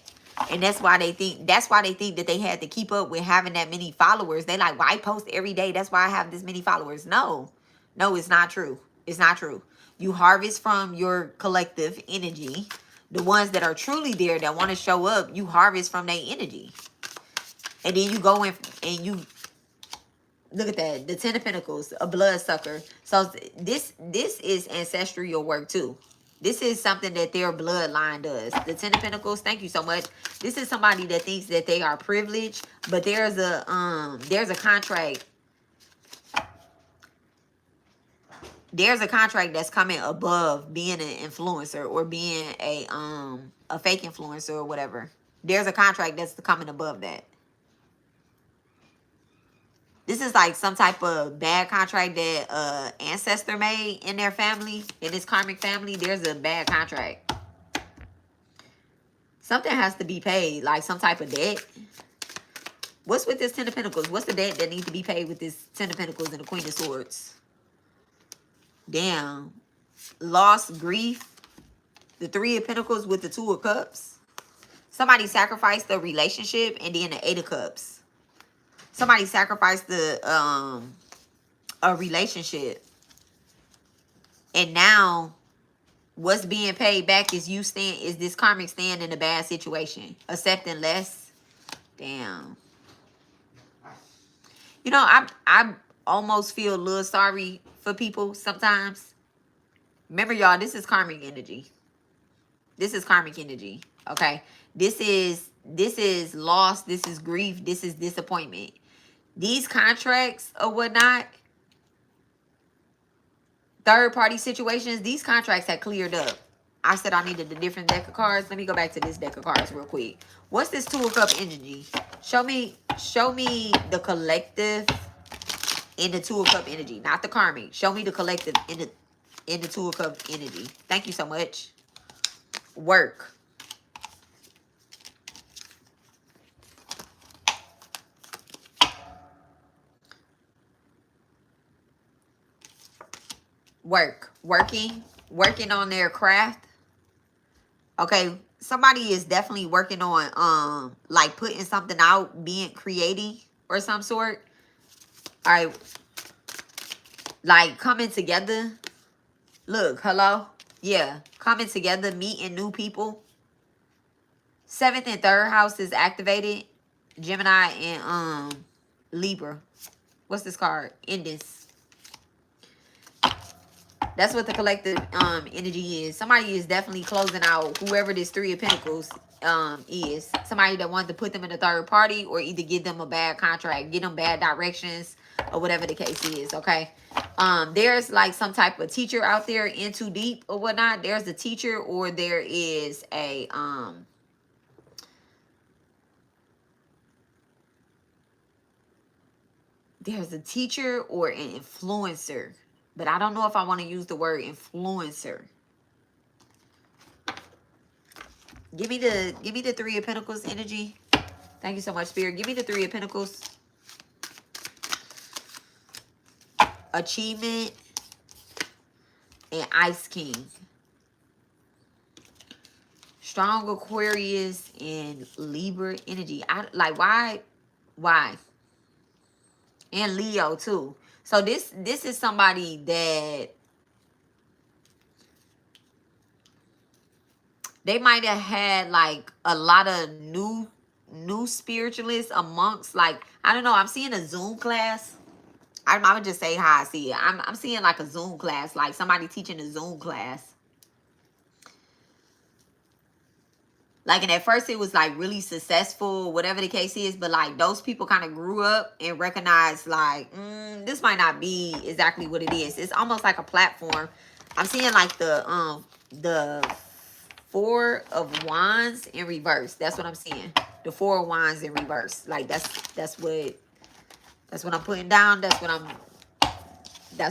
And that's why they think that they had to keep up with having that many followers. They like, why post every day? That's why I have this many followers. No, it's not true. It's not true. You harvest from your collective energy. The ones that are truly there that want to show up, you harvest from their energy. And then you go in and you look at that, the 10 of Pentacles, a bloodsucker. So this is ancestral work too. This is something that their bloodline does. The 10 of Pentacles, thank you so much. This is somebody that thinks that they are privileged, but there's a contract. There's a contract that's coming above being an influencer or being a fake influencer or whatever. There's a contract that's coming above that. This is like some type of bad contract that ancestor made in their family, in this karmic family. There's a bad contract. Something has to be paid, like some type of debt. What's with this 10 of Pentacles? What's the debt that needs to be paid with this 10 of Pentacles and the Queen of Swords? Damn. Loss, grief. The 3 of Pentacles with the 2 of Cups. Somebody sacrificed the relationship, and then the 8 of Cups. Somebody sacrificed a relationship, and now what's being paid back is this karmic staying in a bad situation, accepting less. Damn. You know, almost feel a little sorry for people sometimes. Remember, y'all, this is karmic energy. This is karmic energy. Okay. This is loss. This is grief. This is disappointment. These contracts or whatnot, third party situations, these contracts had cleared up. I said I needed a different deck of cards. Let me go back to this deck of cards real quick. What's this Two of Cup energy? Show me the collective in the Two of Cup energy, not the karmic. Show me the collective in the Two of Cup energy. Thank you so much. Work. Working on their craft. Okay, somebody is definitely working on like putting something out, creating or some sort. All right, like coming together. Look, hello, yeah, coming together, meeting new people. 7th and 3rd house is activated. Gemini and Libra. What's this card? Endings. That's what the collective energy is. Somebody is definitely closing out whoever this 3 of Pentacles is. Somebody that wanted to put them in a third party or either give them a bad contract, get them bad directions, or whatever the case is, okay? There's like some type of teacher out there in too deep or whatnot. There's a teacher or there is a there's a teacher or an influencer. But I don't know if I want to use the word influencer. Give me the 3 of Pentacles energy. Thank you so much, Spirit. Give me the 3 of Pentacles. Achievement and Ice King. Strong Aquarius and Libra energy. Why? And Leo too. So this is somebody that they might have had like a lot of new spiritualists amongst, like, I don't know, I'm seeing a Zoom class. I'm gonna just say how I see it. I'm seeing like a Zoom class, like somebody teaching a Zoom class. Like, and at first it was like really successful, whatever the case is, but like those people kind of grew up and recognized like, this might not be exactly what it is. It's almost like a platform. I'm seeing like the 4 of Wands in reverse. That's what I'm seeing. The 4 of Wands in reverse. Like that's what I'm putting down. That's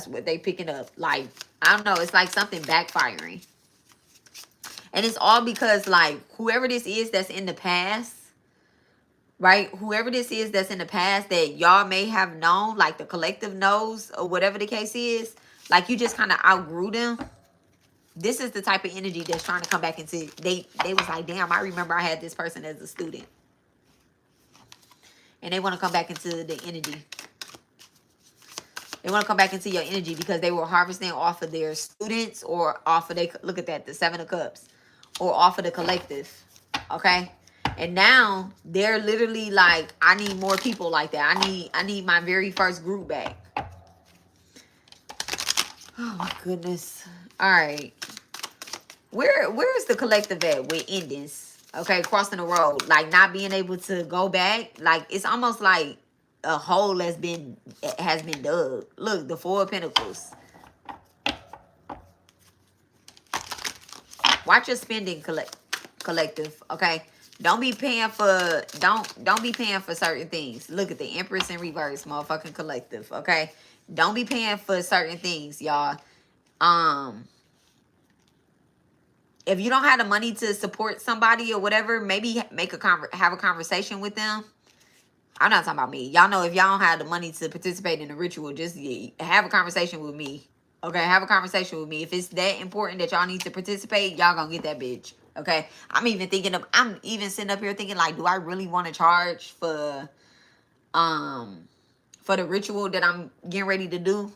what they picking up. Like, I don't know. It's like something backfiring. And it's all because, like, whoever this is that's in the past, right? Whoever this is that's in the past that y'all may have known, like the collective knows or whatever the case is, like you just kind of outgrew them. This is the type of energy that's trying to come back into, they was like, damn, I remember I had this person as a student. And they want to come back into the energy. They want to come back into your energy because they were harvesting off of their students or off of look at that, the 7 of Cups. Or off of the collective, okay? And now they're literally like, I need more people like that. I need my very first group back. Oh my goodness. All right. Where is the collective at with endings? Okay, crossing the road, like not being able to go back. Like it's almost like a hole has been dug. Look, the 4 of Pentacles. Watch your spending collective, okay? Don't be paying for certain things. Look at the Empress in reverse, motherfucking collective, okay? Don't be paying for certain things, y'all. If you don't have the money to support somebody or whatever, maybe have a conversation with them. I'm not talking about me. Y'all know if y'all don't have the money to participate in the ritual, just have a conversation with me. Okay, have a conversation with me. If it's that important that y'all need to participate, y'all gonna get that bitch. Okay, I'm even sitting up here thinking like, do I really want to charge for the ritual that I'm getting ready to do?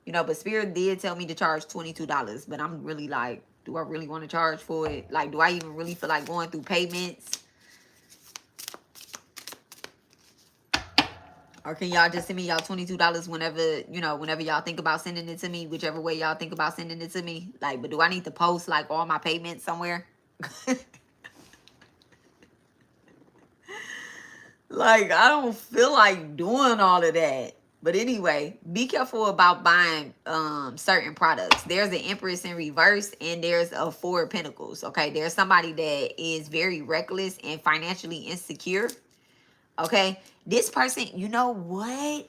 You know, but Spirit did tell me to charge $22, but I'm really like, do I really want to charge for it? Like, do I even really feel like going through payments? Or can y'all just send me y'all $22 whenever, you know, whenever y'all think about sending it to me, whichever way y'all think about sending it to me? Like, but do I need to post like all my payments somewhere? Like, I don't feel like doing all of that. But anyway, be careful about buying certain products. There's an Empress in reverse and there's a Four of Pentacles. Okay, there's somebody that is very reckless and financially insecure. Okay, this person, you know what?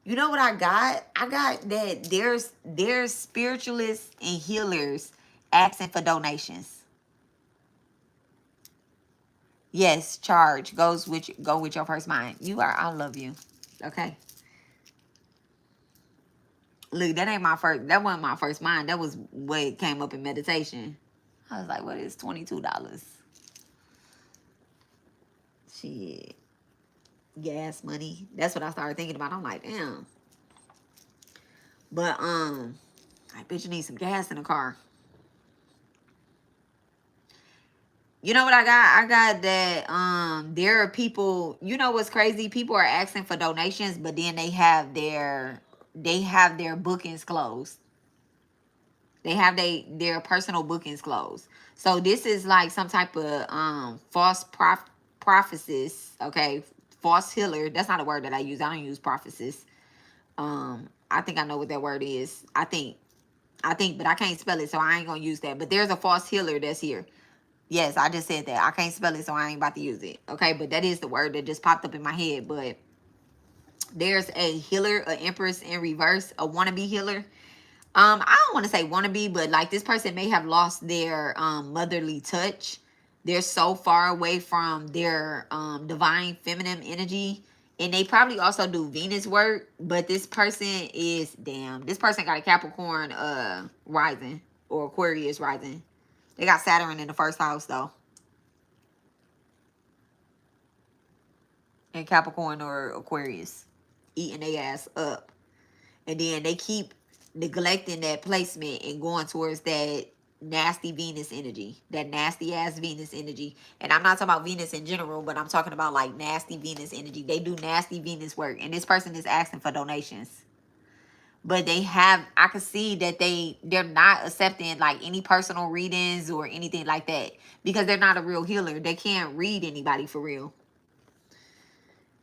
You know what I got? I got that there's spiritualists and healers asking for donations. Yes, charge go with your first mind. You are, I love you. Okay. Look, that ain't my first, that wasn't my first mind. That was what came up in meditation. I was like, what is $22? Shit. Gas money. That's what I started thinking about. I'm like, damn. But I bet you need some gas in the car. You know what I got? I got that there are people, you know what's crazy? People are asking for donations, but then they have their bookings closed. They have their personal bookings closed. So this is like some type of false prophecies, okay? False healer. That's not a word that I use. I don't use prophecies. I think I know what that word is. I think, but I can't spell it, so I ain't gonna use that. But there's a false healer that's here. Yes, I just said that. I can't spell it, so I ain't about to use it. Okay, but that is the word that just popped up in my head. But there's a healer, an Empress in reverse, a wannabe healer. I don't want to say wannabe, but like this person may have lost their motherly touch. They're so far away from their divine feminine energy. And they probably also do Venus work. But this person is, damn, this person got a Capricorn rising or Aquarius rising. They got Saturn in the first house, though. And Capricorn or Aquarius. Eating their ass up. And then they keep neglecting that placement and going towards that nasty Venus energy. That nasty ass Venus energy. And I'm not talking about Venus in general, but I'm talking about like nasty Venus energy. They do nasty Venus work. And this person is asking for donations. But they have, I can see that they're not accepting like any personal readings or anything like that. Because they're not a real healer. They can't read anybody for real.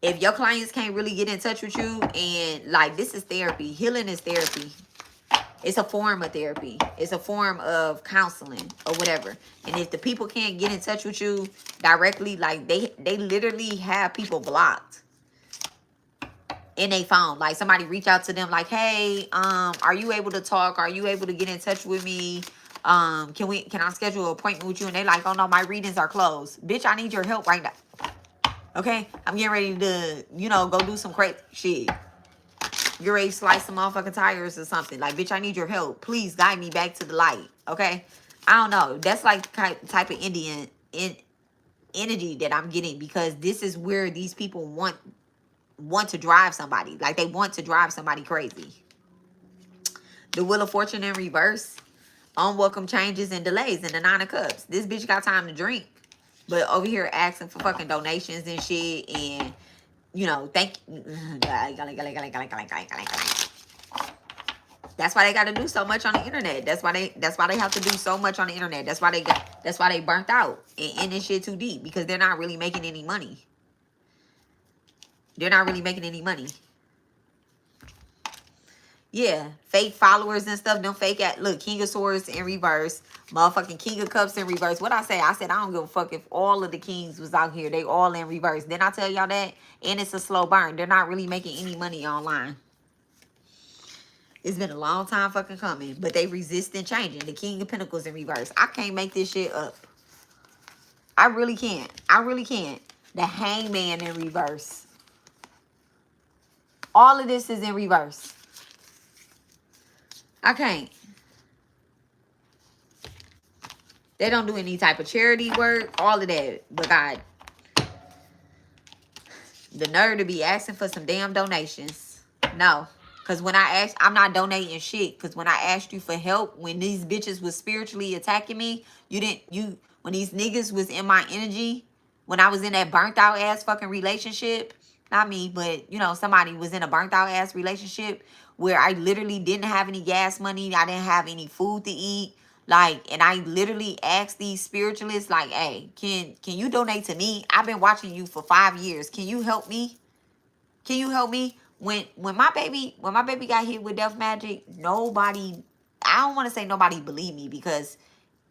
If your clients can't really get in touch with you, and like this is therapy. Healing is therapy. It's a form of therapy. It's a form of counseling or whatever. And if the people can't get in touch with you directly, like they literally have people blocked in a phone. Like somebody reach out to them like, hey, are you able to talk? Are you able to get in touch with me? Can I schedule an appointment with you? And they like, oh no, my readings are closed. Bitch, I need your help right now. Okay? I'm getting ready to, you know, go do some crazy shit. You're ready to slice some motherfucking tires or something. Like, bitch, I need your help. Please guide me back to the light. Okay? I don't know. That's like the type of Indian energy that I'm getting, because this is where these people want to drive somebody. Like, they want to drive somebody crazy. The Wheel of Fortune in reverse. Unwelcome changes and delays in the Nine of Cups. This bitch got time to drink. But over here asking for fucking donations and shit. And, you know, that's why they got to do so much on the internet. That's why they have to do so much on the internet. That's why they burnt out and this shit too deep, because they're not really making any money. They're not really making any money. Yeah, fake followers and stuff. Them fake look, King of Swords in reverse. Motherfucking King of Cups in reverse. What I say? I said I don't give a fuck if all of the kings was out here. They all in reverse. Didn't I tell y'all that? And it's a slow burn. They're not really making any money online. It's been a long time fucking coming. But they resisting changing. The King of Pentacles in reverse. I can't make this shit up. I really can't. I really can't. The Hangman in reverse. All of this is in reverse. I can't. They don't do any type of charity work. All of that. But God, the nerve to be asking for some damn donations. No. Because when I asked, I'm not donating shit. Because when I asked you for help, when these bitches was spiritually attacking me, when these niggas was in my energy, when I was in that burnt out ass fucking relationship, not me, but you know, somebody was in a burnt out ass relationship where I literally didn't have any gas money. I didn't have any food to eat. Like, and I literally asked these spiritualists, like, hey, can you donate to me? I've been watching you for 5 years. Can you help me? Can you help me? When my baby got hit with death magic, nobody, I don't want to say nobody believed me, because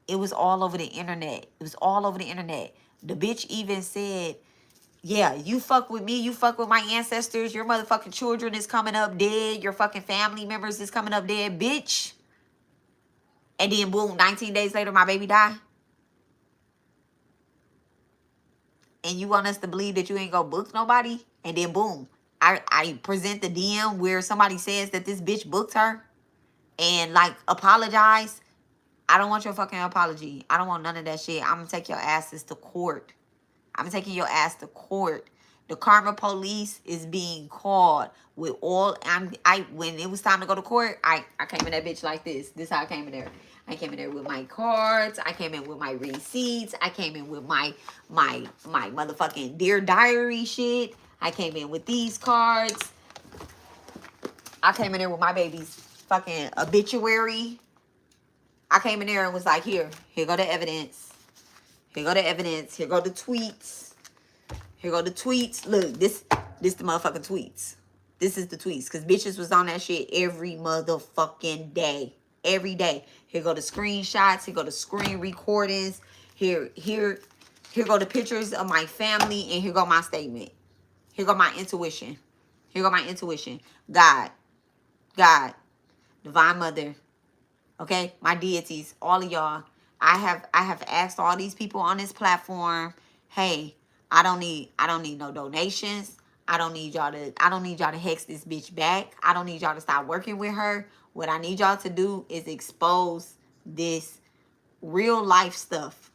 it was all over the internet. It was all over the internet. The bitch even said, yeah, you fuck with me, you fuck with my ancestors, your motherfucking children is coming up dead, your fucking family members is coming up dead, bitch. And then boom, 19 days later, my baby died. And you want us to believe that you ain't gonna book nobody? And then boom, I present the DM where somebody says that this bitch booked her and like apologize. I don't want your fucking apology. I don't want none of that shit. I'm gonna take your asses to court. I'm taking your ass to court. The karma police is being called with all. When it was time to go to court, I came in that bitch like this. This is how I came in there. I came in there with my cards. I came in with my receipts. I came in with my motherfucking Dear Diary shit. I came in with these cards. I came in there with my baby's fucking obituary. I came in there and was like, here go the evidence. Here go the evidence. Here go the tweets. Here go the tweets. Look, this the motherfucking tweets. This is the tweets. Because bitches was on that shit every motherfucking day. Every day. Here go the screenshots. Here go the screen recordings. Here go the pictures of my family. And here go my statement. Here go my intuition. Here go my intuition. God. Divine Mother. Okay? My deities. All of y'all. I have asked all these people on this platform, hey, I don't need no donations. I don't need y'all to hex this bitch back. I don't need y'all to stop working with her. What I need y'all to do is expose this real life stuff.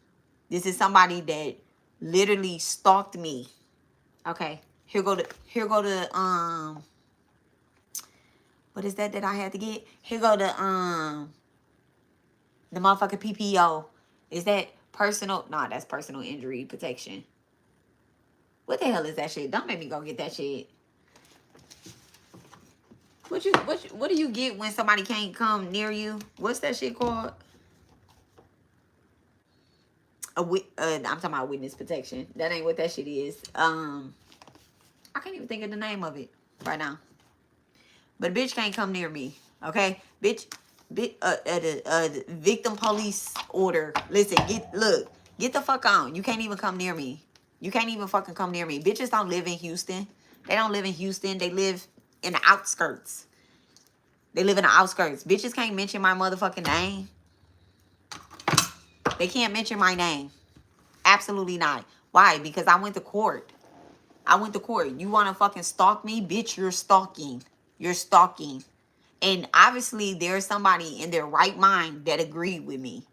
This is somebody that literally stalked me. Okay. Here go the what is that I had to get? Here go the motherfucking PPO. Is that personal? Nah, that's personal injury protection. What the hell is that shit? Don't make me go get that shit. What do you get when somebody can't come near you? What's that shit called? I'm talking about witness protection. That ain't what that shit is. I can't even think of the name of it right now. But bitch can't come near me. Okay? Bitch, victim police order. Listen, get the fuck on. You can't even come near me. You can't even fucking come near me. Bitches don't live in Houston. They don't live in Houston. They live in the outskirts. They live in the outskirts. Bitches can't mention my motherfucking name. They can't mention my name. Absolutely not. Why? Because I went to court. I went to court. You want to fucking stalk me? Bitch, you're stalking. You're stalking. And obviously, there's somebody in their right mind that agreed with me.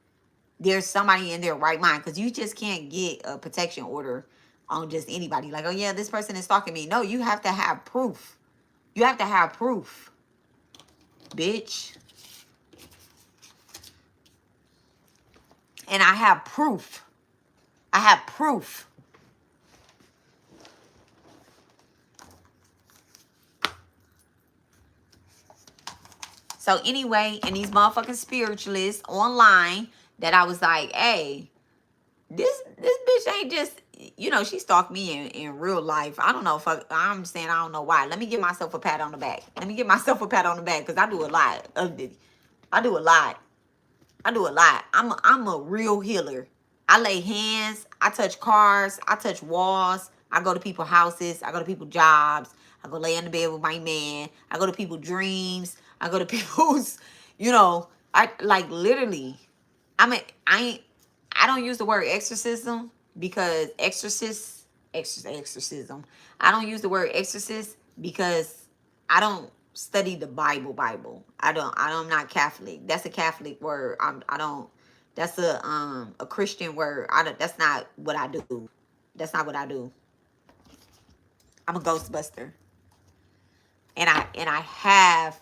There's somebody in their right mind. Because you just can't get a protection order on just anybody. Like, oh, yeah, this person is stalking me. No, you have to have proof. You have to have proof. Bitch. And I have proof. I have proof. So anyway, and these motherfucking spiritualists online that I was like, hey, this bitch ain't just, you know, she stalked me in real life. I don't know if I'm saying I don't know why. Let me give myself a pat on the back. Let me give myself a pat on the back because I do a lot of it. I do a lot. I'm a real healer. I lay hands. I touch cars. I touch walls. I go to people's houses. I go to people's jobs. I go lay in the bed with my man. I go to people's dreams. I go to people's, you know, I like literally. I don't use the word exorcism because exorcism. I don't use the word exorcist because I don't study the Bible. I'm not Catholic. That's a Catholic word. That's a Christian word. That's not what I do. That's not what I do. I'm a ghostbuster. And I have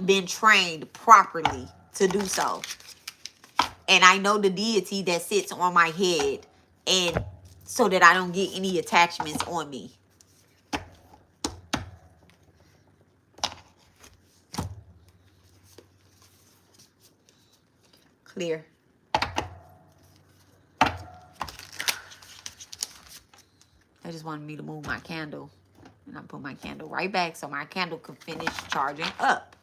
been trained properly to do so. And I know the deity that sits on my head, and so that I don't get any attachments on me. Clear. They just wanted me to move my candle. And I put my candle right back so my candle can finish charging up.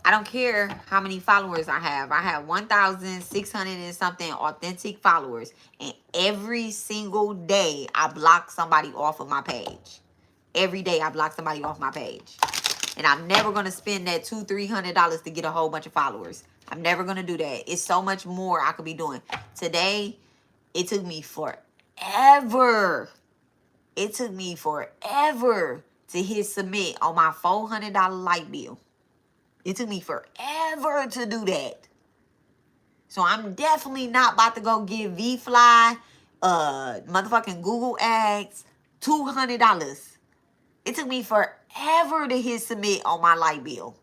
I don't care how many followers I have. I have 1,600 and something authentic followers. And every single day, I block somebody off of my page. Every day, I block somebody off my page. And I'm never going to spend that $200-300 to get a whole bunch of followers. I'm never going to do that. It's so much more I could be doing. Today, it took me forever. It took me forever to hit submit on my $400 light bill. It took me forever to do that. So I'm definitely not about to go give V-Fly, motherfucking Google Ads, $200. It took me forever to hit submit on my light bill.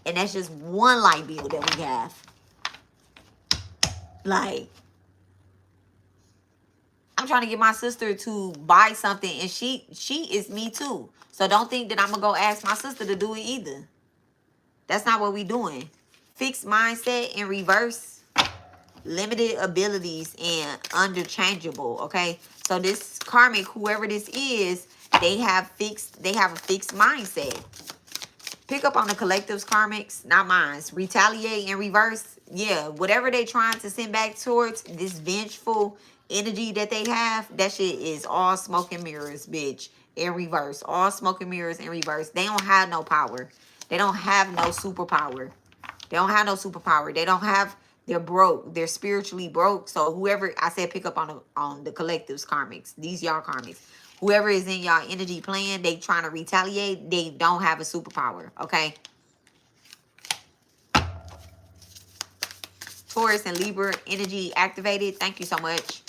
And that's just one light bill that we have. Like, I'm trying to get my sister to buy something, and she is me too. So don't think that I'm going to go ask my sister to do it either. That's not what we doing. Fixed mindset in reverse. Limited abilities and underchangeable, okay? So this karmic, whoever this is, they have a fixed mindset. Pick up on the collective's karmics, not mine. Retaliate in reverse. Yeah, whatever they trying to send back towards this vengeful energy that they have, that shit is all smoke and mirrors, bitch. In reverse. All smoke and mirrors in reverse. They don't have no power. They don't have no superpower. They don't have no superpower. They don't have, they're broke. They're spiritually broke. So whoever, I said pick up on the collective's karmics. These y'all karmics. Whoever is in y'all energy plan, they trying to retaliate. They don't have a superpower, okay? Taurus and Libra energy activated. Thank you so much.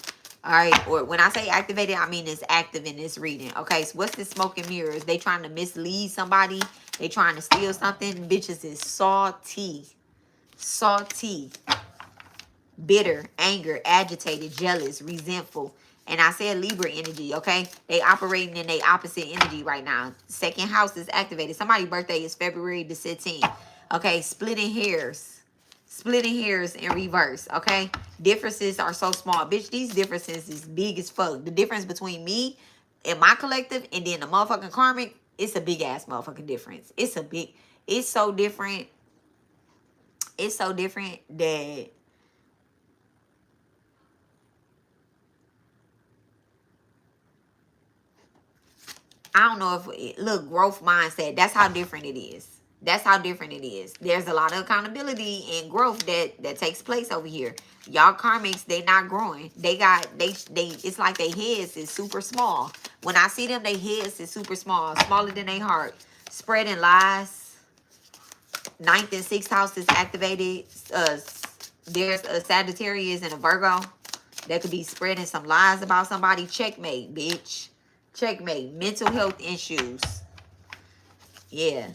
All right, or when I say activated, I mean it's active in this reading. Okay, so what's this smoke and mirrors? They trying to mislead somebody. They trying to steal something. Bitches is salty. Salty. Bitter, anger, agitated, jealous, resentful. And I said Libra energy, okay? They operating in their opposite energy right now. Second house is activated. Somebody's birthday is February the 16th. Okay, splitting hairs. Splitting hairs in reverse, okay? Differences are so small. Bitch, these differences is big as fuck. The difference between me and my collective and then the motherfucking karmic, it's a big-ass motherfucking difference. It's so different. It's so different that I don't know if, look, growth mindset. That's how different it is. That's how different it is. There's a lot of accountability and growth that takes place over here. Y'all karmics, they not growing. It's like their heads is super small. When I see them, their heads is super small, smaller than their heart. Spreading lies. 9th and 6th house is activated. There's a Sagittarius and a Virgo that could be spreading some lies about somebody. Checkmate, bitch. Checkmate. Mental health issues. Yeah.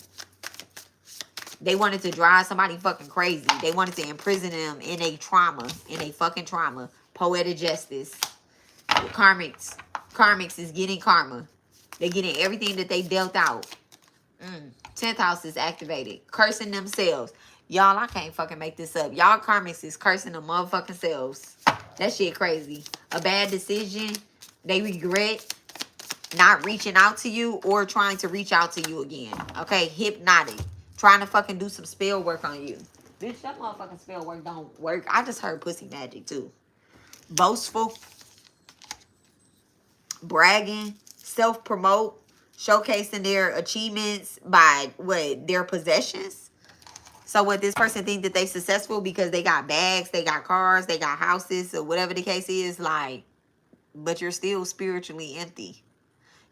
They wanted to drive somebody fucking crazy. They wanted to imprison them in a trauma. In a fucking trauma. Poetic justice. Karmics. Karmics is getting karma. They're getting everything that they dealt out. 10th house is activated. Cursing themselves. Y'all, I can't fucking make this up. Y'all karmics is cursing them motherfucking selves. That shit crazy. A bad decision. They regret not reaching out to you or trying to reach out to you again. Okay? Hypnotic. Trying to fucking do some spell work on you. Bitch, that motherfucking spell work don't work. I just heard pussy magic too. Boastful. Bragging. Self-promote. Showcasing their achievements by what? Their possessions. So what, this person think that they successful because they got bags, they got cars, they got houses, or whatever the case is, like, but you're still spiritually empty.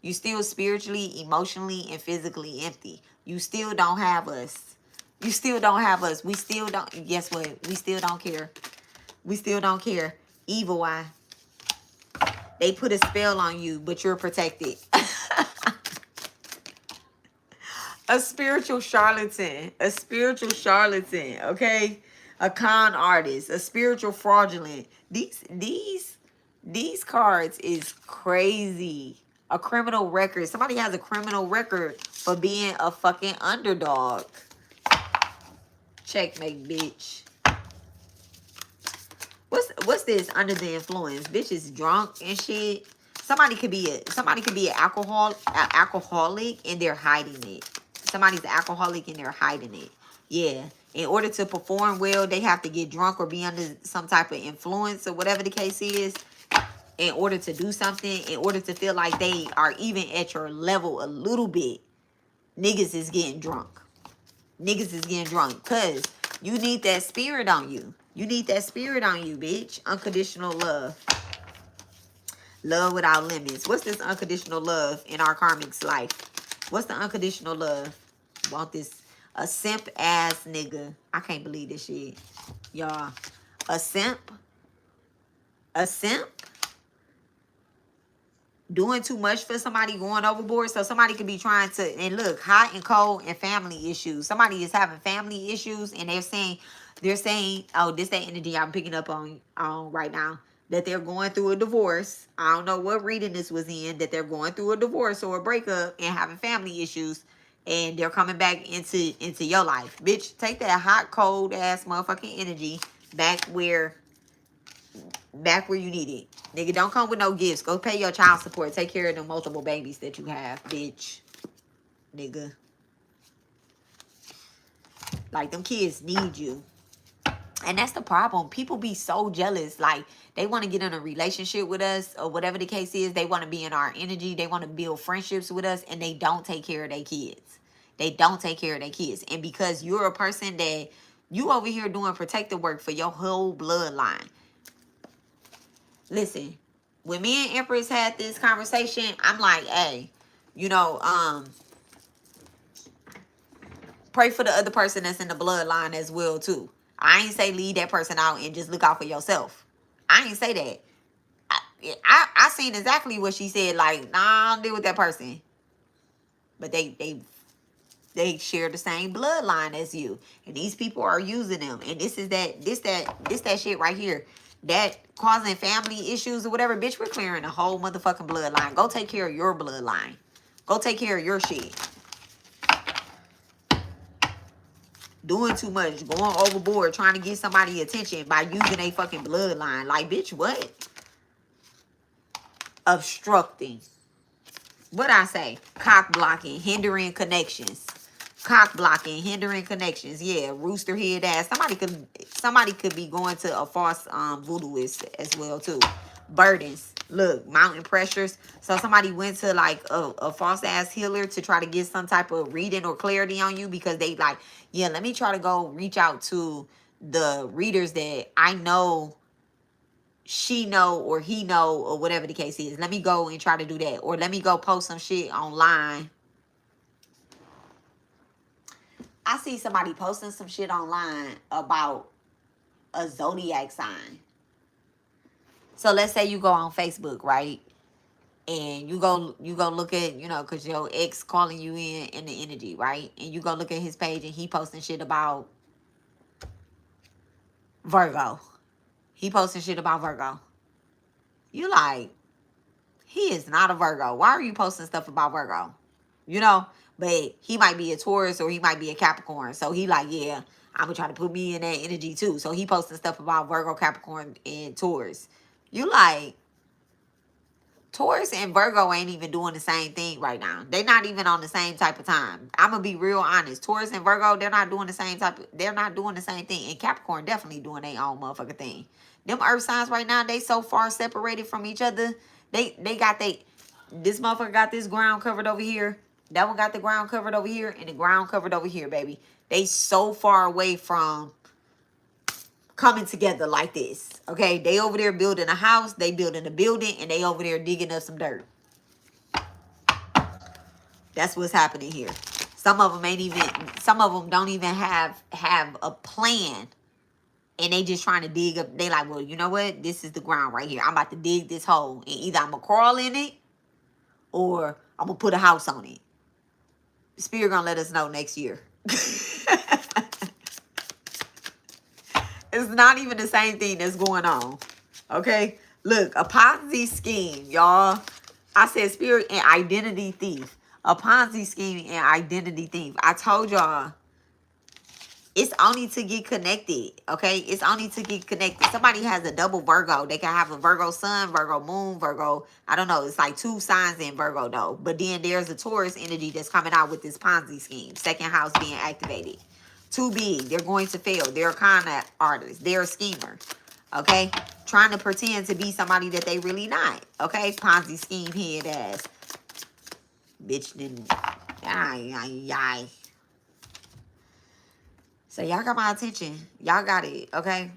You still spiritually, emotionally, and physically empty. You still don't have us. You still don't have us. We still don't. Guess what? We still don't care. We still don't care. Evil eye. They put a spell on you, but you're protected. A spiritual charlatan. A spiritual charlatan. Okay? A con artist. A spiritual fraudulent. These cards is crazy. A criminal record. Somebody has a criminal record for being a fucking underdog. Checkmate, bitch. What's this? Under the influence. Bitch is drunk and shit. Somebody could be an alcoholic and they're hiding it. Somebody's an alcoholic and they're hiding it. Yeah. In order to perform well, they have to get drunk or be under some type of influence or whatever the case is. In order to do something, in order to feel like they are even at your level a little bit, niggas is getting drunk. Niggas is getting drunk. Because you need that spirit on you. You need that spirit on you, bitch. Unconditional love. Love without limits. What's this unconditional love in our karmics life? What's the unconditional love? Want this a simp ass nigga. I can't believe this shit. Y'all. A simp? A simp? Doing too much for somebody, going overboard. So somebody could be trying to, and look, hot and cold and family issues. Somebody is having family issues and they're saying, oh, this that energy I'm picking up on right now. That they're going through a divorce. I don't know what reading this was in. That they're going through a divorce or a breakup and having family issues. And they're coming back into your life. Bitch, take that hot, cold ass motherfucking energy back where you need it. Nigga, don't come with no gifts. Go pay your child support. Take care of the multiple babies that you have, bitch. Nigga. Like, them kids need you. And that's the problem. People be so jealous. Like, they want to get in a relationship with us or whatever the case is. They want to be in our energy. They want to build friendships with us. And they don't take care of their kids. They don't take care of their kids. And because you're a person that you over here doing protective work for your whole bloodline. Listen, when me and Empress had this conversation, I'm like, hey, pray for the other person that's in the bloodline as well, too. I ain't say leave that person out and just look out for yourself. I ain't say that. I seen exactly what she said, like, nah, I don't deal with that person. But they share the same bloodline as you. And these people are using them. And this that shit right here. That causing family issues or whatever, bitch, we're clearing the whole motherfucking bloodline. Go take care of your bloodline. Go take care of your shit. Doing too much, going overboard, trying to get somebody attention by using a fucking bloodline. Like, bitch, what? Obstructing. What I say? Cock blocking, hindering connections. Cock blocking, hindering connections. Yeah, rooster head ass. Somebody could be going to a false voodooist as well too. Burdens. Look, mountain pressures. So somebody went to like a false ass healer to try to get some type of reading or clarity on you because they like, yeah, let me try to go reach out to the readers that I know she know or he know or whatever the case is. Let me go and try to do that. Or let me go post some shit online. I see somebody posting some shit online about a zodiac sign. So let's say you go on Facebook, right? And you go look at, because your ex calling you in the energy, right? And you go look at his page and he posting shit about Virgo. He posting shit about Virgo. You like, he is not a Virgo. Why are you posting stuff about Virgo? But he might be a Taurus or he might be a Capricorn. So he like, yeah, I'm going to try to put me in that energy too. So he posting stuff about Virgo, Capricorn, and Taurus. You like, Taurus and Virgo ain't even doing the same thing right now. They're not even on the same type of time. I'm going to be real honest. Taurus and Virgo, they're not doing the same thing. And Capricorn definitely doing their own motherfucking thing. Them earth signs right now, they so far separated from each other. This motherfucker got this ground covered over here. That one got the ground covered over here and the ground covered over here, baby. They so far away from coming together like this. Okay, they over there building a house, they building a building, and they over there digging up some dirt. That's what's happening here. Some of them don't even have a plan. And they just trying to dig up. They like, well, you know what? This is the ground right here. I'm about to dig this hole. And either I'm going to crawl in it or I'm going to put a house on it. Spirit going to let us know next year. It's not even the same thing that's going on. Okay? Look, a Ponzi scheme, y'all. I said spirit and identity thief. A Ponzi scheme and identity thief. I told y'all It's only to get connected, okay? It's only to get connected. Somebody has a double Virgo. They can have a Virgo sun, Virgo moon, Virgo. I don't know. It's like 2 signs in Virgo, though. But then there's a Taurus energy that's coming out with this Ponzi scheme. Second house being activated. Too big. They're going to fail. They're a con artist. They're a schemer, okay? Trying to pretend to be somebody that they really not, okay? Ponzi scheme head ass. Bitch didn't. Ay. So y'all got my attention. Y'all got it, okay?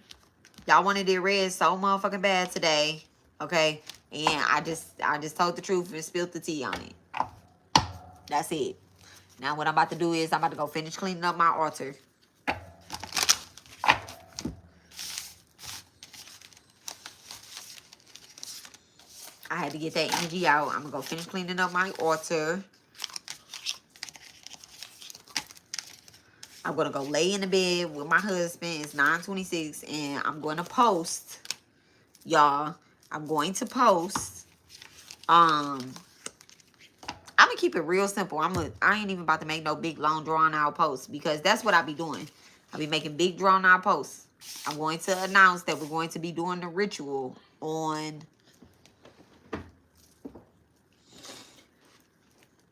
Y'all wanted it read so motherfucking bad today, okay? And I just told the truth and spilled the tea on it. That's it. Now what I'm about to do is I'm about to go finish cleaning up my altar. I had to get that energy out. I'm gonna go finish cleaning up my altar. I'm gonna go lay in the bed with my husband. It's 9:26, and I'm gonna post, y'all. I'm going to post. I'm gonna keep it real simple. I ain't even about to make no big long drawn out posts because that's what I be doing. I be making big drawn out posts. I'm going to announce that we're going to be doing the ritual on.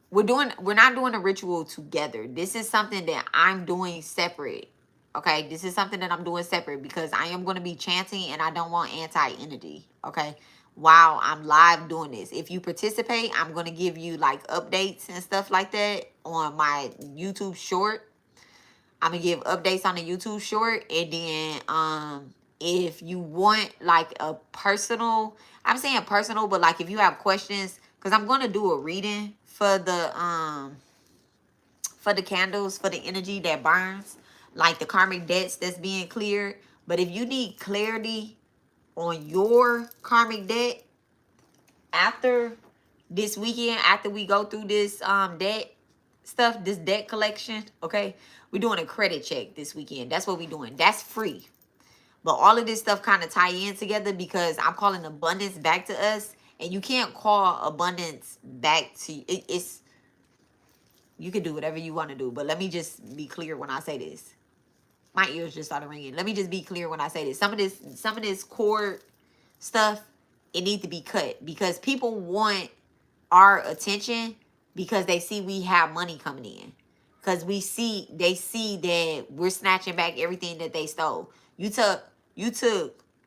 We're not doing a ritual together. This is something that I'm doing separate. Okay, this is something that I'm doing separate because I am going to be chanting and I don't want anti-energy. Okay, while I'm live doing this. If you participate, I'm going to give you like updates and stuff like that on my YouTube short. I'm going to give updates on the YouTube short. And then if you want like a personal, I'm saying personal, but like if you have questions, because I'm going to do a reading for the candles, for the energy that burns, like the karmic debts that's being cleared. But if you need clarity on your karmic debt after this weekend, after we go through this debt stuff, this debt collection, okay, we're doing a credit check this weekend. That's what we're doing. That's free. But all of this stuff kind of tie in together because I'm calling abundance back to us. And you can't call abundance back to it's you can do whatever you want to do. But let me just be clear when I say this. My ears just started ringing. Let me just be clear when I say this. Some of this cord stuff, it needs to be cut because people want our attention because they see we have money coming in. Because they see that we're snatching back everything that they stole. You took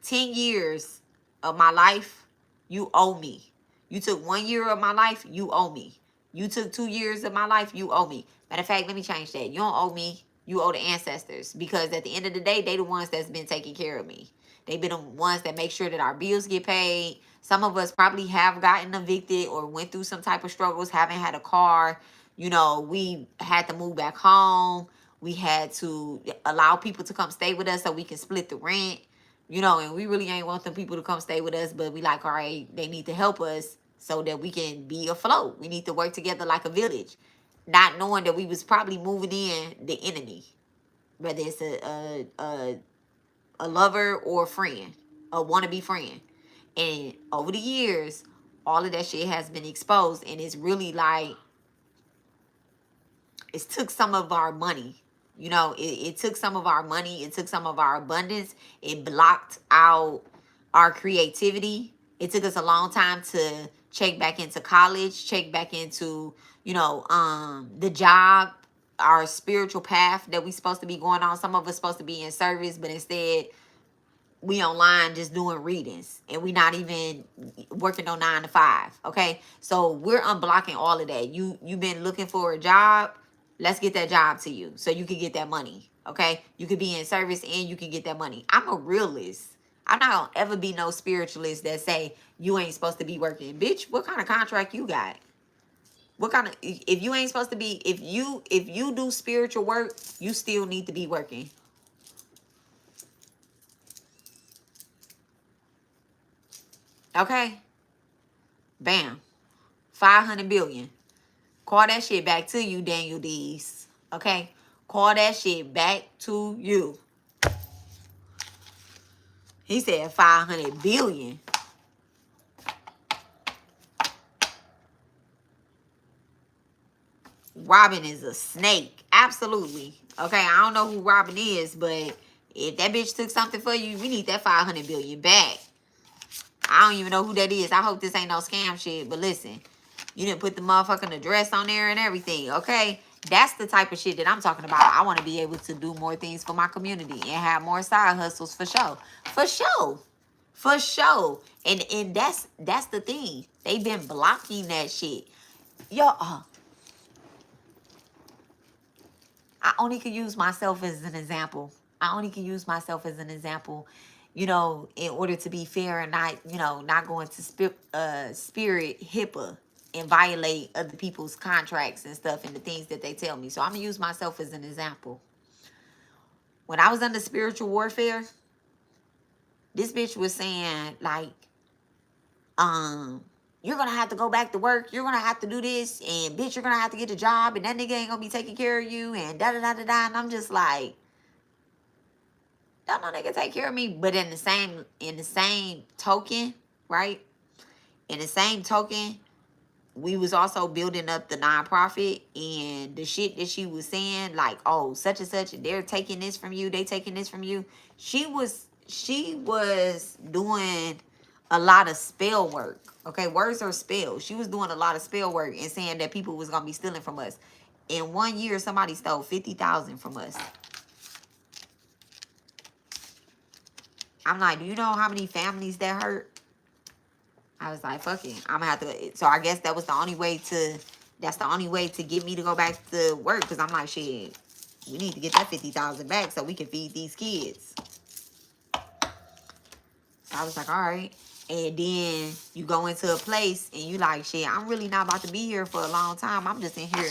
10 years of my life, you owe me. You took 1 year of my life, you owe me. You took 2 years of my life, you owe me. Matter of fact, let me change that. You don't owe me, you owe the ancestors. Because at the end of the day, they the ones that's been taking care of me. They've been the ones that make sure that our bills get paid. Some of us probably have gotten evicted or went through some type of struggles, haven't had a car. You know, we had to move back home. We had to allow people to come stay with us so we can split the rent. You know, and we really ain't want them people to come stay with us, but we like, all right, they need to help us so that we can be afloat. We need to work together like a village. Not knowing that we was probably moving in the enemy. Whether it's a lover or a friend, a wannabe friend. And over the years, all of that shit has been exposed. And it's really like, it took some of our money. You know, it took some of our money. It took some of our abundance. It blocked out our creativity. It took us a long time to check back into college, check back into, you know, the job, our spiritual path that we supposed to be going on. Some of us supposed to be in service, but instead we online just doing readings and we not even working on 9 to 5. Okay, so we're unblocking all of that. You've been looking for a job. Let's get that job to you so you can get that money. Okay, you could be in service and you can get that money. I'm a realist. I'm not gonna ever be no spiritualist that say you ain't supposed to be working. Bitch, what kind of contract you got? What kind of, if you ain't supposed to be, if you do spiritual work, you still need to be working. Okay, bam, 500 billion. Call that shit back to you, Daniel Dees. Okay, call that shit back to you. He said 500 billion. Robin is a snake. Absolutely. Okay, I don't know who Robin is, but if that bitch took something for you, we need that 500 billion back. I don't even know who that is. I hope this ain't no scam shit. But listen, you didn't put the motherfucking address on there and everything, okay? That's the type of shit that I'm talking about. I want to be able to do more things for my community and have more side hustles for sure. For sure. For sure. And that's the thing. They've been blocking that shit. Yo, I only can use myself as an example. I only can use myself as an example, you know, in order to be fair and not, you know, not go into spirit HIPAA and violate other people's contracts and stuff and the things that they tell me. So I'm gonna use myself as an example. When I was under spiritual warfare, this bitch was saying like, you're gonna have to go back to work, you're gonna have to do this, and bitch, you're gonna have to get a job, and that nigga ain't gonna be taking care of you, and da da da da da. And I'm just like, don't no nigga take care of me. But in the same token, right? In the same token, we was also building up the nonprofit, and the shit that she was saying, like, oh, such and such, they're taking this from you, they taking this from you. She was doing a lot of spell work. Okay, words are spells. She was doing a lot of spell work and saying that people was gonna be stealing from us. In 1 year, somebody stole 50,000 from us. I'm like, do you know how many families that hurt? I was like, fuck it. I'm gonna have to. So I guess that was the only way to. That's the only way to get me to go back to work. Because I'm like, shit, we need to get that 50,000 back so we can feed these kids. So I was like, all right. And then you go into a place and you like, shit, I'm really not about to be here for a long time. I'm just in here.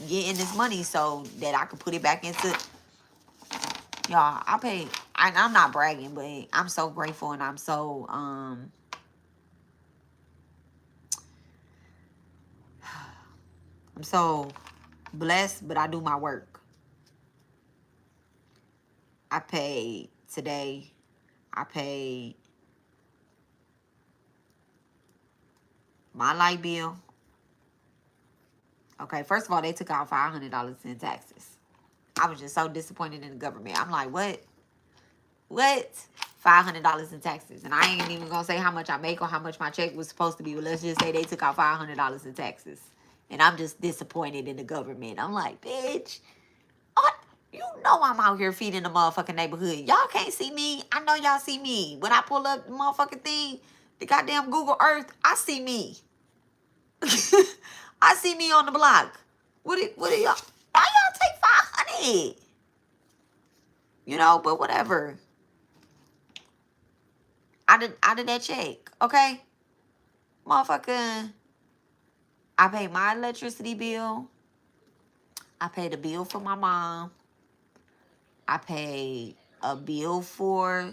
Getting this money so that I can put it back into. Y'all, I paid. I'm not bragging, but I'm so grateful and I'm so I'm so blessed, but I do my work. I paid today. I paid my light bill. Okay, first of all, they took out $500 in taxes. I was just so disappointed in the government. I'm like, what? What? $500 in taxes. And I ain't even gonna say how much I make or how much my check was supposed to be. But let's just say they took out $500 in taxes. And I'm just disappointed in the government. I'm like, bitch, you know I'm out here feeding the motherfucking neighborhood. Y'all can't see me. I know y'all see me. When I pull up the motherfucking thing, the goddamn Google Earth, I see me. I see me on the block. What are y'all? Why y'all take 500? You know, but whatever. Out of that check, okay? Motherfucker, I pay my electricity bill. I paid a bill for my mom. I paid a bill for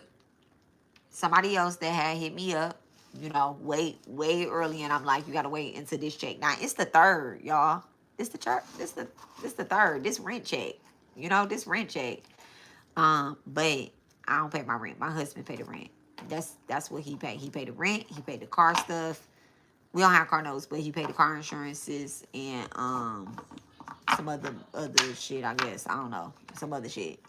somebody else that had hit me up, you know, way early, and I'm like, you gotta wait until this check. Now it's the third, y'all. This the third. This rent check. You know, this rent check. But I don't pay my rent. My husband paid the rent. That's what he paid. He paid the rent, he paid the car stuff. We don't have car notes, but he paid the car insurances and some other shit, I guess. I don't know. Some other shit.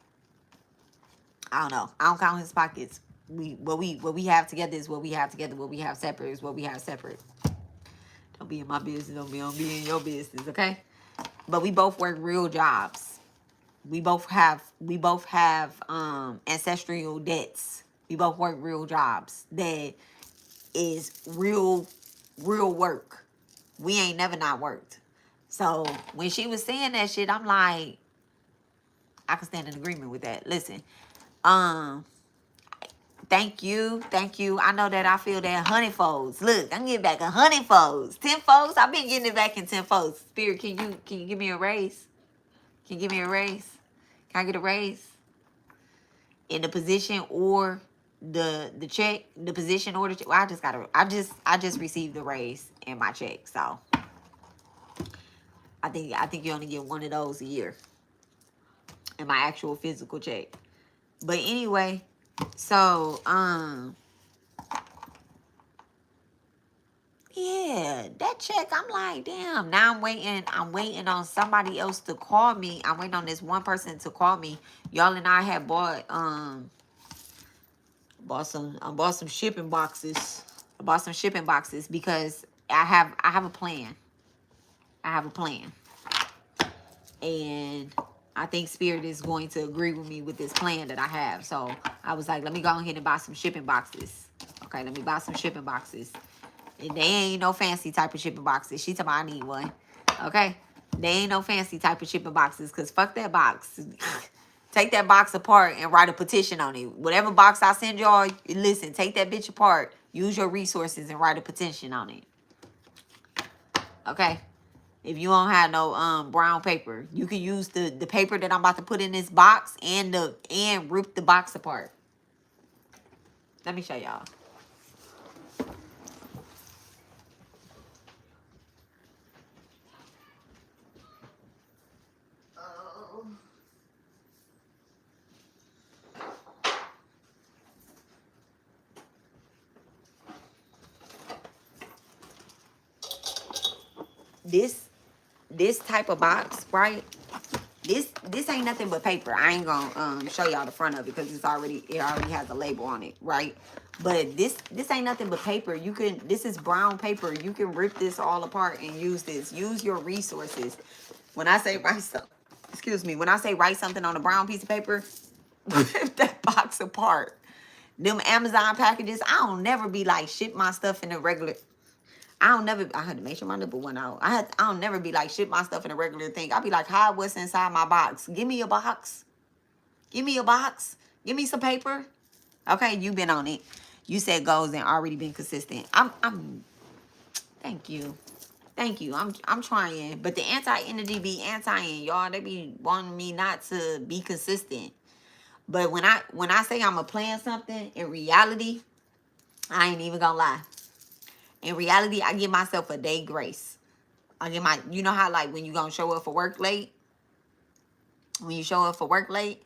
I don't know. I don't count his pockets. What we have together is what we have together. What we have separate is what we have separate. Don't be in my business. Don't be in your business, okay? But we both work real jobs. We both have ancestral debts. We both work real jobs that is real work. We ain't never not worked. So when she was saying that shit, I'm like, I can stand in agreement with that. Listen, thank you. I know that I feel that 100-folds. Look, I'm getting back 100-folds, 10-folds. I've been getting it back in 10-folds. Spirit, can you give me a raise? Can you give me a raise? Can I get a raise? In the position or the check, the position or the check. Well, I just received the raise in my check, so I think you only get one of those a year in my actual physical check. But anyway, so Yeah, that check, I'm like, damn. Now I'm waiting on somebody else to call me. I'm waiting on this one person to call me. Y'all and I had bought some shipping boxes. I bought some shipping boxes because I have a plan. I have a plan. And I think Spirit is going to agree with me with this plan that I have. So I was like, let me go ahead and buy some shipping boxes. Okay, let me buy some shipping boxes. And they ain't no fancy type of shipping boxes. She told me I need one. Okay? They ain't no fancy type of shipping boxes. Because fuck that box. Take that box apart and write a petition on it. Whatever box I send y'all, listen, take that bitch apart. Use your resources and write a petition on it. Okay? If you don't have no brown paper, you can use the paper that I'm about to put in this box and rip the box apart. Let me show y'all. This type of box, right? This ain't nothing but paper. I ain't gonna show y'all the front of it because it already has a label on it, right? But this ain't nothing but paper. This is brown paper. You can rip this all apart and use this. Use your resources. When I say when I say write something on a brown piece of paper, rip that box apart. Them Amazon packages, I don't never be like ship my stuff in a regular. I had to make sure my nipple went out. I don't never be like ship my stuff in a regular thing. I be like, hide what's inside my box. Give me a box. Give me a box. Give me some paper. Okay, you been on it. You said goals and already been consistent. Thank you. Thank you. I'm trying. But the anti-energy be anti-ing, y'all. They be wanting me not to be consistent. But when I say I'm a plan something, in reality, I ain't even gonna lie. In reality, I give myself a day grace. You know how like when you gonna show up for work late? When you show up for work late,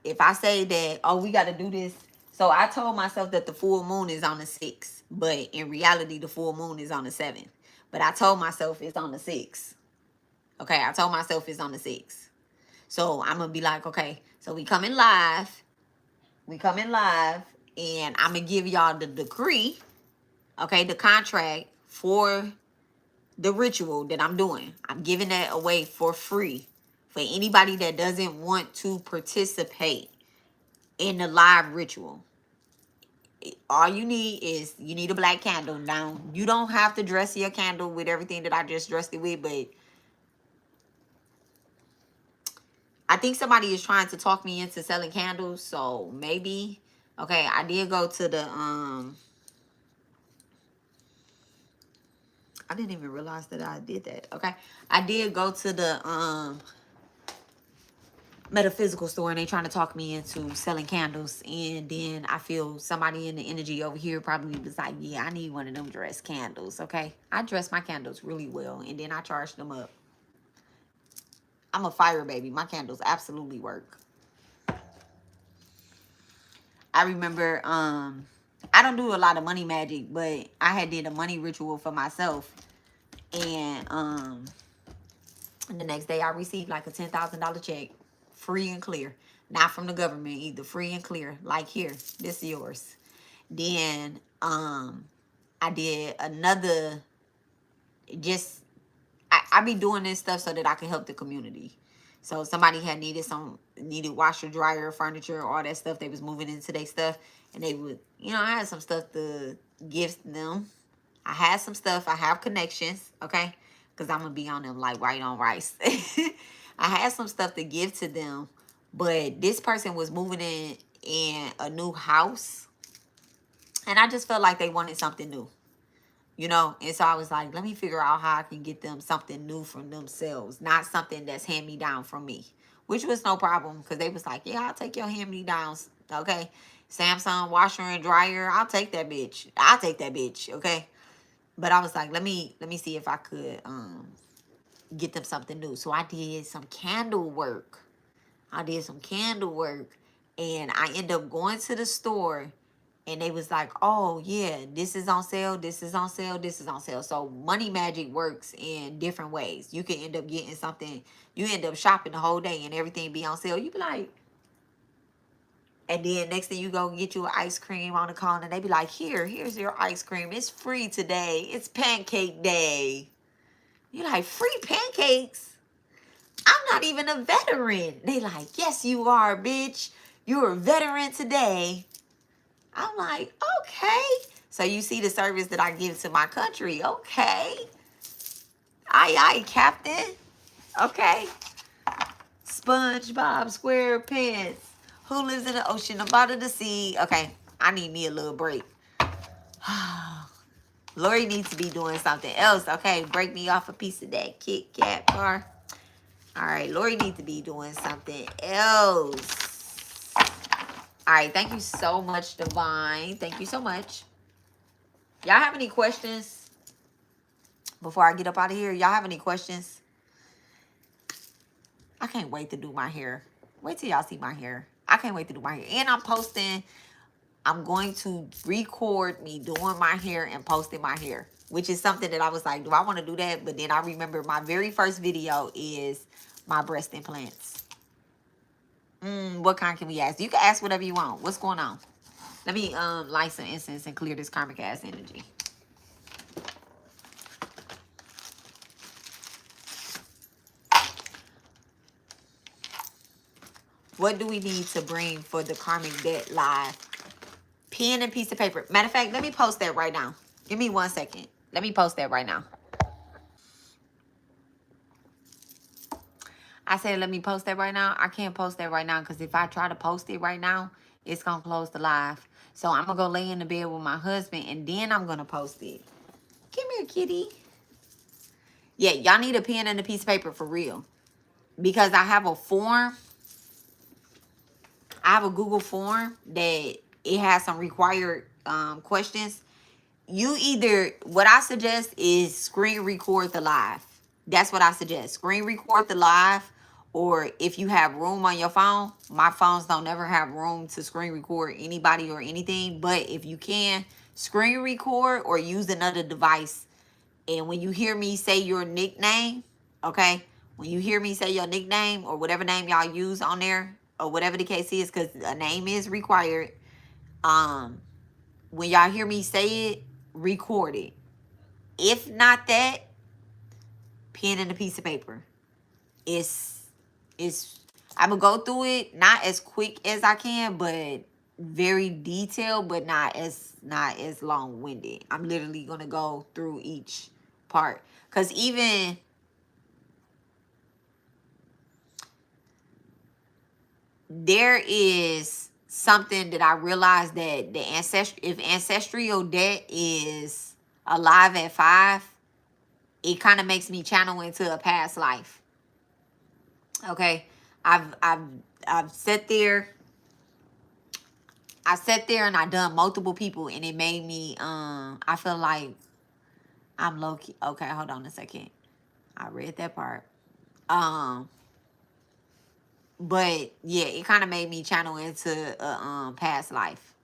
if I say that, oh, we gotta do this. So I told myself that the full moon is on the 6th, but in reality, the full moon is on the 7th. But I told myself it's on the 6th. Okay, I told myself it's on the 6th. So I'm gonna be like, okay, so we coming live. And I'm gonna give y'all the decree, okay, the contract for the ritual that I'm doing. I'm giving that away for free for anybody that doesn't want to participate in the live ritual. All you need is a black candle. Now, you don't have to dress your candle with everything that I just dressed it with, but I think somebody is trying to talk me into selling candles, so maybe. Okay, I did go to the I didn't even realize that I did that. Okay, I did go to the metaphysical store and they trying to talk me into selling candles, and then I feel somebody in the energy over here probably was like, yeah, I need one of them dress candles. Okay, I dress my candles really well and then I charge them up. I'm a fire baby. My candles absolutely work. I remember I don't do a lot of money magic, but I had did a money ritual for myself, and the next day I received like a $10,000 check, free and clear. Not from the government either, free and clear. Like, here, this is yours. Then I did another, just I be doing this stuff so that I can help the community. So somebody had needed washer, dryer, furniture, all that stuff. They was moving into their stuff, and they would, I had some stuff to give them. I had some stuff. I have connections, okay? Because I'm going to be on them like white on rice. I had some stuff to give to them, but this person was moving in a new house, and I just felt like they wanted something new. And so I was like, let me figure out how I can get them something new from themselves, not something that's hand-me-down from me, which was no problem because they was like, yeah, I'll take your hand-me-downs, okay? Samsung washer and dryer, I'll take that bitch. Okay? But I was like, let me see if I could get them something new. So I did some candle work. And I ended up going to the store and they was like, oh yeah, this is on sale, this is on sale, this is on sale. So money magic works in different ways. You can end up getting something, you end up shopping the whole day and everything be on sale. You be like, and then next thing you go get you an ice cream on the corner, and they be like, here's your ice cream, it's free today, it's pancake day. You like, free pancakes? I'm not even a veteran. They like, yes you are, bitch, you're a veteran today. I'm like, okay. So you see the service that I give to my country. Okay. Aye, Captain. Okay. SpongeBob SquarePants. Who lives in the ocean, above the sea? Okay. I need me a little break. Lori needs to be doing something else. Okay. Break me off a piece of that Kit Kat bar. All right. Lori needs to be doing something else. All right. Thank you so much, Divine. Thank you so much. Y'all have any questions before I get up out of here? Y'all have any questions? I can't wait to do my hair. Wait till y'all see my hair. I can't wait to do my hair. And I'm going to record me doing my hair and posting my hair, which is something that I was like, do I want to do that? But then I remember my very first video is my breast implants. What kind can we ask? You can ask whatever you want. What's going on? Let me light some incense and clear this karmic ass energy. What do we need to bring for the karmic debt live? Pen and piece of paper. Matter of fact, let me post that right now. Give me 1 second. Let me post that right now. I said let me post that right now. I can't post that right now because if I try to post it right now, it's going to close the live. So I'm going to go lay in the bed with my husband and then I'm going to post it. Come here, kitty. Yeah, y'all need a pen and a piece of paper for real. Because I have a form. I have a Google form that it has some required questions. What I suggest is screen record the live. That's what I suggest. Screen record the live, or if you have room on your phone. My phones don't never have room to screen record anybody or anything. But if you can, screen record or use another device. And when you hear me say your nickname, okay? When you hear me say your nickname or whatever name y'all use on there, or whatever the case is, because a name is required. When y'all hear me say it, record it. If not that, pen and a piece of paper. I'm gonna go through it not as quick as I can, but very detailed, but not as long-winded. I'm literally gonna go through each part. Cause even there is something that I realized that if ancestral debt is alive at 5, it kind of makes me channel into a past life. Okay, I've sat there. I sat there and I done multiple people, and it made me I feel like I'm low key. Okay, hold on a second. I read that part. But yeah, it kind of made me channel into a past life.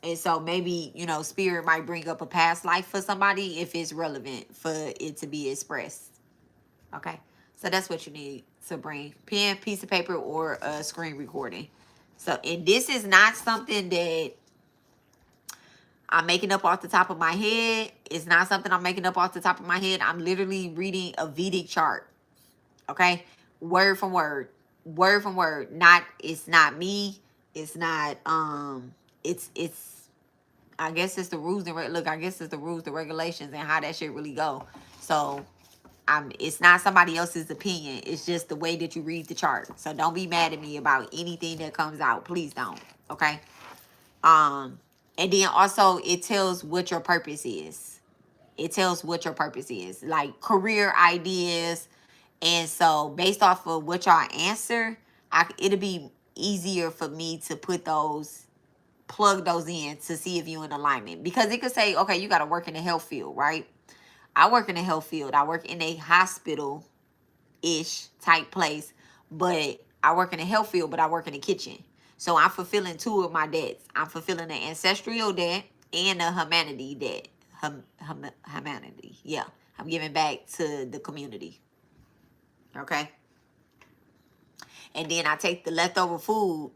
And so maybe, spirit might bring up a past life for somebody if it's relevant for it to be expressed. Okay? So that's what you need to bring. Pen, piece of paper, or a screen recording. So, and this is not something that I'm making up off the top of my head. It's not something I'm making up off the top of my head. I'm literally reading a Vedic chart. Okay? Word from word. Word from word. It's not me. It's not, it's I guess it's the rules and I guess it's the rules, the regulations, and how that shit really go. So it's not somebody else's opinion. It's just the way that you read the chart. So don't be mad at me about anything that comes out. Please don't. Okay. And then also it tells what your purpose is. It tells what your purpose is, like career ideas. And so based off of what y'all answer, it'll be easier for me to plug those in to see if you're in alignment. Because it could say, okay, you got to work in the health field, right? I work in the health field. I work in a hospital-ish type place. But I work in the health field, but I work in the kitchen. So I'm fulfilling two of my debts. I'm fulfilling the ancestral debt and the humanity debt. Humanity. Yeah. I'm giving back to the community. Okay. And then I take the leftover food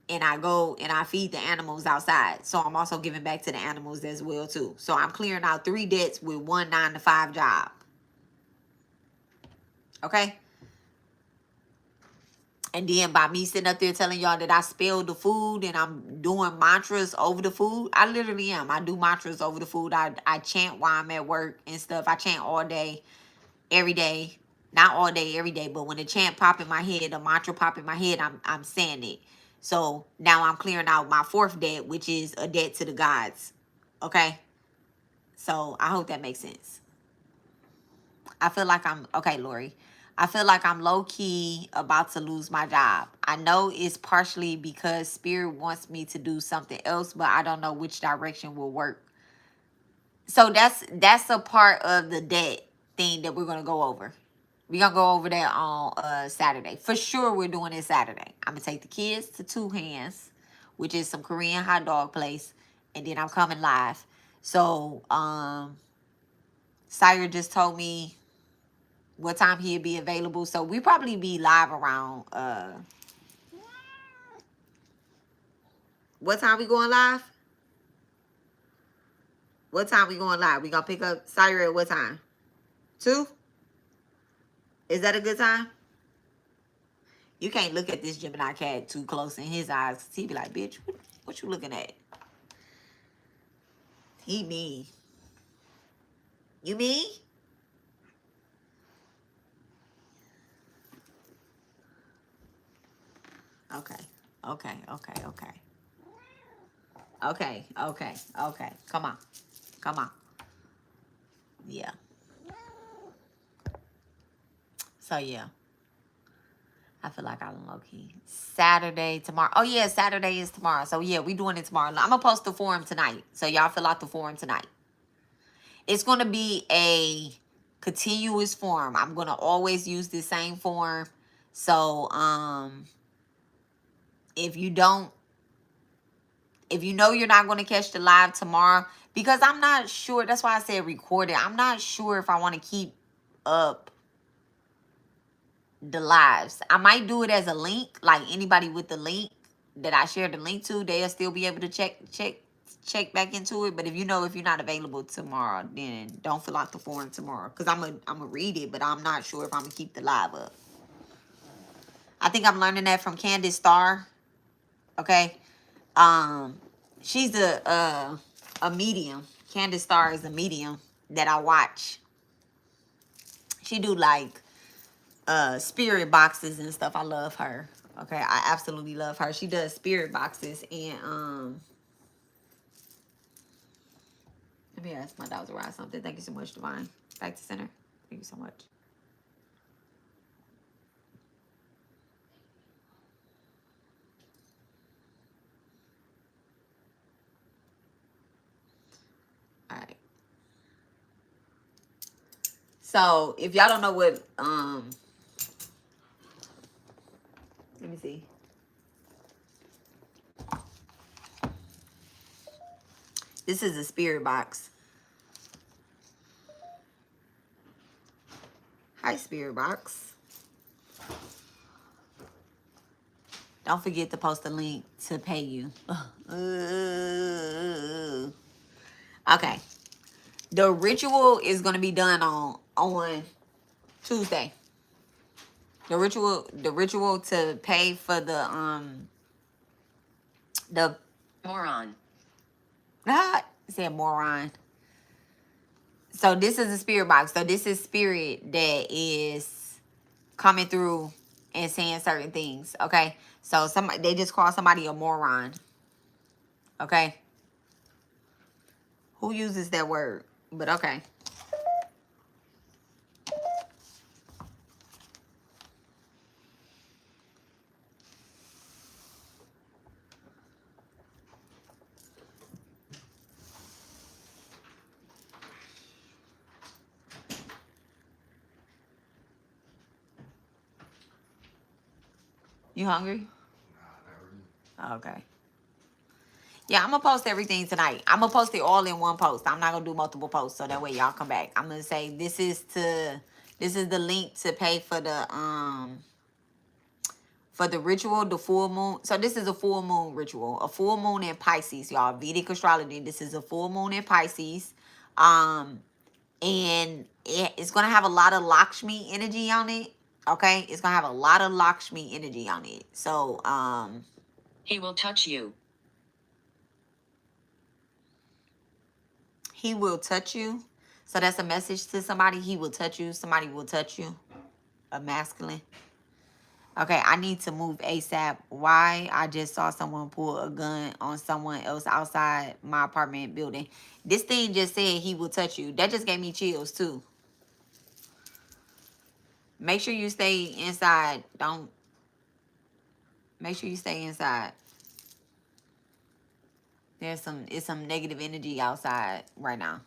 and I go and I feed the animals outside. So I'm also giving back to the animals as well too. So I'm clearing out 3 debts with 1 9-to-5 job. Okay. And then by me sitting up there telling y'all that I spilled the food and I'm doing mantras over the food, I literally am. I do mantras over the food. I chant while I'm at work and stuff. I chant all day, every day. Not all day, every day, but when the chant pop in my head, the mantra pop in my head, I'm saying it. So now I'm clearing out my 4th debt, which is a debt to the gods. Okay? So I hope that makes sense. I feel like I'm, okay, Lori. I feel like I'm low-key about to lose my job. I know it's partially because Spirit wants me to do something else, but I don't know which direction will work. So that's a part of the debt thing that we're going to go over. We're going to go over that on Saturday. For sure, we're doing it Saturday. I'm going to take the kids to Two Hands, which is some Korean hot dog place, and then I'm coming live. So, Sire just told me what time he'll be available. So we probably be live around what time we going live? What time we going live? We gonna pick up Sire at what time? 2? Is that a good time? You can't look at this Gemini cat too close in his eyes, 'cause he be like, bitch, what you looking at? He mean. You mean? Okay. Okay. Okay. Okay. Okay. Okay. Okay. Come on. Come on. Yeah. So yeah. I feel like I'm low-key. Saturday, tomorrow. Oh, yeah, Saturday is tomorrow. So, yeah, we doing it tomorrow. I'm going to post the forum tonight. So, y'all fill out the forum tonight. It's going to be a continuous form. I'm going to always use the same form. So, if you know you're not going to catch the live tomorrow, because I'm not sure. That's why I said record it. I'm not sure if I want to keep up the lives. I might do it as a link, like anybody with the link that I shared the link to, they'll still be able to check back into it. But if you're not available tomorrow, then don't fill out the form tomorrow, because I'm gonna read it, but I'm not sure if I'm gonna keep the live up. I think I'm learning that from Candace Starr. Okay. She's a medium. Candace Starr is a medium that I watch. She do like spirit boxes and stuff. I love her. Okay, I absolutely love her. She does spirit boxes, and let me ask my dog to ride something. Thank you so much, Divine. Back to center. Thank you so much. All right. So if y'all don't know what let me see. This is a spirit box. Hi, spirit box. Don't forget to post a link to pay you. Okay. The ritual is gonna be done on Tuesday. The ritual to pay for the moron. Said moron. So this is a spirit box. So this is spirit that is coming through and saying certain things. Okay. So they just call somebody a moron. Okay. Who uses that word? But okay. You hungry? Nah, not really. Okay. Yeah, I'm gonna post everything tonight. I'm gonna post it all in one post. I'm not gonna do multiple posts, so that way y'all come back. I'm gonna say this is the link to pay for the ritual, the full moon. So this is a full moon ritual, a full moon in Pisces, y'all. Vedic astrology. This is a full moon in Pisces, and it's gonna have a lot of Lakshmi energy on it. Okay, it's gonna have a lot of Lakshmi energy on it. So he will touch you. He will touch you. So that's a message to somebody. He will touch you. Somebody will touch you. A masculine. Okay, I need to move ASAP. Why? I just saw someone pull a gun on someone else outside my apartment building. This thing just said he will touch you. That just gave me chills too. Make sure you stay inside. Make sure you stay inside. It's some negative energy outside right now.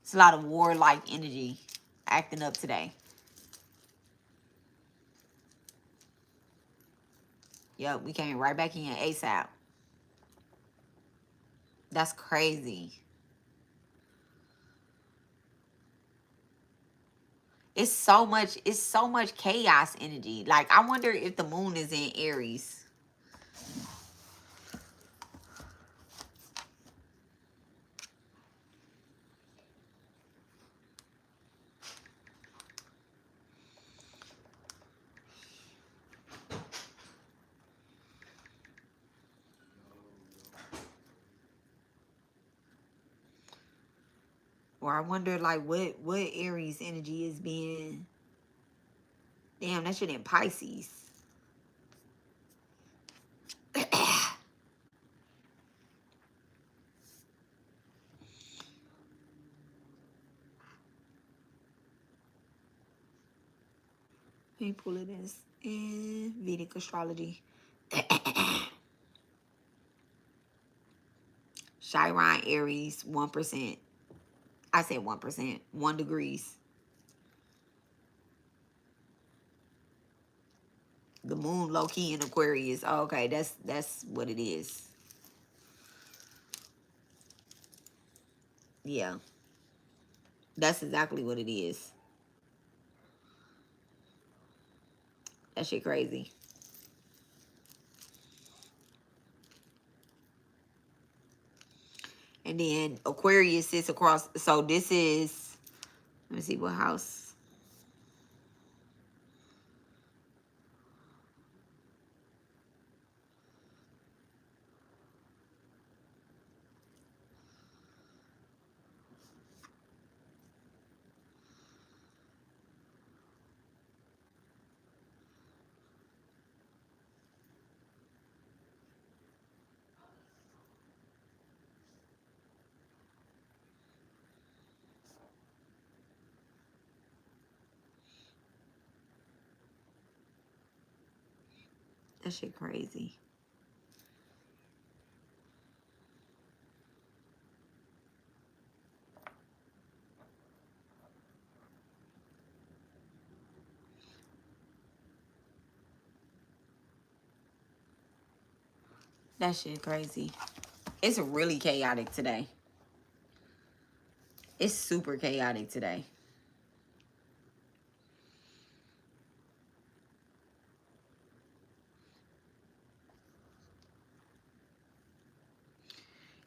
It's a lot of warlike energy acting up today. Yep, we came right back in ASAP. That's crazy. It's so much chaos energy. Like, I wonder if the moon is in Aries. Or I wonder, like, what Aries energy is being... Damn, that shit in Pisces. Let me pull it in Vedic astrology. Chiron Aries, 1%. I said 1%. 1 degrees. The moon low-key in Aquarius. Oh, okay, that's what it is. Yeah. That's exactly what it is. That shit crazy. And then Aquarius sits across. So this is, let me see what house. That shit crazy. That shit crazy. It's really chaotic today. It's super chaotic today.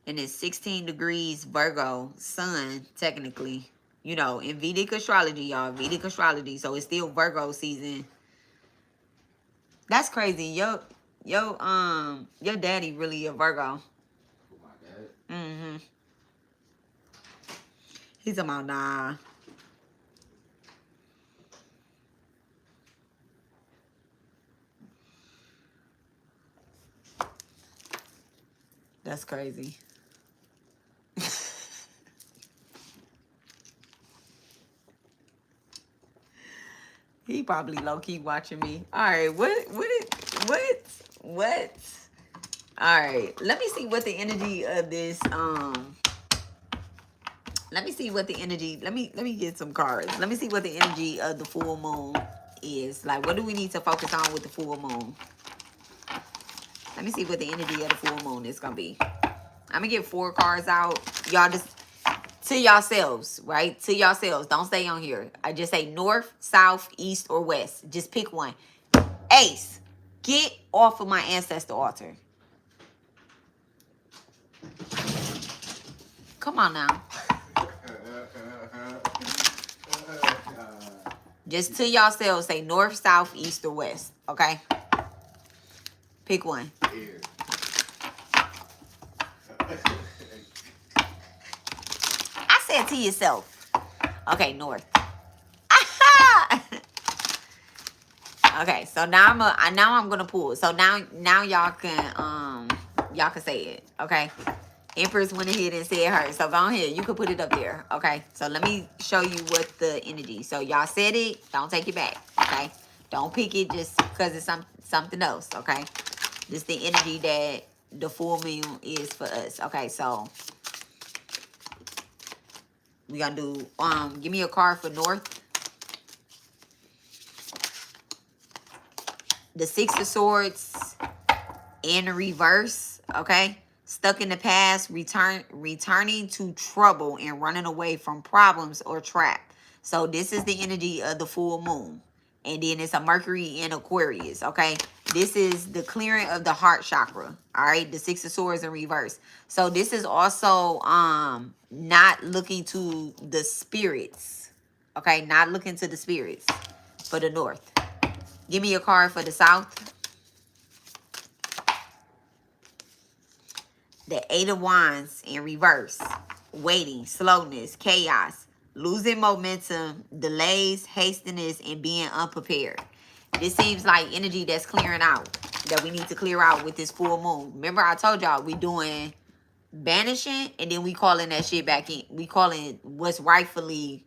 And it's 16 degrees Virgo sun, technically. You know, in Vedic astrology, y'all. Vedic astrology. So it's still Virgo season. That's crazy. Your daddy really a Virgo. Who, my dad? Mm-hmm. He's talking about, nah. That's crazy. He probably low-key watching me. All right, what? All right, let me see what the energy of this Let me see what the energy. Let me get some cards. Let me see what the energy of the full moon is. Like, what do we need to focus on with the full moon? Let me see what the energy of the full moon is gonna be. I'm gonna get 4 cards out. Y'all just to yourselves, right? To yourselves. Don't stay on here. I just say north, south, east, or west. Just pick one. Ace, get off of my ancestor altar. Come on now. Just to yourselves, say north, south, east, or west. Okay? Pick one. I said to yourself. Okay, north. Okay, so now I'm gonna pull. So now y'all can say it. Okay. Empress went ahead and said her. So go ahead. You can put it up there. Okay. So let me show you what the energy. So y'all said it. Don't take it back. Okay. Don't pick it just because it's something else. Okay. This is the energy that the full moon is for us. Okay. So we gonna do give me a card for north. The 6 of Swords in reverse. Okay. Stuck in the past, returning to trouble and running away from problems or trap. So this is the energy of the full moon. And then it's a Mercury in Aquarius, okay? This is the clearing of the heart chakra, all right? The 6 of Swords in reverse. So this is also not looking to the spirits, okay? Not looking to the spirits for the north. Give me a card for the south. The 8 of Wands in reverse. Waiting, slowness, chaos, losing momentum, delays, hastiness, and being unprepared. This seems like energy that's clearing out, that we need to clear out with this full moon. Remember I told y'all we doing banishing, and then we calling that shit back in. We calling what's rightfully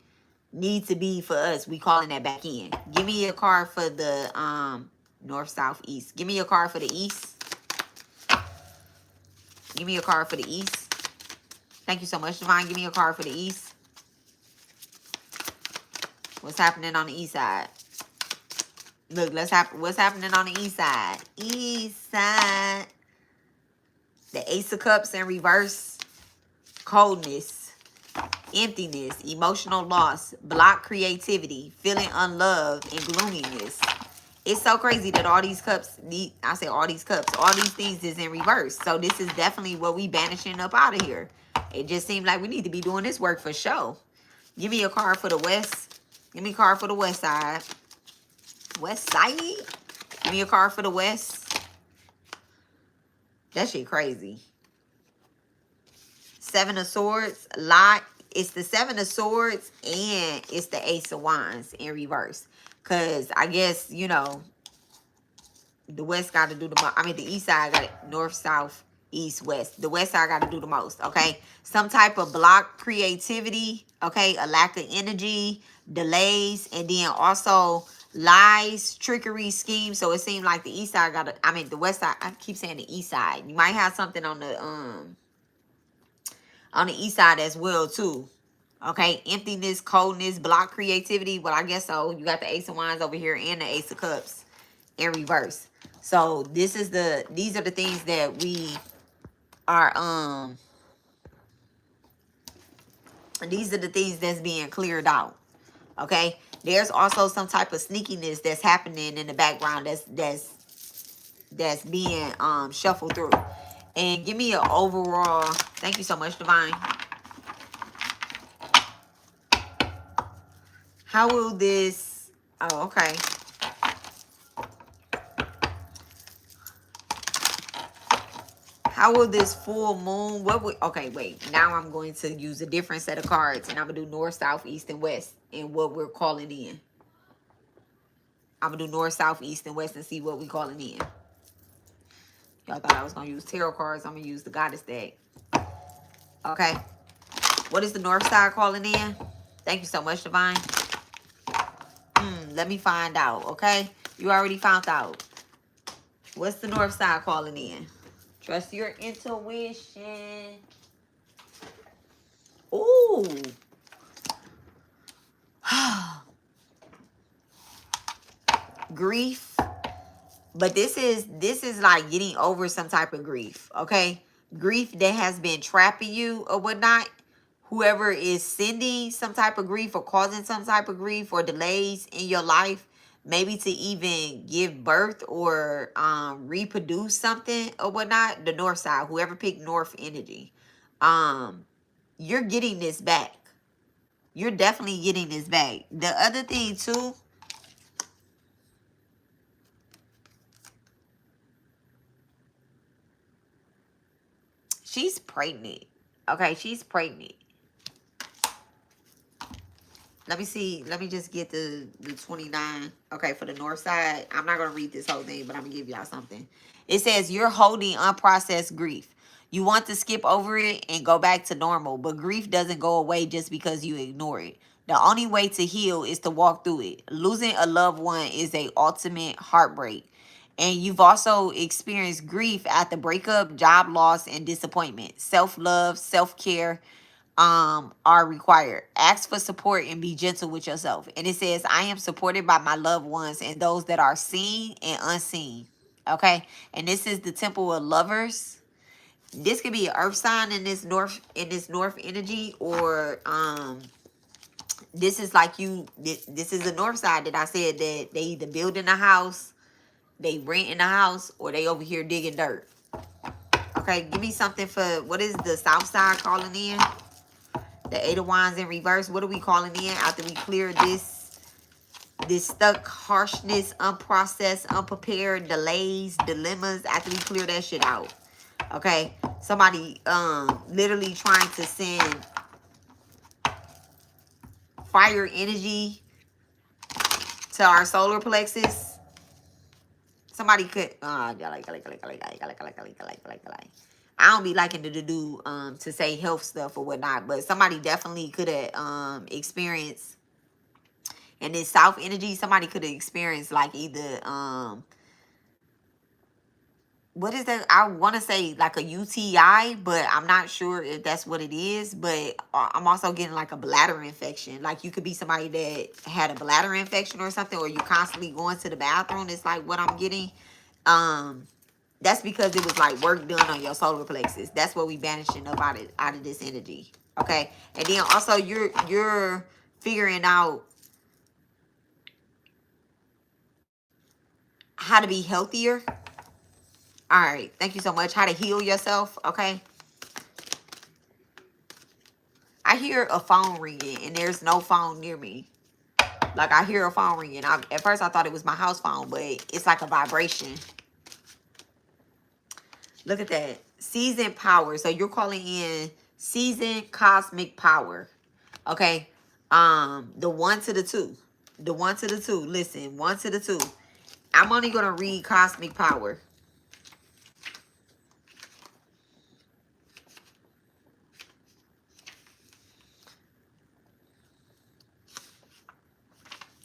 need to be for us. We calling that back in. Give me a card for the north, south, east. Give me a card for the east. Give me a card for the east. Thank you so much, Divine. Give me a card for the east. What's happening on the east side? Look, what's happening on the east side? East side. The Ace of Cups in reverse. Coldness. Emptiness. Emotional loss. Blocked creativity. Feeling unloved and gloominess. It's so crazy that all these cups, I say all these cups, all these things is in reverse. So this is definitely what we banishing up out of here. It just seems like we need to be doing this work for sure. Give me a card for the west. Give me a card for the west side. West side? Give me a card for the west. That shit crazy. 7 of Swords. Lot. It's the 7 of Swords and it's the Ace of Wands in reverse. Because I guess, you know, the west got to do the most. I mean, the east side got it. North, south, east, west. The west side got to do the most, okay? Some type of block creativity, okay? A lack of energy, delays, and then also lies, trickery, schemes. So it seemed like the east side got to, I mean, the west side, I keep saying the east side. You might have something on the east side as well, too. Okay, emptiness, coldness, block creativity. Well, I guess so. You got the Ace of Wands over here and the Ace of Cups in reverse. So these are the things that we are these are the things that's being cleared out. Okay? There's also some type of sneakiness that's happening in the background that's being shuffled through. And give me an overall, thank you so much, Divine. How will this, oh, okay. How will this full moon, okay, wait. Now I'm going to use a different set of cards and I'm going to do north, south, east, and west and what we're calling in. I'm going to do north, south, east, and west and see what we're calling in. Y'all thought I was going to use tarot cards. I'm going to use the goddess deck. Okay. What is the north side calling in? Thank you so much, Divine. Let me find out, okay? You already found out. What's the north side calling in? Trust your intuition. Ooh. Grief. But this is like getting over some type of grief, okay? Grief that has been trapping you or whatnot. Whoever is sending some type of grief or causing some type of grief or delays in your life, maybe to even give birth or reproduce something or whatnot, the north side, whoever picked north energy, you're getting this back. You're definitely getting this back. The other thing too, she's pregnant. Okay, she's pregnant. Let me see. Let me just get the 29. Okay, for the north side. I'm not going to read this whole thing, but I'm going to give y'all something. It says, you're holding unprocessed grief. You want to skip over it and go back to normal, but grief doesn't go away just because you ignore it. The only way to heal is to walk through it. Losing a loved one is a ultimate heartbreak. And you've also experienced grief at the breakup, job loss, and disappointment. Self-love, self-care, are required. Ask for support and be gentle with yourself. And it says, I am supported by my loved ones and those that are seen and unseen. Okay. And this is the temple of lovers. This could be an earth sign in this north energy, or this is like this is the north side that I said that they either building a house, they renting a house, or they over here digging dirt. Okay, give me something for, what is the south side calling in? The Eight of Wands in reverse. What are we calling in after we clear this stuck harshness, unprocessed, unprepared, delays, dilemmas, after we clear that shit out? Okay. Somebody literally trying to send fire energy to our solar plexus. Somebody could I don't be liking to do to say health stuff or whatnot, but somebody definitely could have experienced, and this south energy, somebody could have experienced like either what is that? I want to say like a UTI, but I'm not sure if that's what it is. But I'm also getting like a bladder infection. Like you could be somebody that had a bladder infection or something, or you constantly going to the bathroom. It's like what I'm getting. That's because it was like work done on your solar plexus. That's what we banishing up out of this energy. Okay, and then also you're figuring out how to be healthier. All right, thank you so much. How to heal yourself, okay? I hear a phone ringing, and there's no phone near me. Like, I hear a phone ringing. At first, I thought it was my house phone, but it's like a vibration. Look at that. Seasoned power. So, you're calling in seasoned cosmic power, okay? The 1 to the 2. The 1 to the 2. Listen, 1 to the 2. I'm only going to read cosmic power.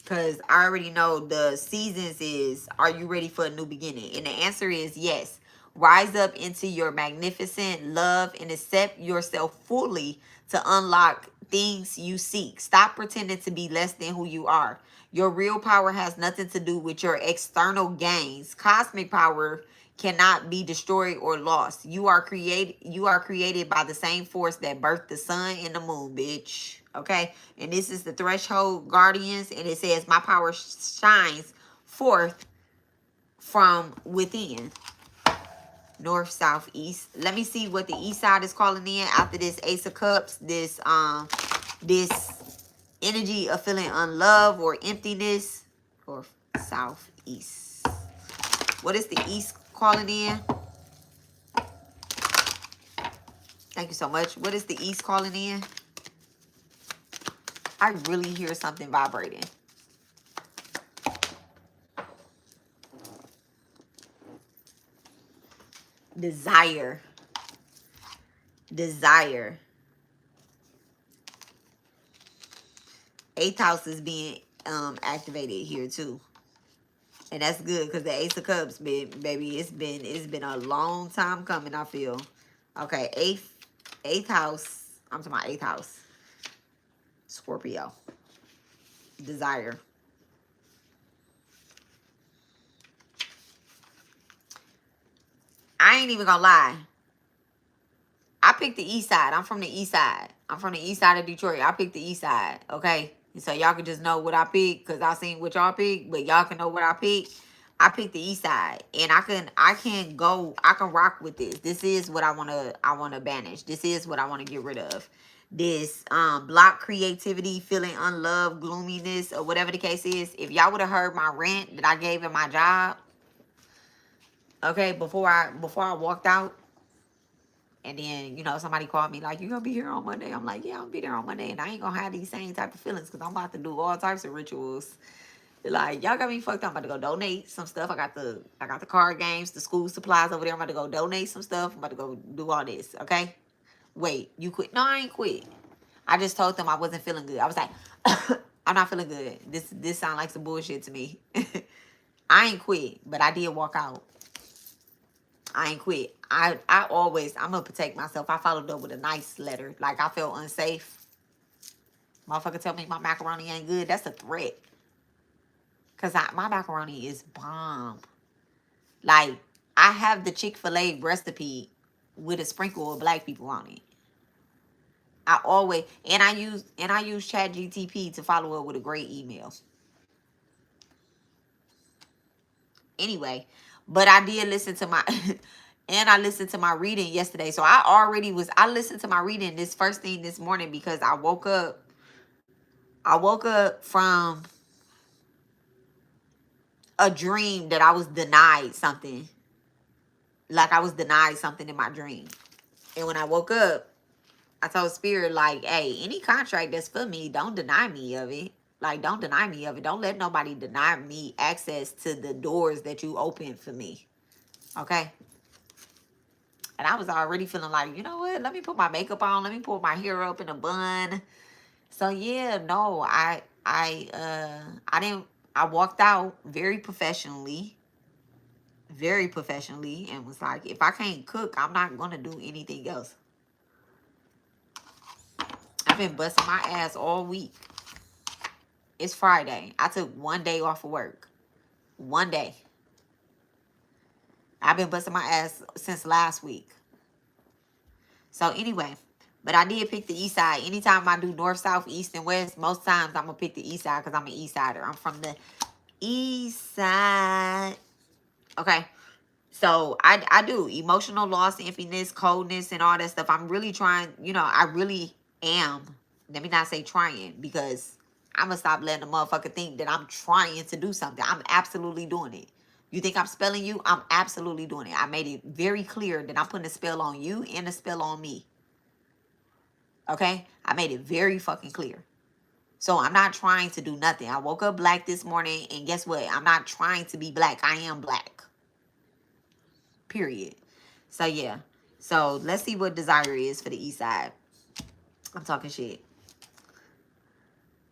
Because I already know the seasons is, are you ready for a new beginning? And the answer is yes. Rise up into your magnificent love and accept yourself fully to unlock things you seek. Stop pretending to be less than who you are. Your real power has nothing to do with your external gains. Cosmic power cannot be destroyed or lost. You are created by the same force that birthed the sun and the moon, bitch. Okay? And this is the threshold guardians, and it says my power shines forth from within. North, south, east. Let me see what the east side is calling in after this Ace of Cups. This energy of feeling unloved or emptiness. Or south, east. What is the east calling in? Thank you so much. What is the east calling in? I really hear something vibrating. Desire. Desire. 8th house is being activated here too. And that's good because the Ace of Cups, baby, it's been a long time coming, I feel. Okay, eighth house. I'm to my 8th house. Scorpio. Desire. I ain't even gonna lie. I picked the east side. I'm from the east side. I'm from the east side of Detroit. I picked the east side, okay? So y'all can just know what I picked because I seen what y'all picked, but y'all can know what I picked. I picked the east side, and I can rock with this. This is what I wanna banish. This is what I wanna get rid of. This block creativity, feeling unloved, gloominess, or whatever the case is. If y'all would have heard my rant that I gave in my job, okay, before I walked out. And then, somebody called me like, you gonna be here on Monday? I'm like, yeah, I'm gonna be there on Monday. And I ain't gonna have these same type of feelings because I'm about to do all types of rituals. Like, y'all got me fucked up. I'm about to go donate some stuff. I got the card games, the school supplies over there. I'm about to go donate some stuff. I'm about to go do all this, okay? Wait, you quit? No, I ain't quit. I just told them I wasn't feeling good. I was like, I'm not feeling good. This sound like some bullshit to me. I ain't quit, but I did walk out. I ain't quit. I'm gonna protect myself. I followed up with a nice letter. Like, I felt unsafe. Motherfucker tell me my macaroni ain't good. That's a threat. Cause my macaroni is bomb. Like, I have the Chick-fil-A recipe with a sprinkle of black people on it. I use ChatGTP to follow up with a great email. Anyway, but I did listen to my and I listened to my reading yesterday. So I listened to my reading this first thing this morning because I woke up from a dream that I was denied something. Like, I was denied something in my dream. And when I woke up, I told Spirit, like, hey, any contract that's for me, don't deny me of it. Like, don't deny me of it. Don't let nobody deny me access to the doors that you open for me. Okay? And I was already feeling like, you know what? Let me put my makeup on. Let me pull my hair up in a bun. So yeah, no, I walked out very professionally, and was like, if I can't cook, I'm not gonna do anything else. I've been busting my ass all week. It's Friday. I took one day off of work. One day. I've been busting my ass since last week. So anyway, but I did pick the east side. Anytime I do north, south, east, and west, most times I'm going to pick the east side because I'm an east sider. I'm from the east side. Okay. So I do emotional loss, emptiness, coldness, and all that stuff. I'm really trying, I really am. Let me not say trying, because I'm going to stop letting the motherfucker think that I'm trying to do something. I'm absolutely doing it. You think I'm spelling you? I'm absolutely doing it. I made it very clear that I'm putting a spell on you and a spell on me. Okay? I made it very fucking clear. So I'm not trying to do nothing. I woke up black this morning, and guess what? I'm not trying to be black. I am black. Period. So yeah. So let's see what desire is for the east side. I'm talking shit.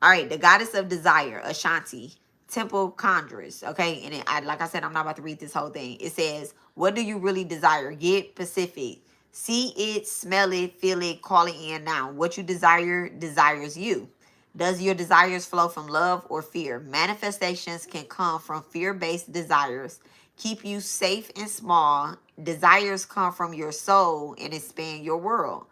All right, the goddess of desire, Ashanti, temple conjurers. Okay, and like I said, I'm not about to read this whole thing. It says, what do you really desire? Get specific. See it, smell it, feel it, call it in now. What you desire desires you. Does your desires flow from love or fear? Manifestations can come from fear-based desires. Keep you safe and small. Desires come from your soul and expand your world.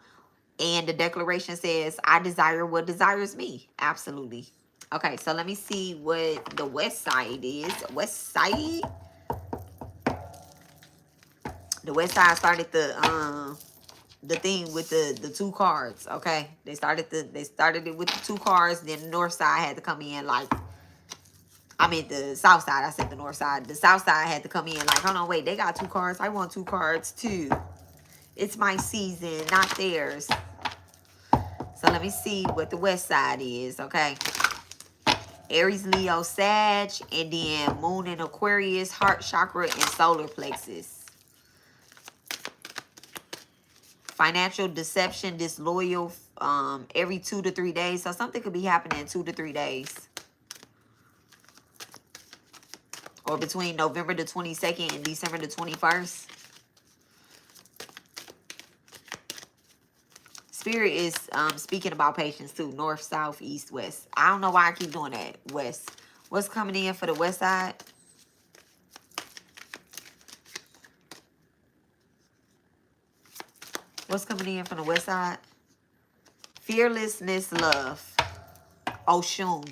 And the declaration says, I desire what desires me. Absolutely. Okay, so let me see what the west side is. West side. The west side started the thing with the two cards. Okay, they started it with the two cards. Then the north side had to come in like, I mean the south side. I said the north side. The south side had to come in like, hold on, wait, they got two cards. I want two cards too. It's my season, not theirs. So let me see what the west side is, okay? Aries, Leo, Sag, and then Moon in Aquarius, heart chakra, and solar plexus. Financial deception, disloyal, every 2 to 3 days. So something could be happening in 2 to 3 days. Or between November the 22nd and December the 21st. Spirit is speaking about patience too. North, south, east, west. I don't know why I keep doing that. West. What's coming in for the west side? What's coming in from the west side? Fearlessness, love. Oshun.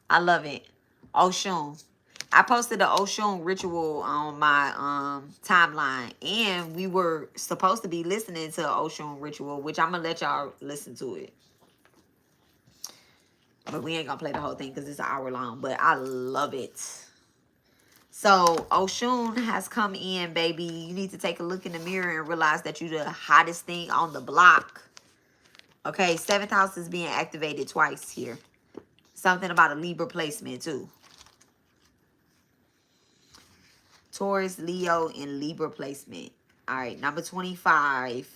I love it. Oshun. I posted the Oshun ritual on my timeline, and we were supposed to be listening to Oshun ritual, which I'm gonna let y'all listen to it. But we ain't gonna play the whole thing because it's an hour long. But I love it. So Oshun has come in, baby. You need to take a look in the mirror and realize that you're the hottest thing on the block. Okay, 7th house is being activated twice here. Something about a Libra placement too. Taurus, Leo, and Libra placement. All right, number 25.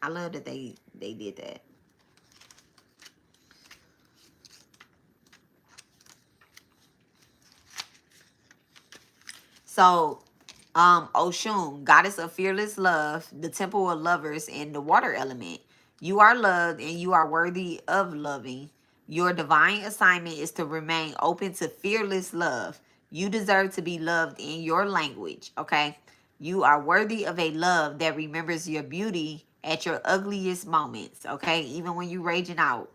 I love that they did that. So, Oshun, goddess of fearless love, the temple of lovers, and the water element. You are loved and you are worthy of loving. Your divine assignment is to remain open to fearless love. You deserve to be loved in your language, okay? You are worthy of a love that remembers your beauty at your ugliest moments, okay? Even when you're raging out.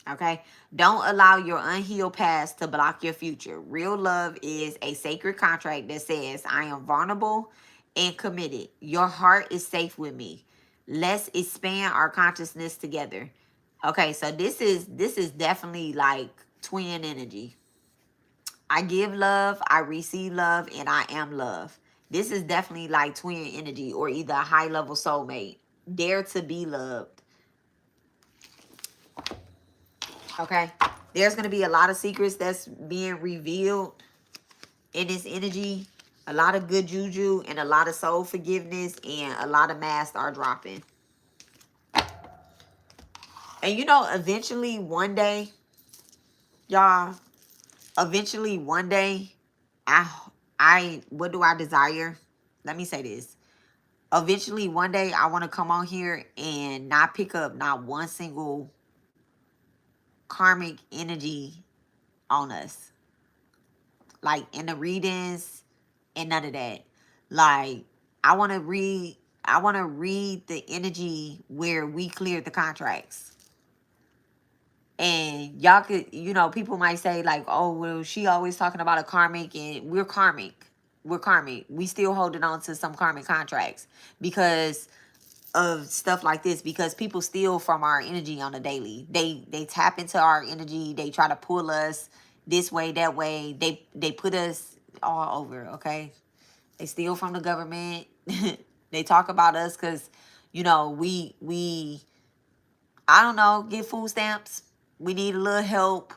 Okay, don't allow your unhealed past to block your future. Real love is a sacred contract that says, I am vulnerable and committed. Your heart is safe with me. Let's expand our consciousness together. Okay, so this is definitely like twin energy. I give love, I receive love, and I am love. This is definitely like twin energy or either a high level soulmate. Dare to be loved. Okay, there's going to be a lot of secrets that's being revealed in this energy. A lot of good juju and a lot of soul forgiveness and a lot of masks are dropping. And you know, eventually one day, y'all, eventually one day, what do I desire? Let me say this. Eventually one day I want to come on here and not pick up not one single karmic energy on us. Like in the readings and none of that. Like I want to read the energy where we cleared the contracts. And y'all could, you know, people might say like, oh, well, she always talking about a karmic, and we're karmic. We're karmic. We still holding on to some karmic contracts because of stuff like this, because people steal from our energy on a daily. They tap into our energy. They try to pull us this way, that way. They put us all over, okay? They steal from the government. They talk about us because, you know, we I don't know, get food stamps. We need a little help.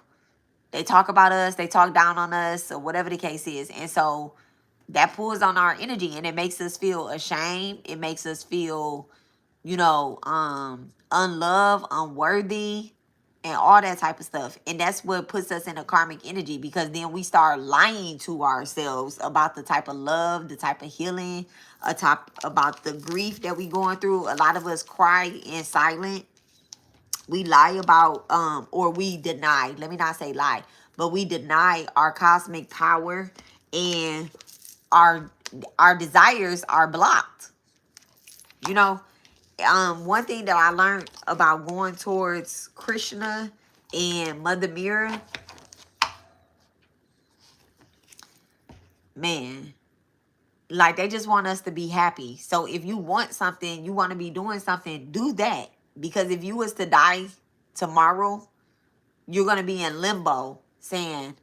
They talk about us. They talk down on us or whatever the case is. And so that pulls on our energy and it makes us feel ashamed. It makes us feel, you know, unloved, unworthy, and all that type of stuff. And that's what puts us in a karmic energy, because then we start lying to ourselves about the type of love, the type of healing, about the grief that we going through. A lot of us cry in silence. We lie about, or we deny, let me not say lie, but we deny our cosmic power, and our desires are blocked. You know, one thing that I learned about going towards Krishna and Mother Mirror, man, like they just want us to be happy. So if you want something, you want to be doing something, do that. Because if you was to die tomorrow, you're going to be in limbo saying,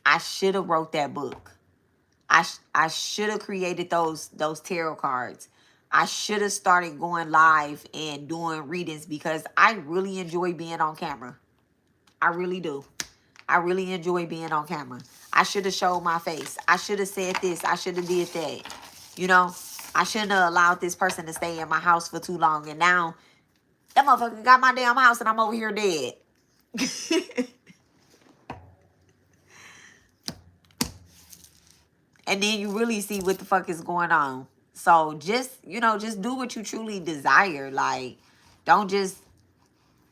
I should have wrote that book. I should have created those tarot cards. I should have started going live and doing readings, because I really enjoy being on camera. I really do. I really enjoy being on camera. I should have showed my face. I should have said this. I should have did that. You know, I shouldn't have allowed this person to stay in my house for too long. And now that motherfucker got my damn house and I'm over here dead. And then you really see what the fuck is going on. So just, you know, just do what you truly desire. Like, don't just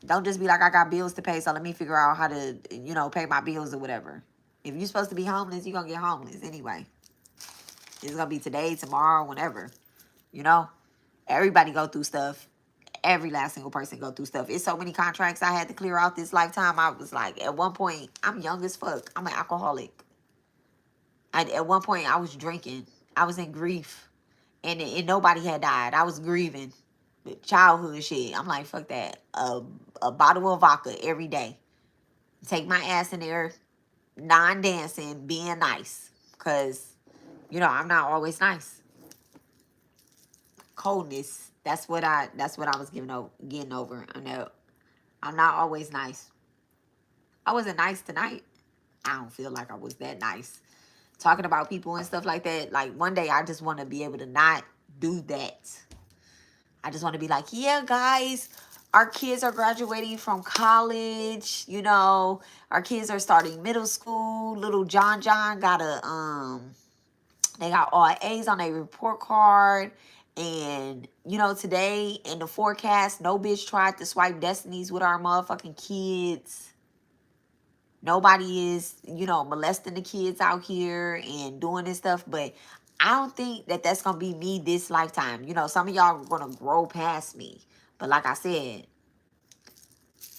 be like, I got bills to pay, so let me figure out how to, you know, pay my bills or whatever. If you're supposed to be homeless, you're gonna get homeless anyway. It's gonna be today, tomorrow, whenever. You know? Everybody go through stuff. Every last single person go through stuff. It's so many contracts I had to clear out this lifetime. I was like, at one point, I'm young as fuck. I'm an alcoholic. At one point, I was drinking. I was in grief. And nobody had died. I was grieving. Childhood shit. I'm like, fuck that. A bottle of vodka every day. Take my ass in there, non-dancing, being nice. Because, you know, I'm not always nice. Coldness. That's what I was getting over. I know I'm not always nice. I wasn't nice tonight. I don't feel like I was that nice. Talking about people and stuff like that. Like, one day I just want to be able to not do that. I just want to be like, yeah, guys, our kids are graduating from college. You know, our kids are starting middle school. Little John got they got all A's on their report card. And, you know, today in the forecast, no bitch tried to swipe destinies with our motherfucking kids. Nobody is, you know, molesting the kids out here and doing this stuff. But I don't think that that's going to be me this lifetime. You know, some of y'all are going to grow past me. But like I said,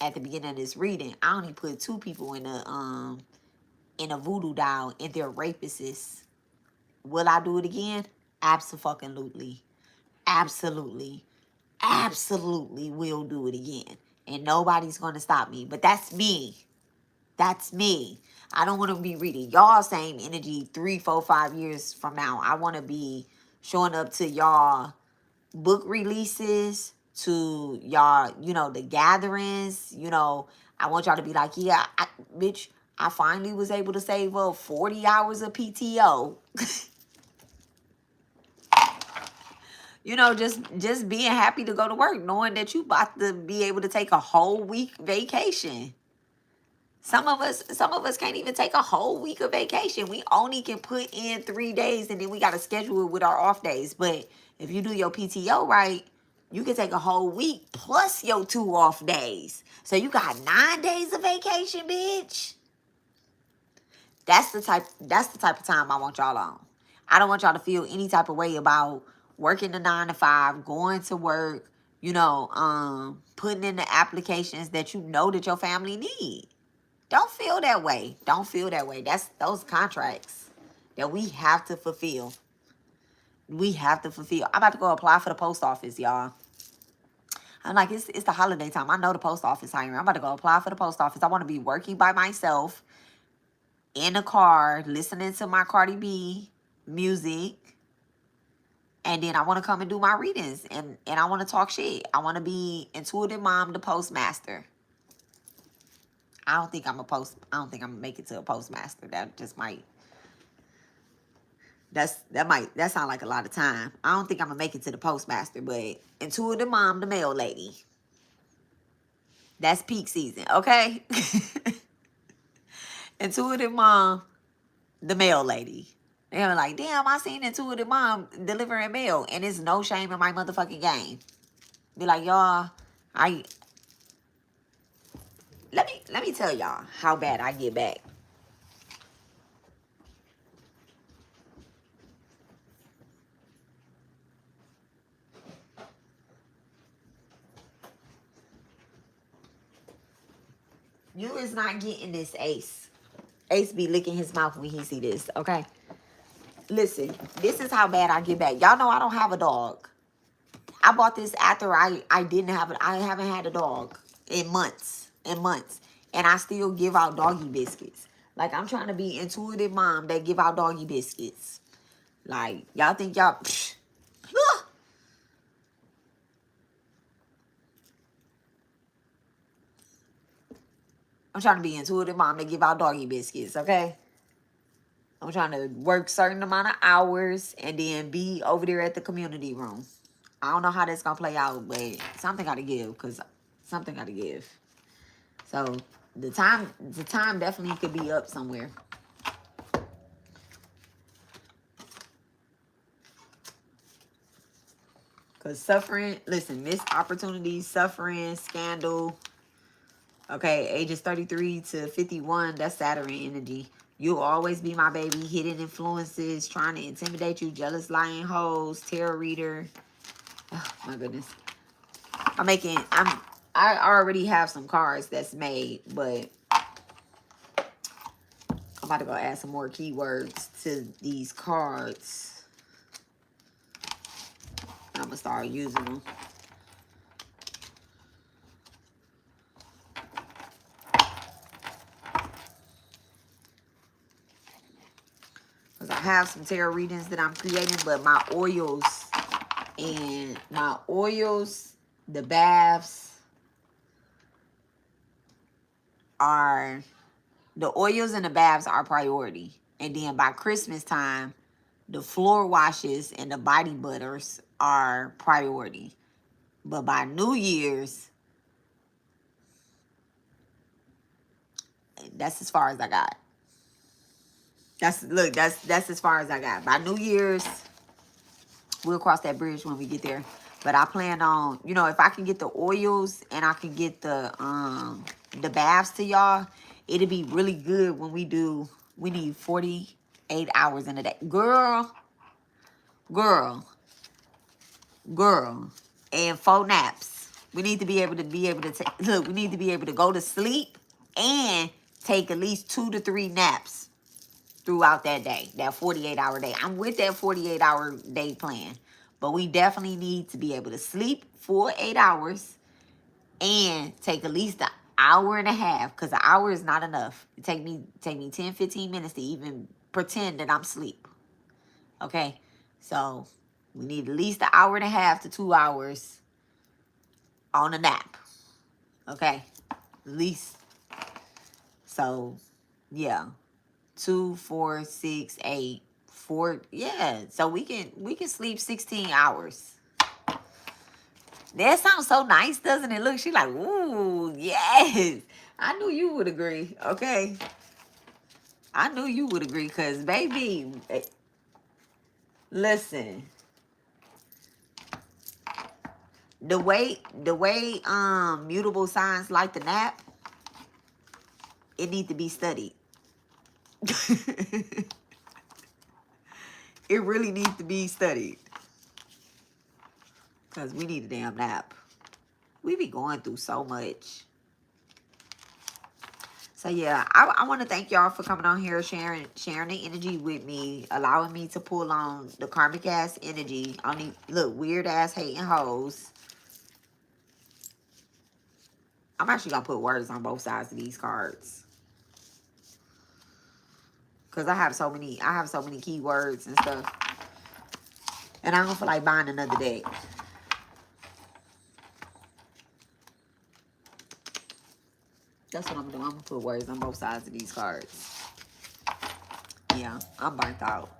at the beginning of this reading, I only put 2 people in a voodoo doll and they're rapists. Will I do it again? Absolutely. Absolutely. Absolutely will do it again. And nobody's going to stop me. But that's me. That's me. I don't want to be reading y'all same energy 3, 4, 5 years from now. I want to be showing up to y'all book releases, to y'all, you know, the gatherings. You know, I want y'all to be like, yeah, bitch, I finally was able to save up 40 hours of PTO. You know, just being happy to go to work, knowing that you about to be able to take a whole week vacation. Some of us can't even take a whole week of vacation. We only can put in 3 days, and then we got to schedule it with our off days. But if you do your PTO right, you can take a whole week plus your 2 off days. So you got 9 days of vacation, bitch. That's the type of time I want y'all on. I don't want y'all to feel any type of way about working the 9 to 5, going to work, you know, putting in the applications that you know that your family need. Don't feel that way. Don't feel that way. That's those contracts that we have to fulfill. We have to fulfill. I'm about to go apply for the post office, y'all. I'm like, it's the holiday time. I know the post office hiring. I'm about to go apply for the post office. I want to be working by myself in a car, listening to my Cardi B music. And then I want to come and do my readings. And I want to talk shit. I want to be intuitive mom, the postmaster. I don't think I'm gonna make it to a postmaster. That just might. That sound like a lot of time. I don't think I'm gonna make it to the postmaster, but intuitive mom, the mail lady. That's peak season, okay? Intuitive mom, the mail lady. They're like, damn, I seen intuitive mom delivering mail, and it's no shame in my motherfucking game. Be like, y'all, let me tell y'all how bad I get back. You is not getting this, Ace. Ace be licking his mouth when he see this, okay? Listen, this is how bad I get back. Y'all know I don't have a dog. I bought this after I haven't had a dog in months. And I still give out doggy biscuits. Like, I'm trying to be intuitive mom that give out doggy biscuits. Like, y'all think y'all... I'm trying to be intuitive mom that give out doggy biscuits, okay? I'm trying to work certain amount of hours and then be over there at the community room. I don't know how that's going to play out, but something got to give, because something got to give. So the time definitely could be up somewhere. Because suffering, listen, missed opportunities, suffering, scandal. Okay, ages 33 to 51, that's Saturn energy. You'll always be my baby. Hidden influences, trying to intimidate you, jealous, lying hoes, tarot reader. Oh, my goodness. I already have some cards that's made, but I'm about to go add some more keywords to these cards. I'm going to start using them. Because I have some tarot readings that I'm creating, but my oils, the baths are, the oils and the baths are priority. And then by Christmas time, the floor washes and the body butters are priority. But by New Year's, that's as far as I got. That's as far as I got. By New Year's, we'll cross that bridge when we get there. But I plan on, you know, if I can get the oils and I can get the baths to y'all, it'll be really good when we do. We need 48 hours in a day. Girl. And 4 naps. We need to be able to look, we need to be able to go to sleep and take at least 2 to 3 naps throughout that day, that 48-hour day. I'm with that 48-hour day plan. But we definitely need to be able to sleep for 8 hours and take at least an hour and a half, because an hour is not enough. It take me 10, 15 minutes to even pretend that I'm asleep. Okay? So we need at least an hour and a half to 2 hours on a nap. Okay? At least. So, yeah. 2, 4, 6, 8, 4. Yeah. So we can sleep 16 hours. That sounds so nice, doesn't it? Look, she like, ooh, yes. I knew you would agree. Okay. I knew you would agree, because, baby, listen. The way mutable signs like the nap, it need to be studied. It really needs to be studied. Because we need a damn nap. We be going through so much. So, yeah, I want to thank y'all for coming on here, sharing the energy with me, allowing me to pull on the karmic ass energy on the, look, weird ass hating hoes. I'm actually going to put words on both sides of these cards. Because I have so many keywords and stuff. And I don't feel like buying another deck. That's what I'm doing. I'm going to put words on both sides of these cards. Yeah, I'm burnt out.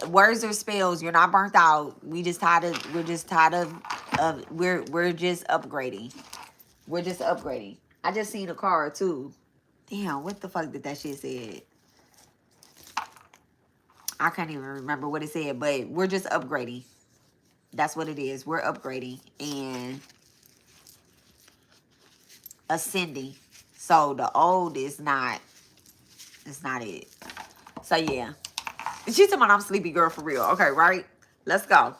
Words or spells, you're not burnt out. We're just tired of we're just upgrading. We're just upgrading. I just seen a card too. Damn, what the fuck did that shit say? I can't even remember what it said, but we're just upgrading. That's what it is. We're upgrading and ascending. So the old is not, it's not it. So yeah. She's talking about I'm sleepy girl for real. Okay, right? Let's go.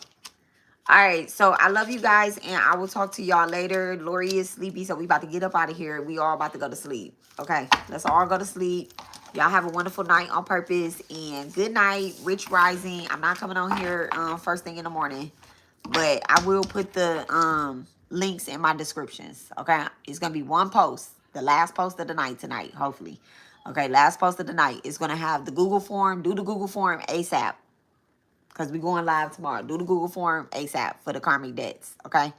All right, so I love you guys, and I will talk to y'all later. Lori is sleepy, so we about to get up out of here. We all about to go to sleep. Okay, let's all go to sleep. Y'all have a wonderful night on purpose, and good night, Rich Rising. I'm not coming on here first thing in the morning, but I will put the links in my descriptions. Okay, it's gonna be one post, the last post of the night tonight, hopefully. Okay, last post of the night is gonna have the Google form. Do the Google form ASAP. Because we're going live tomorrow. Do the Google form ASAP for the karmic debts. Okay?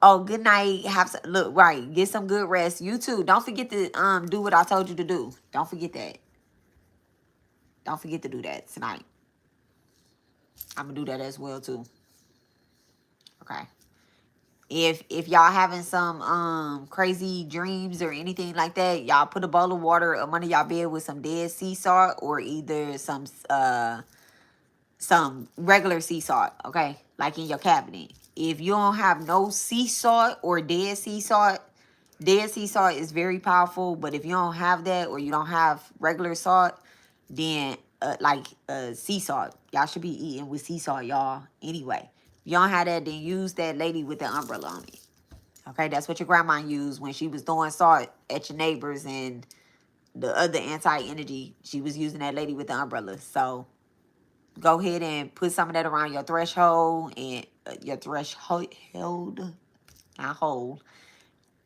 Oh, good night. Look, right. Get some good rest. You too. Don't forget to do what I told you to do. Don't forget that. Don't forget to do that tonight. I'm going to do that as well too. Okay? If y'all having some crazy dreams or anything like that, y'all put a bowl of water under y'all bed with some dead sea salt or either some regular sea salt, okay? Like in your cabinet. if you don't have no sea salt or dead sea salt is very powerful. But if you don't have that, or you don't have regular salt, then sea salt, y'all should be eating with sea salt, y'all. Anyway, if you don't have that, then use that lady with the umbrella on it. Okay, that's what your grandma used when she was throwing salt at your neighbors and the other anti-energy. She was using that lady with the umbrella. So go ahead and put some of that around your threshold and your threshold, not hold,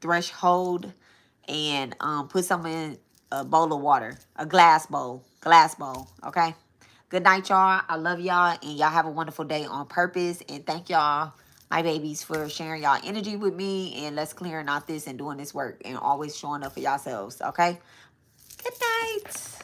threshold, and put some in a bowl of water, a glass bowl, okay? Good night, y'all. I love y'all, and y'all have a wonderful day on purpose. And thank y'all, my babies, for sharing y'all energy with me, and let's clearing out this and doing this work and always showing up for yourselves, okay? Good night.